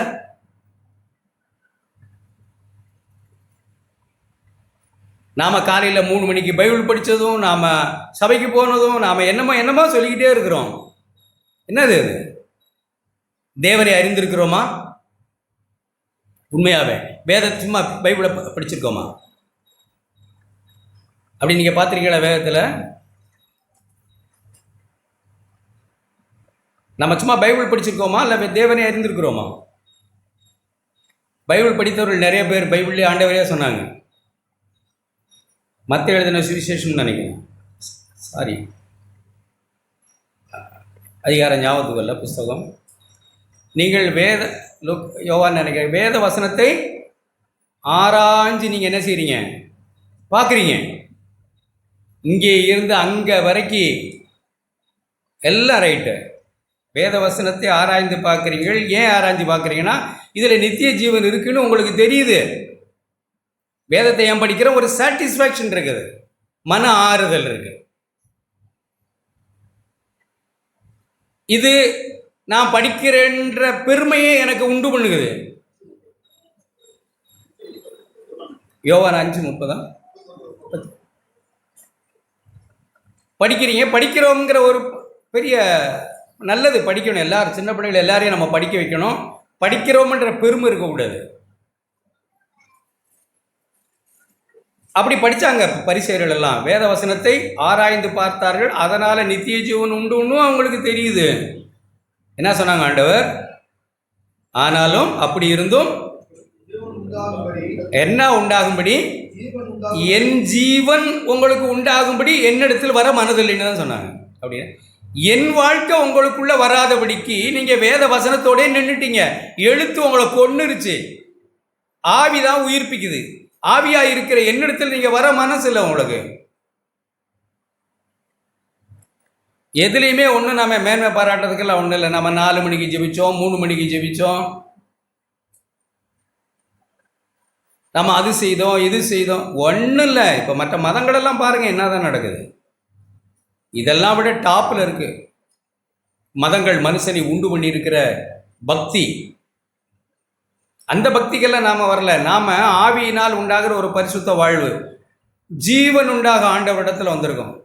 நாம் காலையில் 3 மணிக்கு பைபிள் படித்ததும், நாம் சபைக்கு போனதும், நாம் என்னமோ சொல்லிக்கிட்டே இருக்கிறோம். என்னது அது? தேவனை அறிந்திருக்கிறோமா? உண்மையாகவே சும்மா பைபிளை படிச்சிருக்கோமா? அப்படி நீங்கள் பார்த்துருக்கீங்களா? வேதத்தில் நம்ம சும்மா பைபிள் படிச்சிருக்கோமா, இல்லை தேவனை அறிந்திருக்கிறோமா? பைபிள் படித்தவர்கள் நிறைய பேர் பைபிள்லேயே ஆண்டவரே சொன்னாங்க. மத்திய எழுதின சுவிசேஷம்னு நினைக்கிறேன், சாரி அதிகாரம் ஞாபகத்துக்கு இல்லை, புஸ்தகம். நீங்கள் யோவான் நினைக்கிறேன், வேத வசனத்தை ஆராய்ஞ்சு நீங்கள் என்ன செய்கிறீங்க, பார்க்குறீங்க. இங்கே இருந்து அங்கே வரைக்கும் எல்லாம் ரைட்டு. வேத வசனத்தை ஆராய்ந்து பார்க்குறீங்கள். ஏன் ஆராய்ஞ்சு பார்க்குறீங்கன்னா, இதில் நித்திய ஜீவன் இருக்குன்னு உங்களுக்கு தெரியுது. வேதத்தை ஏன் படிக்கிற ஒரு சாட்டிஸ்ஃபேக்ஷன் இருக்குது, மன ஆறுதல் இருக்குது. இது நான் படிக்கிறேன்ற பெருமையே எனக்கு உண்டு பண்ணுகிறது. யோவான் 5:30 படிக்கிறீங்க. படிக்கிறோங்கிற ஒரு பெரிய நல்லது, படிக்கணும். எல்லாரும் சின்ன பிள்ளைகள் எல்லாரையும் நம்ம படிக்க வைக்கணும். படிக்கிறோம்ன்ற பெருமை இருக்கக்கூடாது. அப்படி படித்தாங்க பரிசேயர்கள் எல்லாம். வேத வசனத்தை ஆராய்ந்து பார்த்தார்கள், அதனால் நித்திய ஜீவன் உண்டுன்னு அவங்களுக்கு தெரியுது. என்ன சொன்னாங்க ஆண்டவர்? ஆனாலும் அப்படி இருந்தும் என்ன உண்டாகும்படி, என் ஜீவன் உங்களுக்கு உண்டாகும்படி என்னிடத்தில் வர மனதில்லைன்னு தான் சொன்னாங்க. அப்படின்னா என் வாழ்க்கை உங்களுக்குள்ள வராதபடிக்கு நீங்க வேத வசனத்தோட நின்றுட்டீங்க. எழுத்து உங்களை கொன்னுருச்சு, ஆவிதான் உயிர்ப்பிக்குது. ஆவியா இருக்கிற என்னிடத்தில் நீங்க வர மனசு இல்லை உங்களுக்கு. எதுலேயுமே ஒன்றும் நம்ம மேன்மை பாராட்டுறதுக்கெல்லாம் ஒன்றும் இல்லை. நம்ம 4 மணிக்கு ஜெபிச்சோம், 3 மணிக்கு ஜெபிச்சோம், நம்ம அது செய்தோம் இது செய்தோம், ஒன்றும் இல்லை. இப்போ மற்ற மதங்களெல்லாம் பாருங்கள் என்ன தான் நடக்குது. இதெல்லாம் விட டாப்பில் இருக்குது மதங்கள். மனுஷனை உண்டு பண்ணி இருக்கிற பக்தி, அந்த பக்திக்கெல்லாம் நாம் வரல. நாம் ஆவியினால் உண்டாகிற ஒரு பரிசுத்த வாழ்வு, ஜீவன் உண்டாக ஆண்டவரிடத்தில் வந்திருக்கோம்.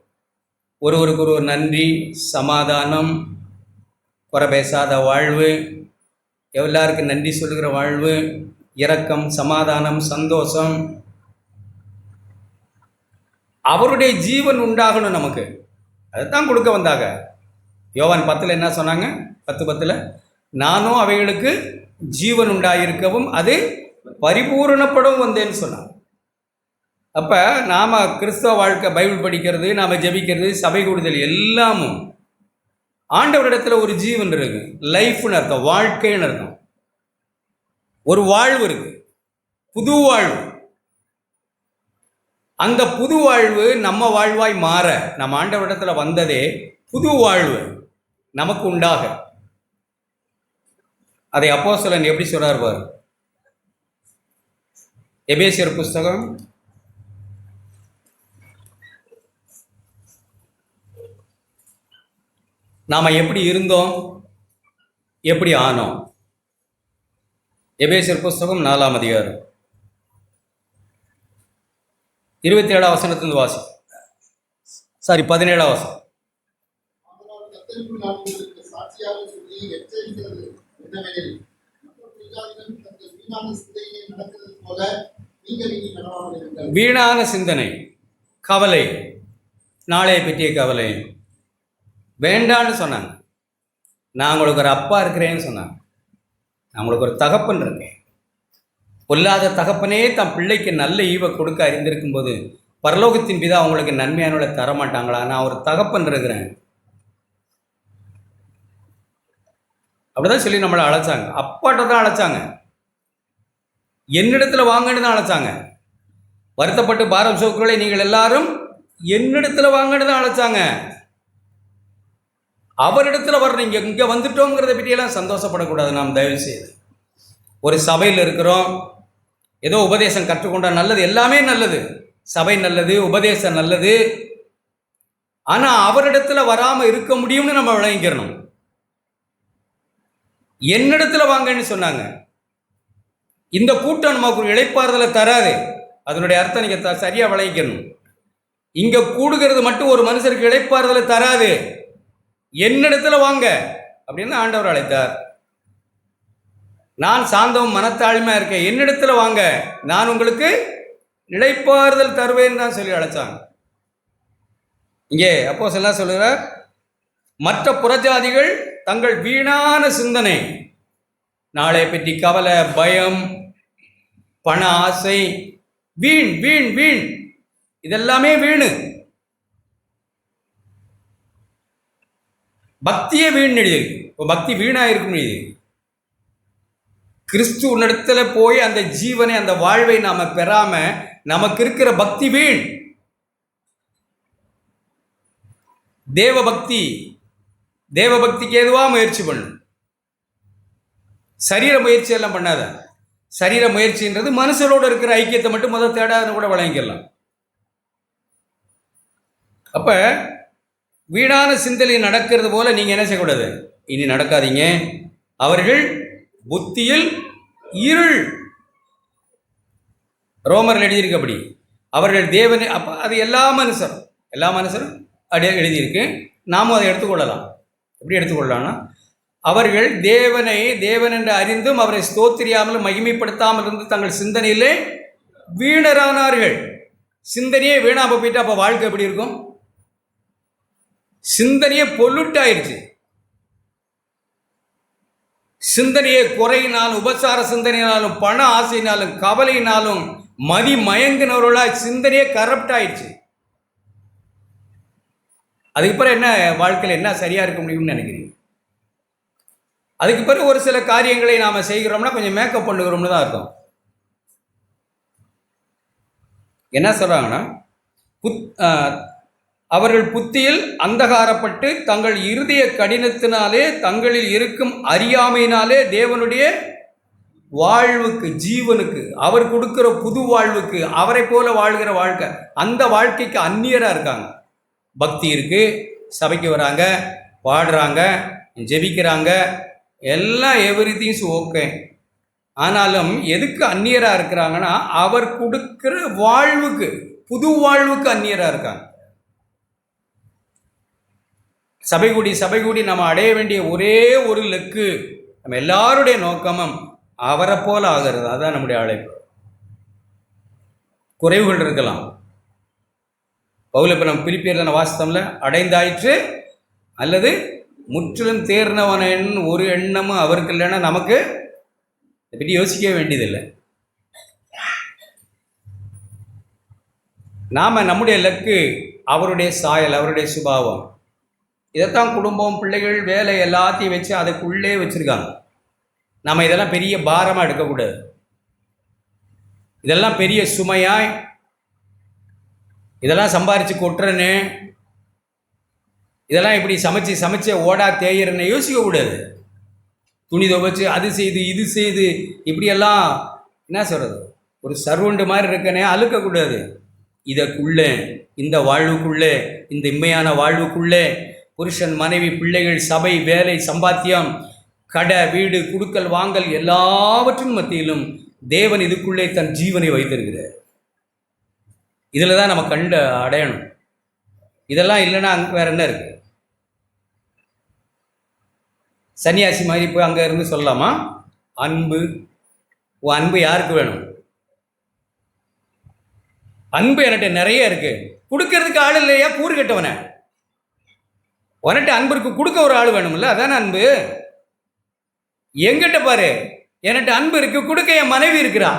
ஒருவருக்கு ஒரு நன்றி, சமாதானம், குறை பேசாத வாழ்வு, எல்லாருக்கும் நன்றி சொல்லுகிற வாழ்வு, இரக்கம், சமாதானம், சந்தோஷம், அவருடைய ஜீவன் உண்டாகணும் நமக்கு. அதைத்தான் கொடுக்க வந்தாங்க. யோவான் 10 என்ன சொன்னாங்க? 10:10 நானும் அவைகளுக்கு ஜீவன் உண்டாயிருக்கவும் அது பரிபூரணப்படவும் வந்தேன்னு சொன்னாங்க. அப்போ நாம் கிறிஸ்தவ வாழ்க்கை, பைபிள் படிக்கிறது, நாம் ஜெபிக்கிறது, சபை கூடுதல் எல்லாமும் ஆண்டவரிடத்தில் ஒரு ஜீவன் இருக்கு. லைஃப்னு அர்த்தம், வாழ்க்கைன்னு அர்த்தம். ஒரு வாழ்வு இருக்கு, புது வாழ்வு. அந்த புது வாழ்வு நம்ம வாழ்வாய் மாற நம்ம ஆண்டவரிடத்தில் வந்ததே புது வாழ்வு நமக்கு உண்டாக. அதை அப்போஸ்தலன் எப்படி சொல்றார் பாரு. எபேசியர் புஸ்தகம் 4 எப்படி இருந்தோம், எப்படி ஆனோம். எபேசியர் புஸ்தகம் 4 அதிகாரம் 27 வசனத்திலிருந்து வாசி. 17 வசனம். வீணான சிந்தனை, கவலை, நாளைய பற்றிய கவலை வேண்டான்னு சொன்னாங்க. நான் உங்களுக்கு ஒரு அப்பா இருக்கிறேன்னு சொன்னாங்க. நான் உங்களுக்கு ஒரு தகப்பன் இருக்கேன். பொல்லாத தகப்பனே தன் பிள்ளைக்கு நல்ல ஈவை கொடுக்க அறிந்திருக்கும் போது பரலோகத்தின் பிதா அவங்களுக்கு நன்மையானவளை தரமாட்டாங்களா? நான் ஒரு தகப்பன் இருக்கிறேன். அப்படிதான் சொல்லி நம்மளை அழைச்சாங்க. அப்பாட்ட தான் அழைச்சாங்க, என்னிடத்துல வாங்கன்னு தான் அழைச்சாங்க. வருத்தப்பட்டு பாரம் சோக்குகளை நீங்கள் எல்லாரும் என்னிடத்துல வாங்கன்னு தான் அழைச்சாங்க. அவரிடத்துல வரணும். இங்கே வந்துட்டோங்கிறத பற்றியெல்லாம் சந்தோஷப்படக்கூடாது. நாம் தயவு செய்து ஒரு சபையில் இருக்கிறோம், ஏதோ உபதேசம் கற்றுக்கொண்டா நல்லது, எல்லாமே நல்லது, சபை நல்லது, உபதேசம் நல்லது. ஆனால் அவரிடத்துல வராமல் இருக்க முடியும்னு நம்ம விளங்கிக்கிறணும். என்னிடத்துல வாங்கன்னு சொன்னாங்க. இந்த கூட்டம் நமக்கு ஒரு இளைப்பாறுதலை தராது. அதனுடைய அர்த்தம் நீங்கள் சரியாக விளங்கிக்கணும். இங்கே கூடுகிறது மட்டும் ஒரு மனுஷருக்கு இளைப்பாறுதலை தராது. என்னிடத்துல வாங்க அப்படின்னு ஆண்டவர் அழைத்தார். நான் சாந்தமும் மனத்தாழ்மையாக இருக்கேன், என்னிடத்துல வாங்க, நான் உங்களுக்கு இளைப்பாறுதல் தருவேன்னு தான் சொல்லி அழைச்சாங்க. இங்கே அப்போஸ்தலன் சொல்லுகிறார், மற்ற புறஜாதிகள் தங்கள் வீணான சிந்தனை, நாளை பற்றி கவலை, பயம், பண ஆசை, வீண் வீண் வீண், இதெல்லாமே வீணு. பக்தியே வீண் எழுதியிருக்கு. இப்போ பக்தி வீணாக இருக்கும் எழுதியிருக்கு. கிறிஸ்து உன்னிடத்துல போய் அந்த ஜீவனை, அந்த வாழ்வை நாம பெறாம நமக்கு இருக்கிற பக்தி வீண். தேவபக்தி, தேவபக்திக்கு எதுவா முயற்சி பண்ணு. சரீர முயற்சி எல்லாம் பண்ணாத. சரீர முயற்சின்றது மனுஷனோடு இருக்கிற ஐக்கியத்தை மட்டும் முதல் தேடாதுன்னு கூட வழங்கிக்கலாம். அப்ப வீணான சிந்தனை நடக்கிறது போல நீங்க என்ன செய்யக்கூடாது, இனி நடக்காதீங்க. அவர்கள் புத்தியில் இருள். ரோமர்கள் எழுதியிருக்கப்படி அவர்கள் தேவனை, அப்போ அது எல்லா மனுஷரும் அப்படியே எழுதியிருக்கு. நாமும் அதை எடுத்துக்கொள்ளலாம். எப்படி எடுத்துக்கொள்ளலாம்னா, அவர்கள் தேவன் என்று அறிந்தும் அவரை ஸ்தோத்திரியாமலும் மகிமைப்படுத்தாமல் இருந்து தங்கள் சிந்தனையிலே வீணரானார்கள். சிந்தனையே வீணாக போயிட்டு அப்போ வாழ்க்கை எப்படி இருக்கும்? சிந்தனையே பொல்லுட் ஆயிடுச்சு. சிந்தனையை குறையினாலும், உபசார சிந்தனையினாலும், பண ஆசையினாலும், கவலையினாலும் மதி மயங்கினவர்களாக சிந்தனையே கரப்ட் ஆயிடுச்சு. அதுக்கு பிறகு என்ன வாழ்க்கையில் என்ன சரியா இருக்க முடியும்னு நினைக்கிறீங்க? அதுக்கு பிறகு ஒரு சில காரியங்களை நாம செய்கிறோம்னா கொஞ்சம் மேக்கப் பண்ணுகிறோம்னு தான் அர்த்தம். என்ன சொல்றாங்கன்னா, அவர்கள் புத்தியில் அந்தகாரப்பட்டு தங்கள் இருதய கடினத்தினாலே தங்களில் இருக்கும் அறியாமையினாலே தேவனுடைய வாழ்வுக்கு, ஜீவனுக்கு, அவர் கொடுக்கிற புது வாழ்வுக்கு, அவரை போல வாழ்கிற வாழ்க்கை, அந்த வாழ்க்கைக்கு அந்நியராக இருக்காங்க. பக்தி இருக்கு, சபைக்கு வராங்க, பாடுறாங்க, ஜெபிக்கிறாங்க, எல்லாம் எவ்ரிதிங்ஸ் ஓகே. ஆனாலும் எதுக்கு அந்நியராக இருக்கிறாங்கன்னா, அவர் கொடுக்கிற வாழ்வுக்கு, புது வாழ்வுக்கு அந்நியராக இருக்காங்க. சபை கூடி நம்ம அடைய வேண்டிய ஒரே ஒரு லக்கு, நம்ம எல்லாருடைய நோக்கமும் அவரை போல ஆகிறது. அதுதான் நம்முடைய அழைப்பு. குறைவுகள் இருக்கலாம், பவுல் இப்போ நம்ம பிலிப்பியர்ல நான் வாசித்தோம்ல, அடைந்தாயிற்று அல்லது முற்றிலும் தேர்ந்தவனின் ஒரு எண்ணமும் அவருக்கு இல்லைன்னா நமக்கு இதை பற்றி யோசிக்க வேண்டியதில்லை. நாம் நம்முடைய இலக்கு அவருடைய சாயல், அவருடைய சுபாவம். இதைத்தான் குடும்பம், பிள்ளைகள், வேலை எல்லாத்தையும் வச்சு அதுக்குள்ளே வச்சுருக்காங்க. நம்ம இதெல்லாம் பெரிய பாரமாக எடுக்கக்கூடாது. இதெல்லாம் பெரிய சுமையாய், இதெல்லாம் சம்பாரித்து கொட்டுறேன்னு, இதெல்லாம் இப்படி சமைச்சு ஓடா தேயிறன்னு யோசிக்கக்கூடாது. துணி துவைச்சு அது செய்து இது செய்து இப்படியெல்லாம் என்ன சொல்கிறது, ஒரு சர்வண்டு மாதிரி இருக்கனே அழுக்கக்கூடாது. இதற்குள்ளே, இந்த வாழ்வுக்குள்ளே, இந்த இம்மையான வாழ்வுக்குள்ளே புருஷன், மனைவி, பிள்ளைகள், சபை, வேலை, சம்பாத்தியம், கடை, வீடு, குடுக்கல் வாங்கல் எல்லாவற்றின் மத்தியிலும் தேவன் இதுக்குள்ளே தன் ஜீவனை வைத்திருக்கிறார். இதில் தான் நம்ம கண்டு அடையணும். இதெல்லாம் இல்லைன்னா அங்கே வேற என்ன இருக்கு? சன்னியாசி மாதிரி போய் அங்கே இருந்து சொல்லலாமா? அன்பு. உன் அன்பு யாருக்கு வேணும்? அன்பு என்கிட்ட நிறைய இருக்கு, கொடுக்கறதுக்கு ஆள் இல்லையா? கூறு கட்டவன உன்கிட்ட அன்பு இருக்கு, கொடுக்க ஒரு ஆள் வேணும்ல, அதானே அன்பு. எங்கிட்ட பாரு, என்கிட்ட அன்பு இருக்கு, கொடுக்க என் மனைவி இருக்கிறா.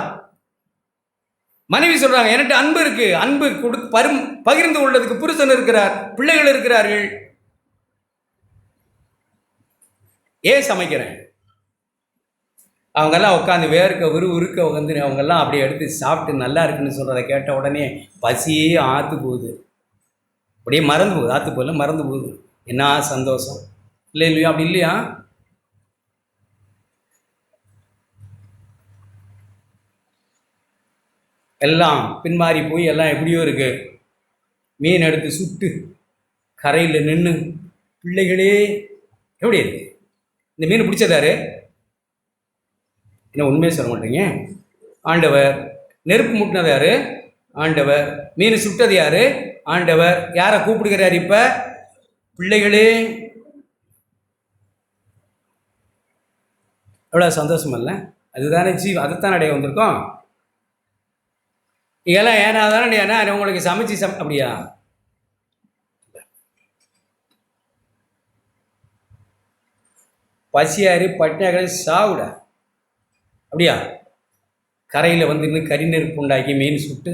மனைவி சொல்றாங்க என்கிட்ட அன்பு இருக்கு, அன்பு பகிர்ந்து கொள்வதற்கு புருஷன் இருக்கிறார், பிள்ளைகள் இருக்கிறார்கள். ஏன் சமைக்கிறேன்? அவங்கெல்லாம் உட்காந்து வேர்க்க விறுவிறுக்க உட்காந்து அவங்கெல்லாம் அப்படியே எடுத்து சாப்பிட்டு நல்லா இருக்குன்னு சொல்கிறத கேட்ட உடனே பசியே ஆற்று போகுது, அப்படியே மறந்து போகுது. ஆற்று போகல, மறந்து போகுது. என்ன சந்தோஷம் இல்லை இல்லையா? அப்படி இல்லையா? எல்லாம் பின்மாறி போய் எல்லாம் எப்படியோ இருக்கு. மீன் எடுத்து சுட்டு கரையில் நின்று பிள்ளைகளே எப்படி இருக்கு? இந்த மீன் பிடிச்சதாரு? என்ன உண்மையை சொல்ல மாட்டீங்க? ஆண்டவர். நெருப்பு முட்டினது யாரு? ஆண்டவர். மீன் சுட்டது யாரு? ஆண்டவர். யாரை கூப்பிடுகிறார் இப்ப? பிள்ளைகளே. எவ்வளோ சந்தோஷம் இல்லை? அதுதானே அதைத்தான் அடைய வந்திருக்கோம். இதெல்லாம் ஏன்னா தானே ஏன்னா உங்களுக்கு சமைச்சு அப்படியா? பசியாரு பட்டினாக்களை சாவிட அப்படியா? கரையில் வந்து இன்னும் கறி நெருப்பு உண்டாக்கி மீன் சுட்டு,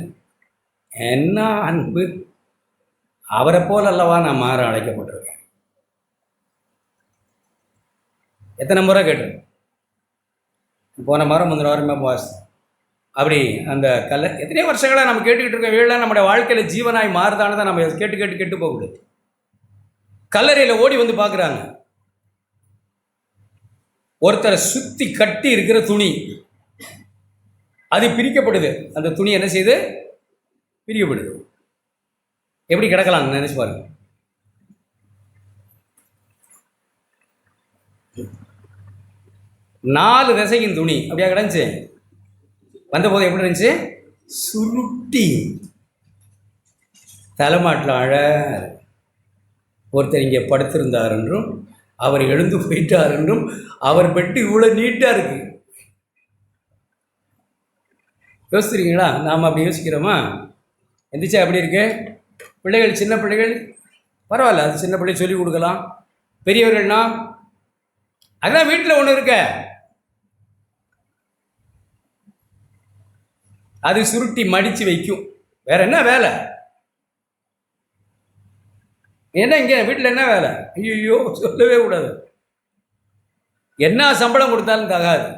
என்ன அன்பு! அவரை போல் அல்லவா நான் மாற அழைக்கப்பட்டிருக்கேன். எத்தனை முறை கேட்டேன், போன வாரம் முந்தின வாரமே வாசித்தேன். அப்படி அந்த எத்தனையோ வருஷங்களாக நம்ம கேட்டுக்கிட்டு இருக்கோம். வீழ நம்முடைய வாழ்க்கையில் ஜீவனாய் மாறுதானு தான் நம்ம கேட்டு போகக்கூடாது. கல்லறையில் ஓடி வந்து பார்க்குறாங்க, ஒருத்தரை சுற்றி கட்டி இருக்கிற துணி அது பிரிக்கப்படுது. அந்த துணி என்ன செய்யுது? பிரிக்கப்படுது. எப்படி கிடக்கலாம் நினைச்சு பாருங்க. நாலு திசையின் துணி அப்படியா கிடந்துச்சு. வந்தபோது எப்படி இருந்துச்சு? சுருட்டி தலைமாட்டில் அழ. ஒருத்தர் இங்கே படுத்திருந்தார் என்றும் அவர் எழுந்து போயிட்டார் என்றும் அவர் பெட்டு இவ்வளோ நீட்டாக இருக்கு. யோசிக்கிறீங்களா? நாம் அப்படி யோசிக்கிறோமா? எந்திரிச்சா எப்படி இருக்கு? பிள்ளைகள், சின்ன பிள்ளைகள் பரவாயில்ல, அது சின்ன பிள்ளை சொல்லிக் கொடுக்கலாம். பெரியவர்கள்னா அதான் வீட்டில் ஒன்று இருக்க, அது சுருட்டி மடித்து வைக்கும். வேற என்ன வேலை? என்ன இங்கே வீட்டில் என்ன வேலை? ஐயோ சொல்லவே கூடாது. என்ன சம்பளம் கொடுத்தாலும் தகாது.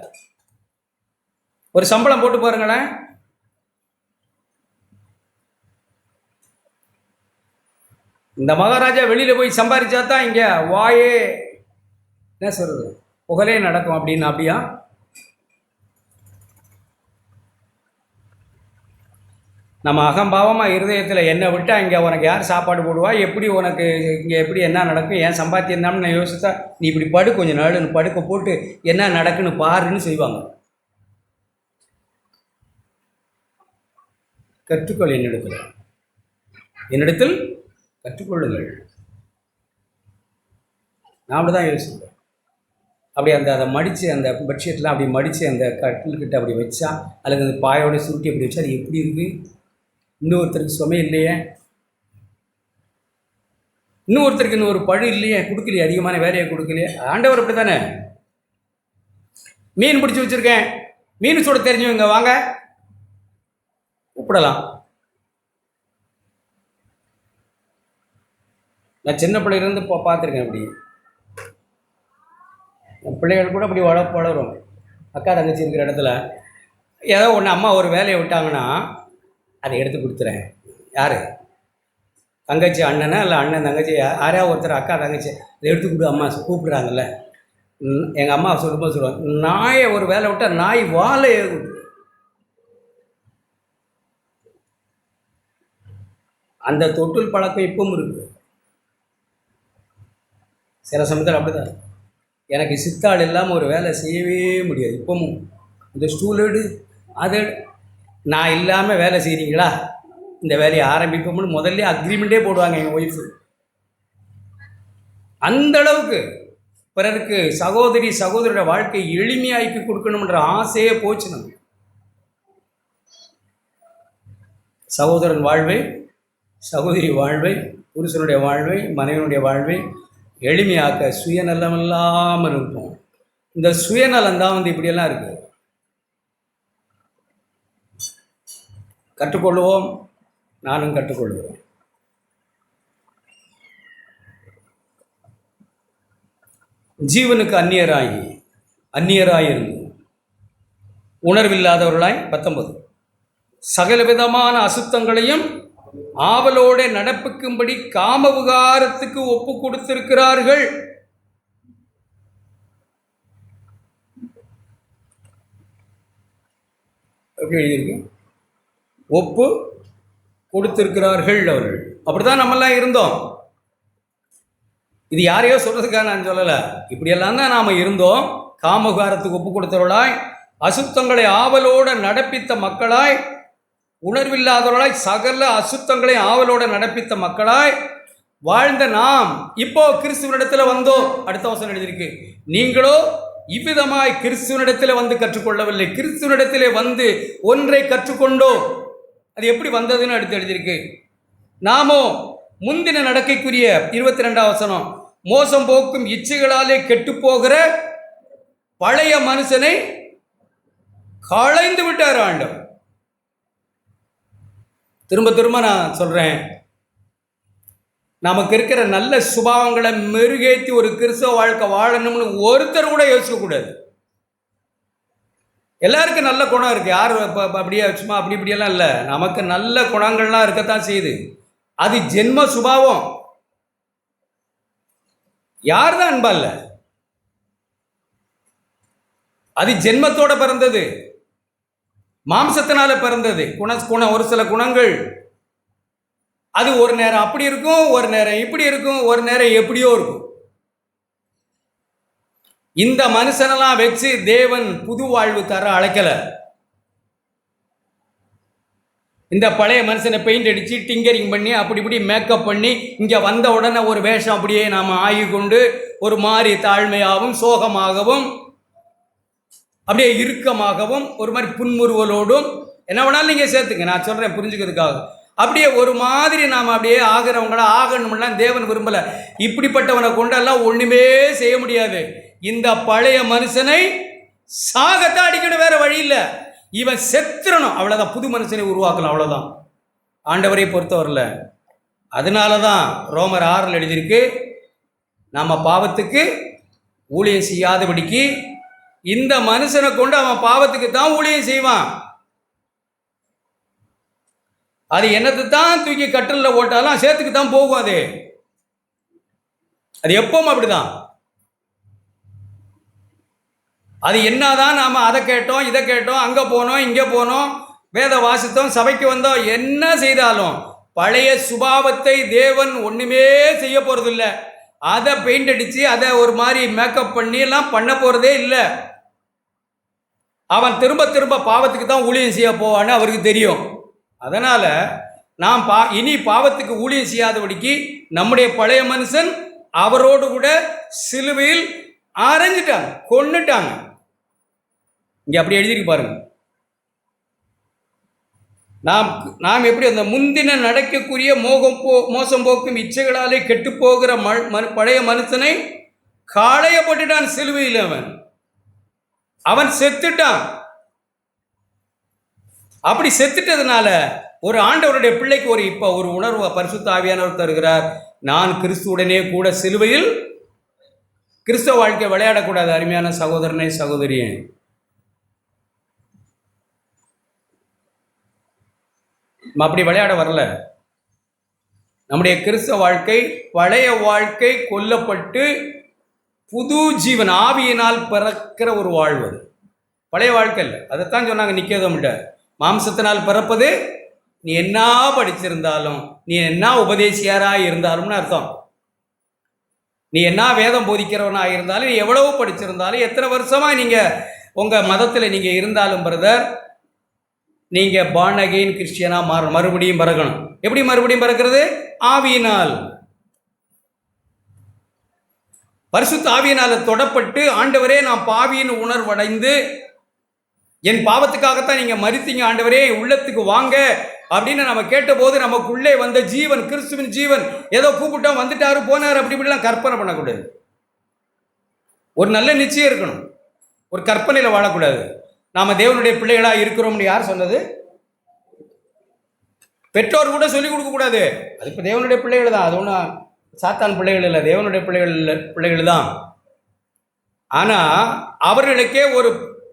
ஒரு சம்பளம் போட்டு பாருங்களேன். இந்த மகாராஜா வெளியில் போய் சம்பாதிச்சா தான் இங்கே வாயே என்ன சொல்கிறது, புகழே நடக்கும் அப்படின்னு. அப்படியா? நம்ம அகம்பாவமாக இருதயத்தில் என்னை விட்டால் இங்கே உனக்கு யார் சாப்பாடு போடுவா, எப்படி உனக்கு இங்கே எப்படி என்ன நடக்கும், ஏன் சம்பாத்தியம் தான்னு நான் யோசித்தா, நீ இப்படி படு, கொஞ்சம் நாள் படுக்க போட்டு என்ன நடக்குன்னு பாருன்னு செய்வாங்க. கற்றுக்கொள் என்னிடத்தில் கற்றுக்கொள்ளுங்கள். நான் தான் யோசிப்பேன். அப்படி அதை மடித்து அந்த பெட்ஷீட்லாம் அப்படி மடித்து அந்த கட்டில்கிட்ட அப்படி வச்சா, அல்லது அந்த பாயோட சுருட்டி அப்படி வச்சா அது எப்படி இருக்குது? இன்னொருத்தருக்கு சுமை இல்லையே. இன்னொருத்தருக்கு இன்னொரு பழு இல்லையே, கொடுக்கலையே, அதிகமான வேலையை கொடுக்கலையே. ஆண்டவர் அப்படி தானே. மீன் பிடிச்சி வச்சுருக்கேன், மீன் சுட தெரிஞ்சவங்க வாங்க கூப்பிடலாம். நான் சின்ன பிள்ளையிலேருந்து பார்த்துருக்கேன். அப்படி என் பிள்ளைகள் கூட அப்படி வளரும். அக்கா தங்கச்சி இருக்கிற இடத்துல ஏதோ ஒன்று அம்மா ஒரு வேலையை விட்டாங்கன்னா அதை எடுத்து கொடுத்துறேன். யார் தங்கச்சி அண்ணனா இல்லை அண்ணன் தங்கச்சி யாரையா ஒருத்தர் அக்கா தங்கச்சி இதை எடுத்து கொடு அம்மா கூப்பிட்றாங்கல்ல. எங்கள் அம்மா சொல்லும்போது சொல்லுவாங்க, நாயை ஒரு வேலை விட்டால் நாய் வாழை கொடுத்து. அந்த தொட்டில் பழக்கம் இப்பவும் இருக்குது. சில சமயத்தில் அப்படி தான். எனக்கு சித்தாள் இல்லாமல் ஒரு வேலை செய்யவே முடியாது. இப்பவும் இந்த ஸ்டூல் எடு அது நான் இல்லாமல் வேலை செய்கிறீங்களா, இந்த வேலையை ஆரம்பிப்போம்னு முதல்ல அக்ரிமெண்ட்டே போடுவாங்க எங்கள் ஒய்ஃபு. அந்தளவுக்கு பிறருக்கு சகோதரியோட வாழ்க்கை எளிமையாக்கி கொடுக்கணுன்ற ஆசையே போச்சு. நம்ம சகோதரன் வாழ்வை, சகோதரி வாழ்வை, புருஷனுடைய வாழ்வை, மனைவனுடைய வாழ்வை எளிமையாக்க சுயநலம் இல்லாமல் இருப்போம். இந்த சுயநலம் தான் இப்படியெல்லாம் இருக்கு. கற்றுக்கொள்வோம், நானும் கற்றுக்கொள்கிறேன். ஜீவனுக்கு அந்நியராயிருந்து உணர்வில்லாதவர்களாய் 19 சகலவிதமான அசுத்தங்களையும் ஆவலோட நடப்புக்கும்படி காம விகாரத்துக்கு ஒப்பு கொடுத்திருக்கிறார்கள். எப்படி எழுதியிருக்கு? ஒப்பு கொடுத்திருக்கிறார்கள் அவர்கள். அப்படிதான் நம்மெல்லாம் இருந்தோம். இது யாரையோ சொல்றதுக்காக நான் சொல்லலை. இப்படியெல்லாம் தான் நாம் இருந்தோம். காமவிகாரத்துக்கு ஒப்பு கொடுத்தவர்களாய், அசுத்தங்களை ஆவலோட நடப்பித்த மக்களாய், உணர்வில்லாதவர்களாய், சகல அசுத்தங்களை ஆவலோட நடப்பித்த மக்களாய் வாழ்ந்த நாம் இப்போ கிறிஸ்துவனிடத்தில் வந்தோம். அடுத்த வசனம் எழுதியிருக்கு, நீங்களோ இவ்விதமாய் கிறிஸ்துவனிடத்தில் வந்து கற்றுக்கொள்ளவில்லை, கிறிஸ்துவனிடத்திலே வந்து ஒன்றை கற்றுக்கொண்டோம். அது எப்படி வந்ததுன்னு அடுத்து எழுதியிருக்கு. நாமோ முந்தின நடக்கைக்குரிய 22 வசனம், மோசம் போக்கும் இச்சைகளாலே கெட்டு போகிற பழைய மனுஷனை களைந்து விட்டார் ஆண்டவர். திரும்ப திரும்ப நான் சொல்றேன், நமக்கு இருக்கிற நல்ல சுபாவங்களை மெருகேற்றி ஒரு கிறிஸ்தவ வாழ்க்கை வாழணும்னு ஒருத்தர் கூட யோசிக்க கூடாது. எல்லாருக்கும் நல்ல குணம் இருக்கு. யார் அப்படியே சும்மா அப்படி இப்படியெல்லாம் இல்லை. நமக்கு நல்ல குணங்கள்லாம் இருக்கத்தான் செய்யுது. அது ஜென்ம சுபாவம். யார் தான் அன்பா இல்லை? அது ஜென்மத்தோட பிறந்தது, மாம்சத்தினால பிறந்தது. குணம் ஒரு சில குணங்கள் அது ஒரு நேரம் அப்படி இருக்கும், ஒரு நேரம் இப்படி இருக்கும், ஒரு நேரம் எப்படியோ இருக்கும். இந்த மனுஷனெல்லாம் வச்சு தேவன் புது வாழ்வு தர அழைக்கல. இந்த பழைய மனுஷனை பெயிண்ட் அடித்து டிங்கரிங் பண்ணி அப்படி இப்படி மேக்கப் பண்ணி இங்கே வந்த உடனே ஒரு வேஷம் அப்படியே நாம் ஆகி கொண்டு ஒரு மாதிரி தாழ்மையாகவும் சோகமாகவும் அப்படியே இறுக்கமாகவும் ஒரு மாதிரி புன்முறுவலோடும் என்ன வேணாலும் நீங்கள் சேர்த்துங்க, நான் சொல்கிறேன் புரிஞ்சுக்கிறதுக்காக. அப்படியே ஒரு மாதிரி நாம் அப்படியே ஆகிறவங்கள ஆகணும்லாம் தேவன் விரும்பலை. இப்படிப்பட்டவனை கொண்டெல்லாம் ஒன்றுமே செய்ய முடியாது. இந்த பழைய மனுஷனை சாகத்தான் அடிக்கணும், வேற வழி இல்லை. இவன் செத்துறணும், அவ்வளோதான். புது மனுஷனை உருவாக்கலாம், அவ்வளோதான் ஆண்டவரை பொறுத்தவரில். அதனால தான் ரோமர் 6 எழுதியிருக்கு, நம்ம பாவத்துக்கு ஊழியம் செய்யாதபடிக்கு இந்த மனுஷனை கொண்டு அவன் பாவத்துக்கு தான் ஊழியம் செய்வான். அது என்னத்தை தான் தூக்கி கட்டலில் ஓட்டாலும் சேத்துக்கு தான் போகும். அது எப்பவும் அப்படிதான். அது என்னதான் நாம் அதை கேட்டோம் இதை கேட்டோம் அங்கே போனோம் இங்கே போனோம் வேத வாசித்தோம் சபைக்கு வந்தோம் என்ன செய்தாலும் பழைய சுபாவத்தை தேவன் ஒன்றுமே செய்ய போகிறதில்ல. அதை பெயிண்ட் அடித்து அதை ஒரு மாதிரி மேக்கப் பண்ணி எல்லாம் பண்ண போகிறதே இல்லை. அவன் திரும்ப திரும்ப பாவத்துக்கு தான் ஊழியம் செய்ய போவான்னு அவருக்கு தெரியும். அதனால் நாம் இனி பாவத்துக்கு ஊழியம் செய்யாதபடிக்கு நம்முடைய பழைய மனுஷன் அவரோடு கூட சிலுவையில் அரைஞ்சிட்டாங்க, கொன்னுட்டாங்க. இங்கே அப்படி எழுதிருக்கு பாருங்க, நாம் எப்படி அந்த முந்தின நடக்கக்கூடிய மோசம் போக்கும் இச்சைகளாலே கெட்டுப்போகிற பழைய மனுஷனை காளைய போட்டுட்டான் சிலுவையில். அவன் செத்துட்டான். அப்படி செத்துட்டதுனால ஒரு ஆண்டவருடைய பிள்ளைக்கு ஒரு உணர்வு பரிசுத்த ஆவியானவர் தருகிறார். நான் கிறிஸ்துவுடனே கூட சிலுவையில் கிறிஸ்தவ வாழ்க்கை விளையாடக்கூடாது. அருமையான சகோதரனே, சகோதரியே, அப்படி விளையாட வரல. நம்முடைய கிறிஸ்தவ வாழ்க்கை பழைய வாழ்க்கை கொல்லப்பட்டு புது ஜீவன் ஆவியினால் பிறக்கிற ஒரு வாழ்வு. பழைய வாழ்க்கை இல்லை. அதைத்தான் சொன்னாங்க நிக்கதோமிட்ட, மாம்சத்தினால் பிறப்பது நீ என்ன படிச்சிருந்தாலும், நீ என்ன உபதேசியாராக இருந்தாலும்னு அர்த்தம். நீ என்ன வேதம் போதிக்கிறவனாக இருந்தாலும், நீ எவ்வளவு படிச்சிருந்தாலும், எத்தனை வருஷமாக நீங்கள் உங்கள் மதத்தில் நீங்கள் இருந்தாலும் பிரதர், நீங்கள் பார்ன் அகெயின் கிறிஸ்டியனாக மறுபடியும் பிறக்கணும். எப்படி மறுபடியும் பிறக்கிறது? ஆவியினால். பரிசுத்த ஆவியினால் தொடப்பட்டு, ஆண்டவரே நான் பாவியின் உணர்வடைந்து, என் பாவத்துக்காகத்தான் நீங்கள் மரித்தீங்க ஆண்டவரே, உள்ளத்துக்கு வாங்க அப்படின்னு நம்ம கேட்டபோது நமக்குள்ளே வந்த ஜீவன், கிறிஸ்துவின் ஜீவன், ஏதோ கூப்பிட்டோம் வந்துட்டாரு போனார் அப்படி இப்படிலாம் கற்பனை பண்ணக்கூடாது. ஒரு நல்ல நிச்சயம் இருக்கணும். ஒரு கற்பனையில் வாழக்கூடாது. நாம் தேவனுடைய பிள்ளைகளாக இருக்கிறோம்னு யார் சொன்னது? பெற்றோர் கூட சொல்லிக் கொடுக்கக்கூடாது. அது இப்போ தேவனுடைய பிள்ளைகள் தான். அது ஒன்றும் சாத்தான் பிள்ளைகள் இல்லை, தேவனுடைய பிள்ளைகள் தான். ஆனால் அவர்களுக்கே ஒரு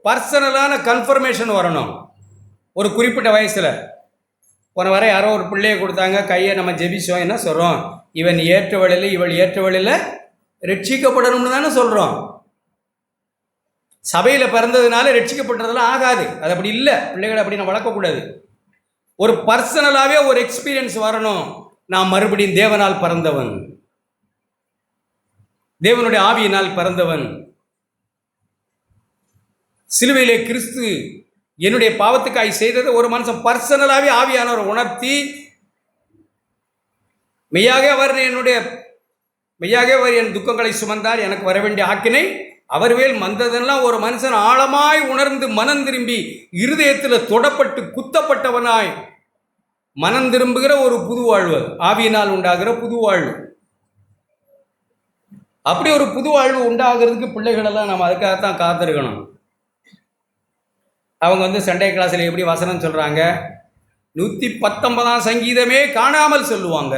பர்சனலான கன்ஃபர்மேஷன் வரணும். ஒரு குறிப்பிட்ட வயசில் போன வரை யாரோ ஒரு பிள்ளையை கொடுத்தாங்க, கையை நம்ம ஜெபிச்சோம், என்ன சொல்கிறோம்? இவன் ஏற்ற வழியில் இவள் ஏற்ற வழியில் ரட்சிக்கப்படணும்னு தானே சொல்கிறோம். சபையில் பிறந்ததுனால ரட்சிக்கப்பட்டதெல்லாம் ஆகாது. அது அப்படி இல்லை. பிள்ளைகளை அப்படி நான் வளர்க்கக்கூடாது. ஒரு பர்சனலாகவே ஒரு எக்ஸ்பீரியன்ஸ் வரணும். நான் மறுபடியும் தேவனால் பிறந்தவன், தேவனுடைய ஆவியினால் பிறந்தவன். சிலுவையிலே கிறிஸ்து என்னுடைய பாவத்துக்காய் செய்ததை ஒரு மனுஷன் பர்சனலாகவே ஆவியானவர் உணர்த்தி, மெய்யாக அவர் என் துக்கங்களை சுமந்தார், எனக்கு வர வேண்டிய ஆக்கினை அவர்வேல் வந்ததெல்லாம் ஒரு மனுஷன் ஆழமாய் உணர்ந்து மனம் திரும்பி இருதயத்தில் தொடப்பட்டு குத்தப்பட்டவனாய் மனம் திரும்புகிற ஒரு புது வாழ்வு, ஆவியினால் உண்டாகிற புது வாழ்வு. அப்படி ஒரு புது வாழ்வு உண்டாகிறதுக்கு பிள்ளைகளெல்லாம் நம்ம அதுக்காகத்தான் காத்திருக்கணும். அவங்க சண்டே கிளாஸில் எப்படி வசனம் சொல்கிறாங்க, 119 சங்கீதமே காணாமல் சொல்லுவாங்க,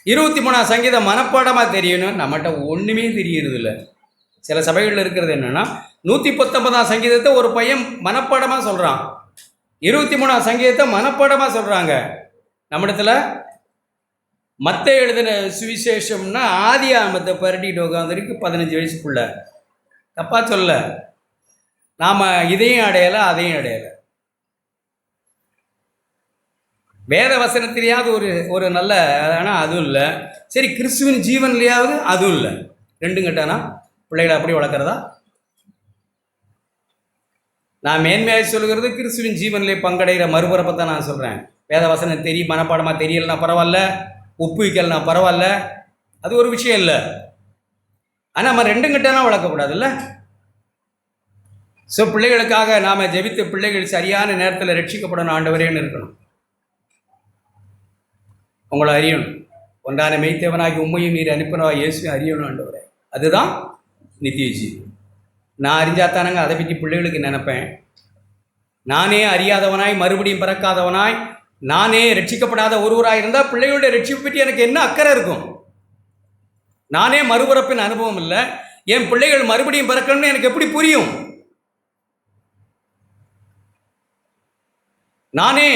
23 சங்கீதம் மனப்பாடமாக தெரியணும். நம்மகிட்ட ஒன்றுமே தெரியறதில்ல. சில சபைகளில் இருக்கிறது என்னென்னா, 119 சங்கீதத்தை ஒரு பையன் மனப்பாடமாக சொல்கிறான், 23 சங்கீதத்தை மனப்பாடமாக சொல்கிறாங்க. நம்மிடத்தில் மத்த எழுதின சுவிசேஷம்னா ஆதி ஆமத்தை பரட்டிட்டு உட்காந்துருக்கு 15 வயசுக்குள்ள. தப்பாக சொல்ல, நாம் இதையும் அடையலை அதையும் அடையலை. வேத வசனத்திலேயாவது ஒரு நல்ல, ஆனால் அதுவும் இல்லை. சரி, கிறிஸ்துவின் ஜீவன்லையாவது அதுவும் இல்லை. ரெண்டும் கேட்டானா பிள்ளைகளை அப்படி வளர்க்குறதா? நான் மேன்மையாக சொல்கிறது கிறிஸ்துவின் ஜீவனிலே பங்கடைகிற மறுபரப்பை தான் நான் சொல்கிறேன். வேத வசனம் தெரியும், மனப்பாடமாக தெரியலைன்னா பரவாயில்ல, உப்பு வைக்கலனா பரவாயில்ல, அது ஒரு விஷயம் இல்லை. ஆனால் நம்ம ரெண்டும் கிட்டனா வளர்க்கக்கூடாதுல்ல. ஸோ பிள்ளைகளுக்காக நாம் ஜெபித்து பிள்ளைகள் சரியான நேரத்தில் ரட்சிக்கப்படணும், ஆண்டவரேன்னு இருக்கணும். உங்களை அறியணும். ஒன்றான மெய்த்தேவனாகி உண்மையும் நீர் அனுப்பினவா இயேசுவையும் அறியணும் ஆண்டவரே. அதுதான் நித்திய ஜீவன். நான் அறிஞ்சாத்தானங்க அதை பற்றி பிள்ளைகளுக்கு நினைப்பேன். நானே அறியாதவனாய் மறுபடியும் பிறக்காதவனாய் நானே ரட்சிக்கப்படாத ஒருவராக இருந்தால் பிள்ளைகளுடைய ரட்சிப்பை பற்றி எனக்கு என்ன அக்கறை இருக்கும்? நானே மறுபிறப்பின் அனுபவம் இல்லை, என் பிள்ளைகள் மறுபடியும் பிறக்கணும்னு எனக்கு எப்படி புரியும்? நானே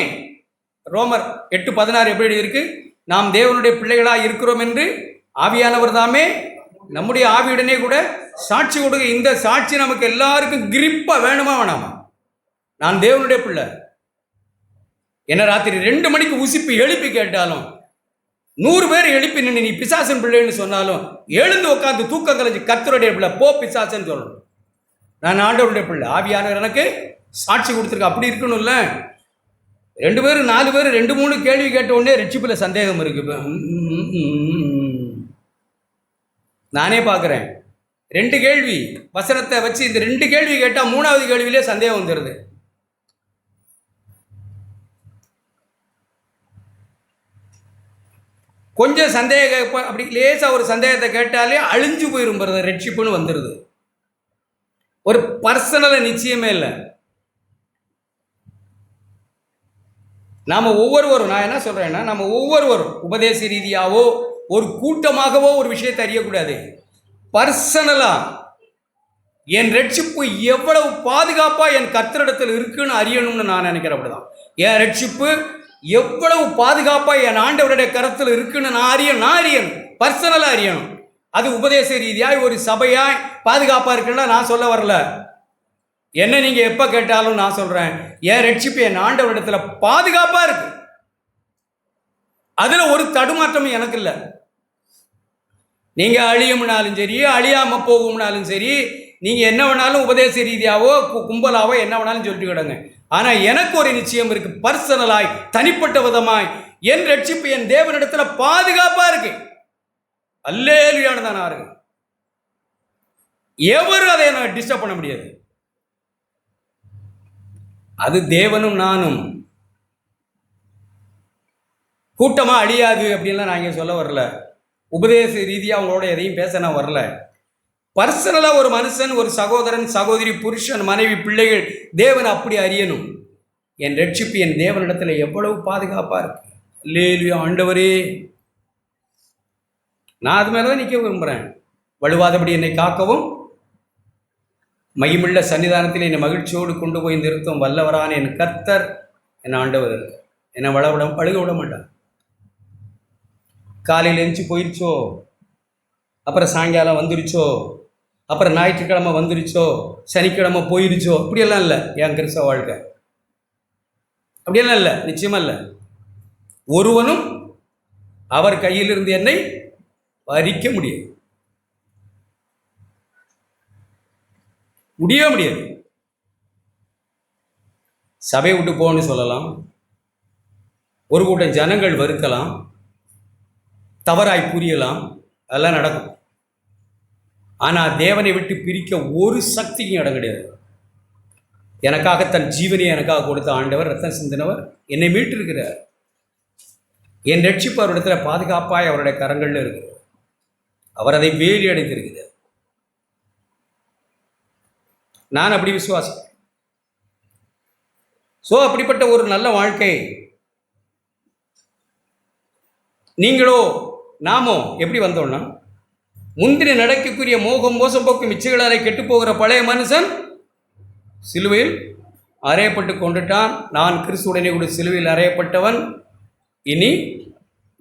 ரோமர் 8:16 எப்படி இருக்கு? நாம் தேவனுடைய பிள்ளைகளாக இருக்கிறோம் என்று ஆவியானவர் தாமே நம்முடைய ஆவியுடனே கூட சாட்சி கொடுக்க. இந்த சாட்சி நமக்கு எல்லாருக்கும் கிரிப்பா வேணுமா வேணாமா? நான் தேவனுடைய பிள்ளை. என்ன ராத்திரி 2 மணிக்கு உசிப்பு எழுப்பி கேட்டாலும், 100 பேர் எழுப்பி நின்று நீ பிசாசன் பிள்ளைன்னு சொன்னாலும் எழுந்து உட்காந்து தூக்கம் கலைஞ்சு கர்த்தருடைய பிள்ளை போ பிசாசன்னு சொல்லணும். நான் ஆண்டவருடைய பிள்ளை, ஆவியானவர் எனக்கு சாட்சி கொடுத்துருக்க. அப்படி இருக்கணும்ல. 2 பேர் 4 பேர் 2-3 கேள்வி கேட்ட உடனே ரட்சிப்பில் சந்தேகம் இருக்கு. நானே பார்க்குறேன். 2 கேள்வி வசனத்தை வச்சு இந்த 2 கேள்வி கேட்டால் 3வது கேள்வியிலே சந்தேகம் வந்துடுது. கொஞ்சம் அப்படி லேசாக ஒரு சந்தேகத்தை கேட்டாலே அழிஞ்சு போயிரும் பிரதர், ரட்சிப்புன்னு வந்துடுது. ஒரு பர்சனலாக நிச்சயமே இல்லை. நாம் ஒவ்வொருவரும், நான் என்ன சொல்கிறேன்னா, நம்ம ஒவ்வொருவரும் உபதேச ரீதியாகவோ ஒரு கூட்டமாகவோ ஒரு விஷயத்தை அறியக்கூடாது. பர்சனலாக என் ரட்சிப்பு எவ்வளவு பாதுகாப்பாக என் கர்த்தரிடத்தில் இருக்குன்னு அறியணும்னு நான் நினைக்கிறேன். அப்படிதான் என் ரட்சிப்பு எவ்வளவு பாதுகாப்பாக என் ஆண்டவருடைய கரத்தில் இருக்குன்னு நான் அறியணும், பர்சனலாக அறியணும். அது உபதேச ரீதியாய் ஒரு சபையாய் பாதுகாப்பாக இருக்குன்னா நான் சொல்ல வரல. என்ன நீங்கள் எப்போ கேட்டாலும் நான் சொல்கிறேன், என் ரட்சிப்பு என் ஆண்டவரிடத்தில் பாதுகாப்பாக இருக்கு. அதில் ஒரு தடுமாற்றமும் எனக்கு இல்லை. நீங்கள் அழியும்னாலும் சரி, அழியாமல் போகும்னாலும் சரி, நீங்கள் என்ன வேணாலும் உபதேச ரீதியாவோ கும்பலாவோ என்ன வேணாலும் சொல்லிட்டு கிடங்க. ஆனால் எனக்கு ஒரு நிச்சயம் இருக்கு, பர்சனலாய் தனிப்பட்ட விதமாய் என் ரட்சிப்பு என் தேவனிடத்தில் பாதுகாப்பாக இருக்கு. அல்லேலூயான்னு தான் இருக்கு. எவரும் அதை என்ன டிஸ்டர்ப் பண்ண முடியாது. அது தேவனும் நானும் கூட்டமாக அழியாது அப்படின்லாம் நான் இங்கே சொல்ல வரல. உபதேச ரீதியாக அவங்களோட எதையும் பேச நான் வரல. பர்சனலாக ஒரு மனுஷன், ஒரு சகோதரன், சகோதரி, புருஷன், மனைவி, பிள்ளைகள் தேவன் அப்படி அறியணும். என் ரட்சிப்பு என் தேவனிடத்தில் எவ்வளவு பாதுகாப்பாக இருக்கு. அல்லேலூயா ஆண்டவரே, நான் அது மேலே தான் நிற்க விரும்புகிறேன். வலுவாதபடி என்னை காக்கவும் மகிமுள்ள சன்னிதானத்தில் என்னை மகிழ்ச்சியோடு கொண்டு போய் நிறுத்தும் வல்லவரான என் கர்த்தர் என் ஆண்டவர் இருக்கு. என்னை பழுக விட மாட்டான். காலையில் எழுந்துச்சி போயிடுச்சோ, அப்புறம் சாயங்காலம் வந்துருச்சோ, அப்புறம் ஞாயிற்றுக்கிழமை வந்துருச்சோ, சனிக்கிழமை போயிருச்சோ, அப்படியெல்லாம் இல்லை என் கிறிஸ்தவ வாழ்க்கை. அப்படியெல்லாம் இல்லை, நிச்சயமாக இல்லை. ஒருவனும் அவர் கையிலிருந்து என்னை பறிக்க முடியாது. சபை விட்டு போன்னு சொல்லலாம், ஒரு கூட்டம் ஜனங்கள் வெறுக்கலாம், தவறாய் புரியலாம், அதெல்லாம் நடக்கும். ஆனால் தேவனை விட்டு பிரிக்க ஒரு சக்திக்கும் இடம் கிடையாது. எனக்காக தன் ஜீவனையை எனக்காக கொடுத்த ஆண்டவர், ரத்தம் சிந்தினவர், என்னை மீட்டிருக்கிறார். என் ரட்சிப்பு அவரிடத்துல பாதுகாப்பாய் அவருடைய கரங்களில் இருக்கிறார். அவர் அதை வேலி அடைந்திருக்கிறார். நான் அப்படி விசுவாசம். அப்படிப்பட்ட ஒரு நல்ல வாழ்க்கை நீங்களோ நாமோ எப்படி வந்தோம்னா, முந்தின நடக்கக்கூடிய மோகம், மோசம் போக்கும் இச்சைகளாலே கெட்டு போகிற பழைய மனுஷன் சிலுவையில் அறையப்பட்டு கொண்டுட்டான். நான் கிறிஸ்துவுடனே கூட சிலுவையில் அறையப்பட்டவன், இனி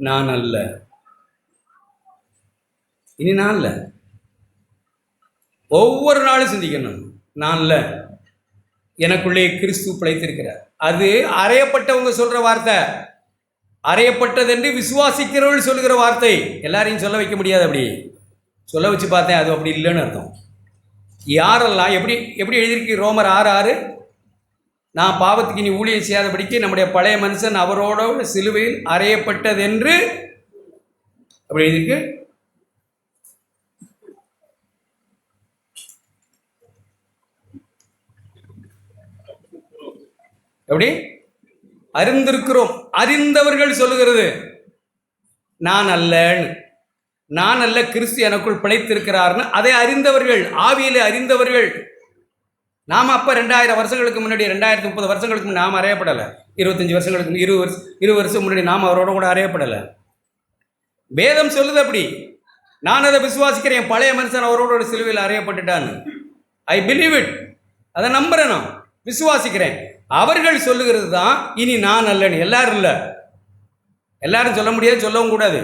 நான் அல்ல. ஒவ்வொரு நாளும் சிந்திக்கணும், நான் அல்ல, எனக்குள்ளே கிறிஸ்து பிழைத்திருக்கிறார். அது அறையப்பட்டவங்க சொல்ற வார்த்தை, அறையப்பட்டது என்று விசுவாசிக்கிறவர்கள் சொல்லுகிற வார்த்தை. எல்லாரையும் சொல்ல வைக்க முடியாது. அப்படி சொல்ல வச்சு பார்த்தேன், அது அப்படி இல்லைன்னு அர்த்தம். யாரெல்லாம் எப்படி எழுதியிருக்கு ரோமர் 6:6, நான் பாவத்துக்கு நீ ஊழியம் செய்யாதபடிக்கு நம்முடைய பழைய மனுஷன் அவரோட சிலுவையில் அறையப்பட்டது என்று அப்படி எழுதியிருக்கு. எப்படி அறிந்திருக்கிறோம், அறிந்தவர்கள் சொல்லுகிறது. நான் அல்ல, கிறிஸ்து எனக்குள் பிழைத்திருக்கிறார்னு அதை அறிந்தவர்கள், ஆவியிலே அறிந்தவர்கள். நாம் அப்போ 2000 வருஷங்களுக்கு முன்னாடி, 2030 வருஷங்களுக்கு முன்னாடி நாம் அறையப்படலை. 25 வருஷங்களுக்கு 20 வருஷம் முன்னாடி நாம் அவரோட கூட அறையப்படலை. வேதம் சொல்லுது அப்படி. நான் அதை விசுவாசிக்கிறேன், பழைய மனுஷன் அவரோட சிலுவையில் அறையப்பட்டுட்டான்னு. ஐ பிலீவ் இட், அதை நம்புறேன், நான் விசுவாசிக்கிறேன். அவர்கள் சொல்லுகிறது தான் இனி நான் அல்லன்னு. எல்லாரும் இல்லை, எல்லாரும் சொல்ல முடியாது, சொல்லவும் கூடாது.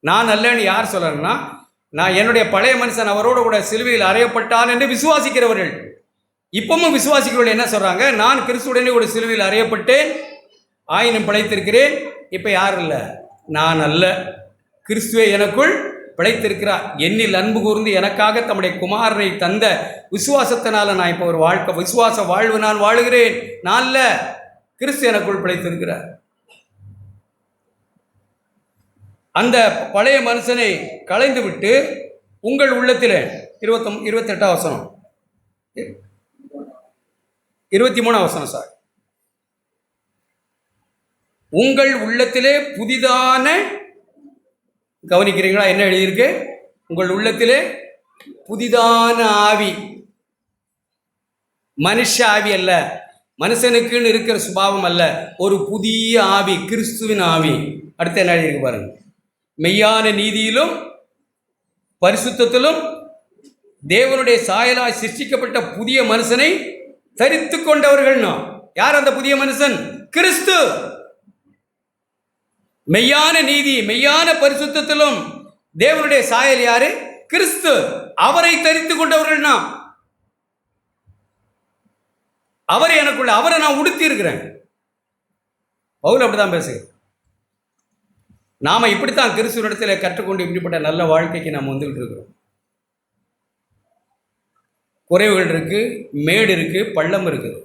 நான் அல்லன்னு யார் சொல்லணும்னா, நான் என்னுடைய பழைய மனுஷன் அவரோட கூட சிலுவையில் அறையப்பட்டான் என்று விசுவாசிக்கிறவர்கள். இப்பவும் விசுவாசிக்கிறவர்கள் என்ன சொல்றாங்க, நான் கிறிஸ்துவுடனே கூட சிலுவையில் அறையப்பட்டேன், ஆயினும் பிழைத்திருக்கிறேன். இப்போ யாரும் இல்லை, நான் அல்ல, கிறிஸ்துவே எனக்குள் பிழைத்திருக்கிறார். என்னில் அன்பு கூர்ந்து எனக்காக தம்முடைய குமாரனை தந்த விசுவாசத்தினால நான் இப்போ ஒரு வாழ்க்கை, விசுவாச வாழ்வு நான் வாழுகிறேன். நான் அல்ல, கிறிஸ்து எனக்குள் பிழைத்திருக்கிறார். அந்த பழைய மனுஷனை களைந்து விட்டு உங்கள் உள்ளத்தில் 28 வசனம், 23 வசனம் சார், உங்கள் உள்ளத்திலே புதிதான கவனிக்கிறீங்களா? என்ன எழுதியிருக்கு? உங்கள் உள்ளத்திலே புதிதான ஆவி, மனுஷ ஆவி அல்ல, மனுஷனுக்குன்னு இருக்கிற சுபாவம் அல்ல, ஒரு புதிய ஆவி, கிறிஸ்துவின் ஆவி. அடுத்து என்ன எழுதியிருக்கு பாருங்க. மெய்யான நீதியிலும் பரிசுத்தத்திலும் தேவனுடைய சாயலாய் சிருஷ்டிக்கப்பட்ட புதிய மனுஷனை தரித்து கொண்டவர்கள். யார் அந்த புதிய மனுஷன்? கிறிஸ்து. மெய்யான நீதி, மெய்யான பரிசுத்தத்திலும் தேவனுடைய சாயல் யாரு? கிறிஸ்து. அவரை தரித்து கொண்டவர்கள் நாம். அவரை எனக்குள்ள, அவரை நான் உடுத்தி இருக்கிறேன். பவுல் அப்படிதான் பேசுகிறேன். நாம இப்படித்தான் கிறிஸ்துவனிடத்தில் கற்றுக்கொண்டு இப்படிப்பட்ட நல்ல வாழ்க்கைக்கு நாம் வந்துகிட்டு இருக்கிறோம். குறைவுகள் இருக்கு, மேடு இருக்கு, பள்ளம் இருக்குது.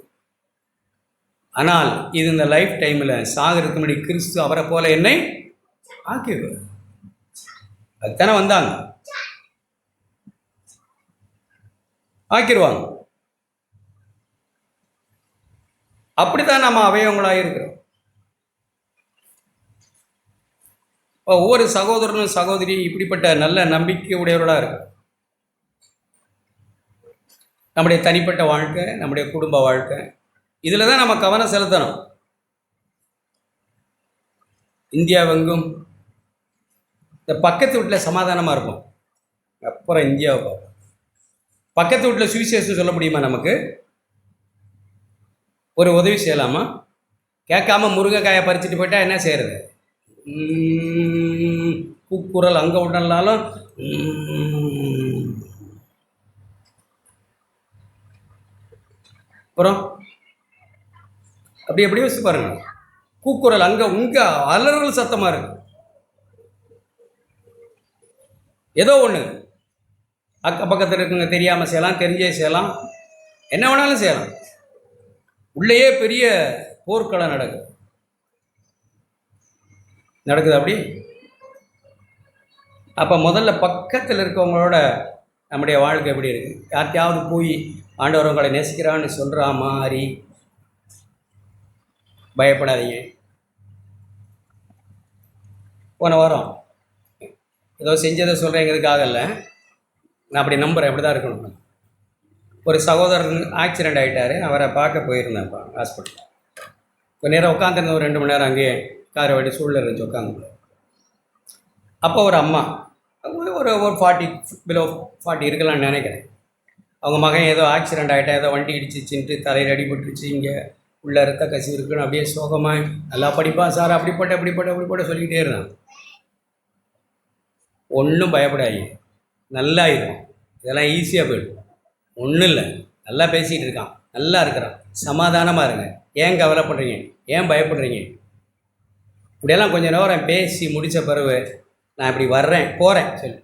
ஆனால் இது இந்த லைஃப் டைமில் சாகிறதுக்கு முன்னாடி கிறிஸ்து அவரை போல என்னை ஆக்கிடுவார். அதுதானே வந்தாங்க, ஆக்கிடுவாங்க. அப்படித்தான் நம்ம அவயவங்களாக இருக்கிறோம். ஒவ்வொரு சகோதரனும் சகோதரி இப்படிப்பட்ட நல்ல நம்பிக்கை உடையவர்களாக இருக்கு. நம்முடைய தனிப்பட்ட வாழ்க்கை, நம்முடைய குடும்ப வாழ்க்கை, இதில் தான் நம்ம கவனம் செலுத்தணும். இந்தியாவெங்கும் இந்த பக்கத்து வீட்டில் சமாதானமாக இருக்கும், அப்புறம் இந்தியாவை பார்ப்போம். பக்கத்து வீட்டில் சுவிசேஷம் சொல்ல முடியுமா? நமக்கு ஒரு உதவி செய்யலாமா? கேட்காம முருங்கைக்காயை பறிச்சுட்டு போயிட்டா என்ன செய்யறது? கூக்குரல் அங்கே விடனாலும் அப்புறம் அப்படி எப்படி யோசிச்சு பாருங்க. கூக்குரல் அங்கே உங்க அலறல் சத்தமாக இருக்கு. ஏதோ ஒன்று அக்க பக்கத்தில் இருக்குங்க, தெரியாமல் செய்யலாம், தெரிஞ்சே செய்யலாம், என்ன வேணாலும் செய்யலாம். உள்ளேயே பெரிய போர்க்களம் நடக்குது. அப்படி. அப்போ முதல்ல பக்கத்தில் இருக்கவங்களோட நம்முடைய வாழ்க்கை எப்படி இருக்குது? யார்கிட்டையாவது போய் ஆண்டவர் உங்களை நேசிக்கிறான்னு சொல்கிறா மாதிரி பயப்படாதீங்க. போன வாரம் ஏதோ செஞ்சதை சொல்கிறேங்கிறதுக்காக இல்லை, நான் அப்படி நம்புகிறேன். அப்படி தான் இருக்கணும். ஒரு சகோதரன் ஆக்சிடெண்ட் ஆகிட்டார். அவரை பார்க்க போயிருந்தேன்ப்பா ஹாஸ்பிட்டல். கொஞ்ச நேரம் உட்காந்துருந்த, ஒரு 2 மணி நேரம் அங்கேயே காரை வண்டி சூழலில் இருந்துச்சு உட்காந்து. அப்போ ஒரு அம்மா, ஒரு 40 பிலோ 40 இருக்கலாம்னு நினைக்கிறேன். அவங்க மகன் ஏதோ ஆக்சிடெண்ட் ஆகிட்டா, ஏதோ வண்டி இடிச்சிச்சுன்ட்டு தலையில் அடிபட்டுருச்சு, இங்கே உள்ள ரத்த கசிவு இருக்குன்னு அப்படியே சோகமாக, நல்லா படிப்பான் சார், அப்படிப்பட்ட சொல்லிக்கிட்டே இருந்தான். ஒன்றும் பயப்படாதீங்க, நல்லாயிடும், இதெல்லாம் ஈஸியாக போயிடும், ஒன்றும் இல்லை, நல்லா பேசிகிட்டு இருக்கான், நல்லா இருக்கிறான், சமாதானமாக இருங்க, ஏன் கவலைப்படுறீங்க, ஏன் பயப்படுறீங்க? இப்படியெல்லாம் கொஞ்சம் நேரம் பேசி முடித்த பிறகு நான் இப்படி போகிறேன் சொல்லி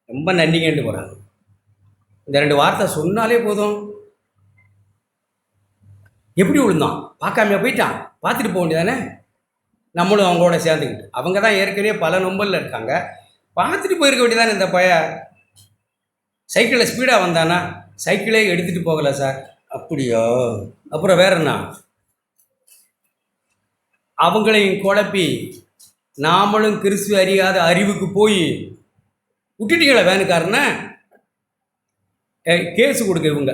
ரொம்ப நன்றிங்கன்ட்டு போகிறாங்க. இந்த 2 வார்த்தை சொன்னாலே போதும். எப்படி விழுந்தான்? பார்க்காம போயிட்டான், பார்த்துட்டு போக வேண்டியதானே? நம்மளும் அவங்களோட சேர்ந்துக்கிட்டு, அவங்க தான் ஏற்கனவே பல நொம்பலில் இருக்காங்க, பார்த்துட்டு போயிருக்க வேண்டியதானே. இந்த சைக்கிளில் ஸ்பீடாக வந்தானா? சைக்கிளே எடுத்துகிட்டு போகலை சார். அப்படியோ? அப்புறம் வேற என்ன? அவங்களையும் குழப்பி நாமளும் கிறிஸ்துவ அறியாத அறிவுக்கு போய் விட்டுட்டீங்களா வேனுக்காரனை? கேஸு கொடுக்க இவங்க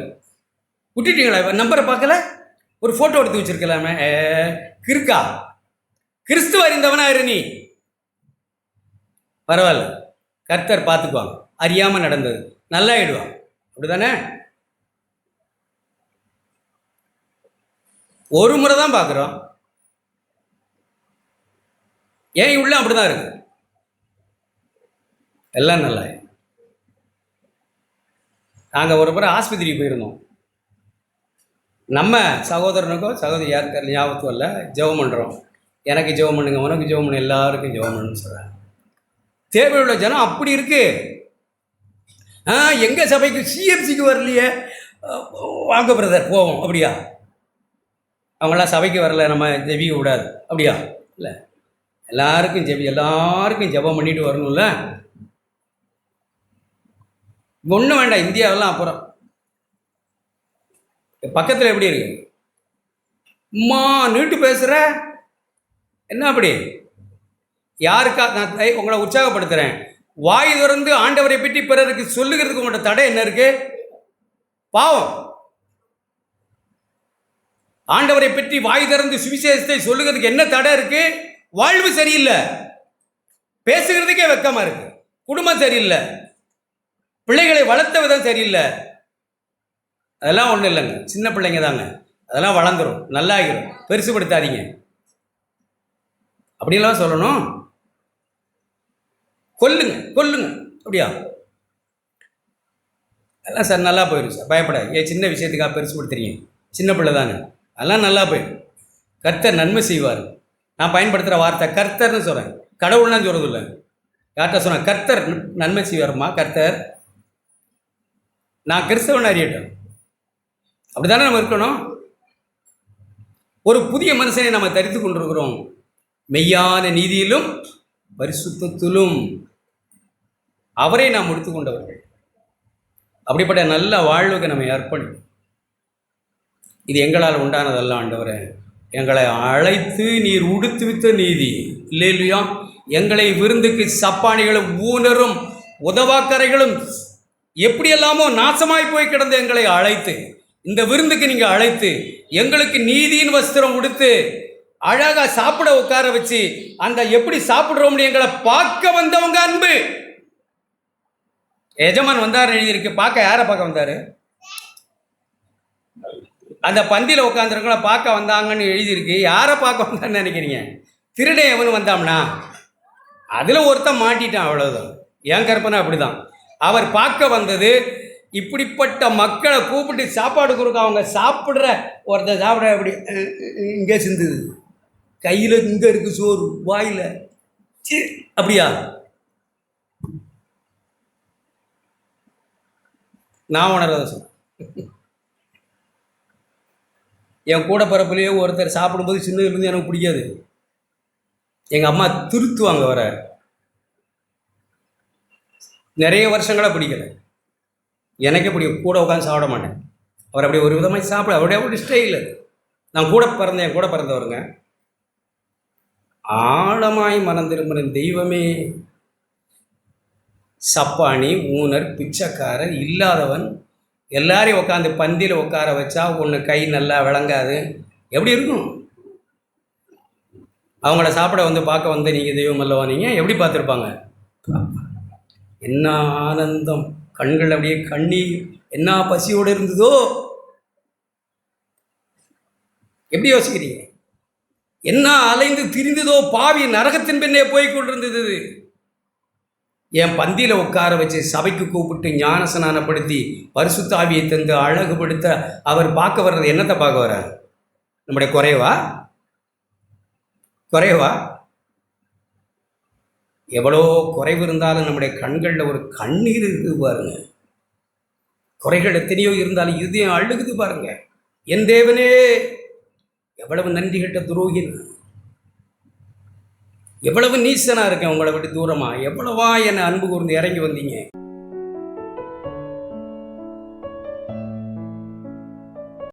விட்டுட்டீங்களா? நம்பரை பார்க்கல, ஒரு ஃபோட்டோ எடுத்து வச்சிருக்கலாமே. கிறுக்கா, கிறிஸ்துவ அறிந்தவனா இரு நீ. பரவாயில்ல, கர்த்தர் பார்த்துக்குவாங்க. அறியாமல் நடந்தது நல்லாயிடுவான், அப்படிதானே? ஒரு முறை தான் பார்க்குறோம். ஏன் உள்ள அப்படிதான் இருக்கு, எல்லாம் நல்லா. நாங்கள் ஒரு முறை ஆஸ்பத்திரிக்கு போயிருந்தோம். நம்ம சகோதரனுக்கோ சகோதரி யாருக்கு ஞாபகத்தும் இல்லை, ஜெபம் பண்ணுறோம். எனக்கு ஜெபம் பண்ணுங்க, உனக்கு ஜெபம் பண்ணு, எல்லாருக்கும் ஜெபம் பண்ணுன்னு சொல்கிறாங்க. தேவையுள்ள ஜனம் அப்படி இருக்கு. எங்கள் சபைக்கு சிஎம்சிக்கு வரலையே, வாங்க பிரதர் போவோம். அப்படியா? அவங்களாம் சபைக்கு வரல, நம்ம ஜெபிக்க கூடாது அப்படியா? இல்லை, எல்லாருக்கும் எல்லாருக்கும் ஜெபம் பண்ணிட்டு வரணும்ல. ஒன்றும் வேண்டாம், இந்தியாவெல்லாம் அப்புறம். பக்கத்தில் எப்படி இருக்கு? அம்மா நீட்டு பேசுகிற என்ன அப்படி? யாருக்கா நான் உங்களை உற்சாகப்படுத்துகிறேன். வாய் திறந்து ஆண்டவரை பற்றி பிறருக்கு சொல்லுகிறதுக்கு உங்களோட தடை என்ன இருக்கு? பாவம். ஆண்டவரை பற்றி வாய் திறந்து சுவிசேஷத்தை சொல்லுகிறதுக்கு என்ன தடை இருக்கு? வாழ்வு சரியில்லை, பேசுகிறதுக்கே வெக்கமா இருக்கு, குடும்பம் சரியில்லை, பிள்ளைகளை வளர்த்த விதம் சரியில்லை. அதெல்லாம் ஒன்றும் இல்லைங்க, சின்ன பிள்ளைங்க தாங்க, அதெல்லாம் வளர்ந்துடும், நல்லாகிடும், பெருசுபடுத்தாதீங்க. அப்படிலாம் சொல்லணும். கொல்லுங்க கொல்லுங்க அப்படியா? அதெல்லாம் சார் நல்லா போயிடும் சார், பயப்படாது. ஏன் சின்ன விஷயத்துக்காக பெருசுபடுத்துறீங்க? சின்ன பிள்ளை தானே, அதெல்லாம் நல்லா போயிடும். கர்த்தர் நன்மை செய்வார். நான் பயன்படுத்துகிற வார்த்தை கர்த்தர்னு சொல்கிறேன், கடவுள்லாம் சொல்கிறது இல்லை. யார்கிட்ட சொன்னேன்? கர்த்தர் நன்மை செய்வார்மா. கர்த்தர். நான் கிறிஸ்தவன் அறியட்டும், அப்படி தானே நம்ம இருக்கணும். ஒரு புதிய மனுஷனை நம்ம தரித்து கொண்டிருக்கிறோம், மெய்யான நீதியிலும் பரிசுத்தத்திலும் அவரை நாம் முடித்து கொண்டவர்கள். அப்படிப்பட்ட நல்ல வாழ்வுக்கு நம்ம அர்ப்பணிக்கும். இது எங்களால் உண்டானதல்ல ஆண்டவரே, எங்களை அழைத்து நீர் உடுத்துவித்த நீதி இல்லையா? எங்களை விருந்துக்கு சப்பானிகளும் ஊனரும் உதவாக்கரைகளும் எப்படியெல்லாமோ நாசமாய் போய் கிடந்த எங்களை அழைத்து இந்த விருந்துக்கு நீங்கள் அழைத்து எங்களுக்கு நீதியின் வஸ்திரம் உடுத்து அழகா சாப்பிட உட்கார வச்சு அந்த எப்படி சாப்பிடுறோம்னு எங்களை பார்க்க வந்தவங்க அன்பு. எஜமான் வந்தார் எழுதியிருக்கு. பார்க்க யாரை பார்க்க வந்தாரு? அந்த பந்தியில் உட்காந்துருக்கோம் பார்க்க வந்தாங்கன்னு எழுதியிருக்கு. யாரை பார்க்க வந்தான்னு நினைக்கிறீங்க? திருடே எவனு வந்தாம்னா அதில் ஒருத்தன் மாட்டிட்டான், அவ்வளோதான். என் கற்பனை அப்படிதான். அவர் பார்க்க வந்தது இப்படிப்பட்ட மக்களை கூப்பிட்டு சாப்பாடு கொடுக்க. அவங்க சாப்பிட்ற ஒருத்தர் சாப்பிட அப்படி இங்கே சிந்துது, கையில் இங்கே இருக்கு சோறு, வாயில் அப்படியா? நான் உணர்றத சொன்னேன். என் கூட பிறப்புலேயே ஒருத்தர் சாப்பிடும்போது சின்னதுலேருந்து எனக்கு பிடிக்காது. எங்கள் அம்மா திருத்துவாங்க, வர நிறைய வருஷங்களாக பிடிக்கலை. எனக்கே பிடிக்கும், கூட உட்காந்து சாப்பிட மாட்டேன். அவர் அப்படி ஒரு விதமாக சாப்பிட அவருடைய ஒரு ஸ்டைல். நான் கூட பிறந்தேன், என் கூட பிறந்தவருங்க. ஆழமாய் மனம் திரும்பின தெய்வமே, சப்பானி ஊனர் பிச்சைக்காரர் இல்லாதவன் எல்லாரையும் உட்காந்து பந்தியில் உட்கார வச்சா ஒன்று கை நல்லா விளங்காது, எப்படி இருக்கும்? அவங்கள சாப்பிட வந்து பார்க்க வந்து நீங்கள் தெய்வம் அல்லவா, நீங்கள் எப்படி பார்த்துருப்பாங்க? என்ன ஆனந்தம், கண்கள் அப்படியே கண்ணீர், என்ன பசியோடு இருந்ததோ. எப்படி யோசிக்கிறீங்க? என்ன அலைந்து திரிந்ததோ, பாவி நரகத்தின் பின்னே போய் கொண்டிருந்தது. என் பந்தியில் உட்கார வச்சு சபைக்கு கூப்பிட்டு ஞானஸ்நானப்படுத்தி பரிசுத்த ஆவியை தந்து அழகுபடுத்த அவர் பார்க்க வர்றது என்னத்தை பார்க்க வர்றார்? நம்முடைய குறைவா? எவ்வளோ குறைவு இருந்தாலும் நம்முடைய கண்களில் ஒரு கண்ணீர் இருக்குது பாருங்க. குறைகள் எத்தனையோ இருந்தாலும் இதயம் அழுகுது பாருங்க. என் தேவனே, எவ்வளவு நன்றி கெட்ட துரோகின், எவ்வளவு நீசனா இருக்கேன் உங்களை விட்டு தூரமா, எவ்வளவா என்னை அன்பு கூர்ந்து இறங்கி வந்தீங்க.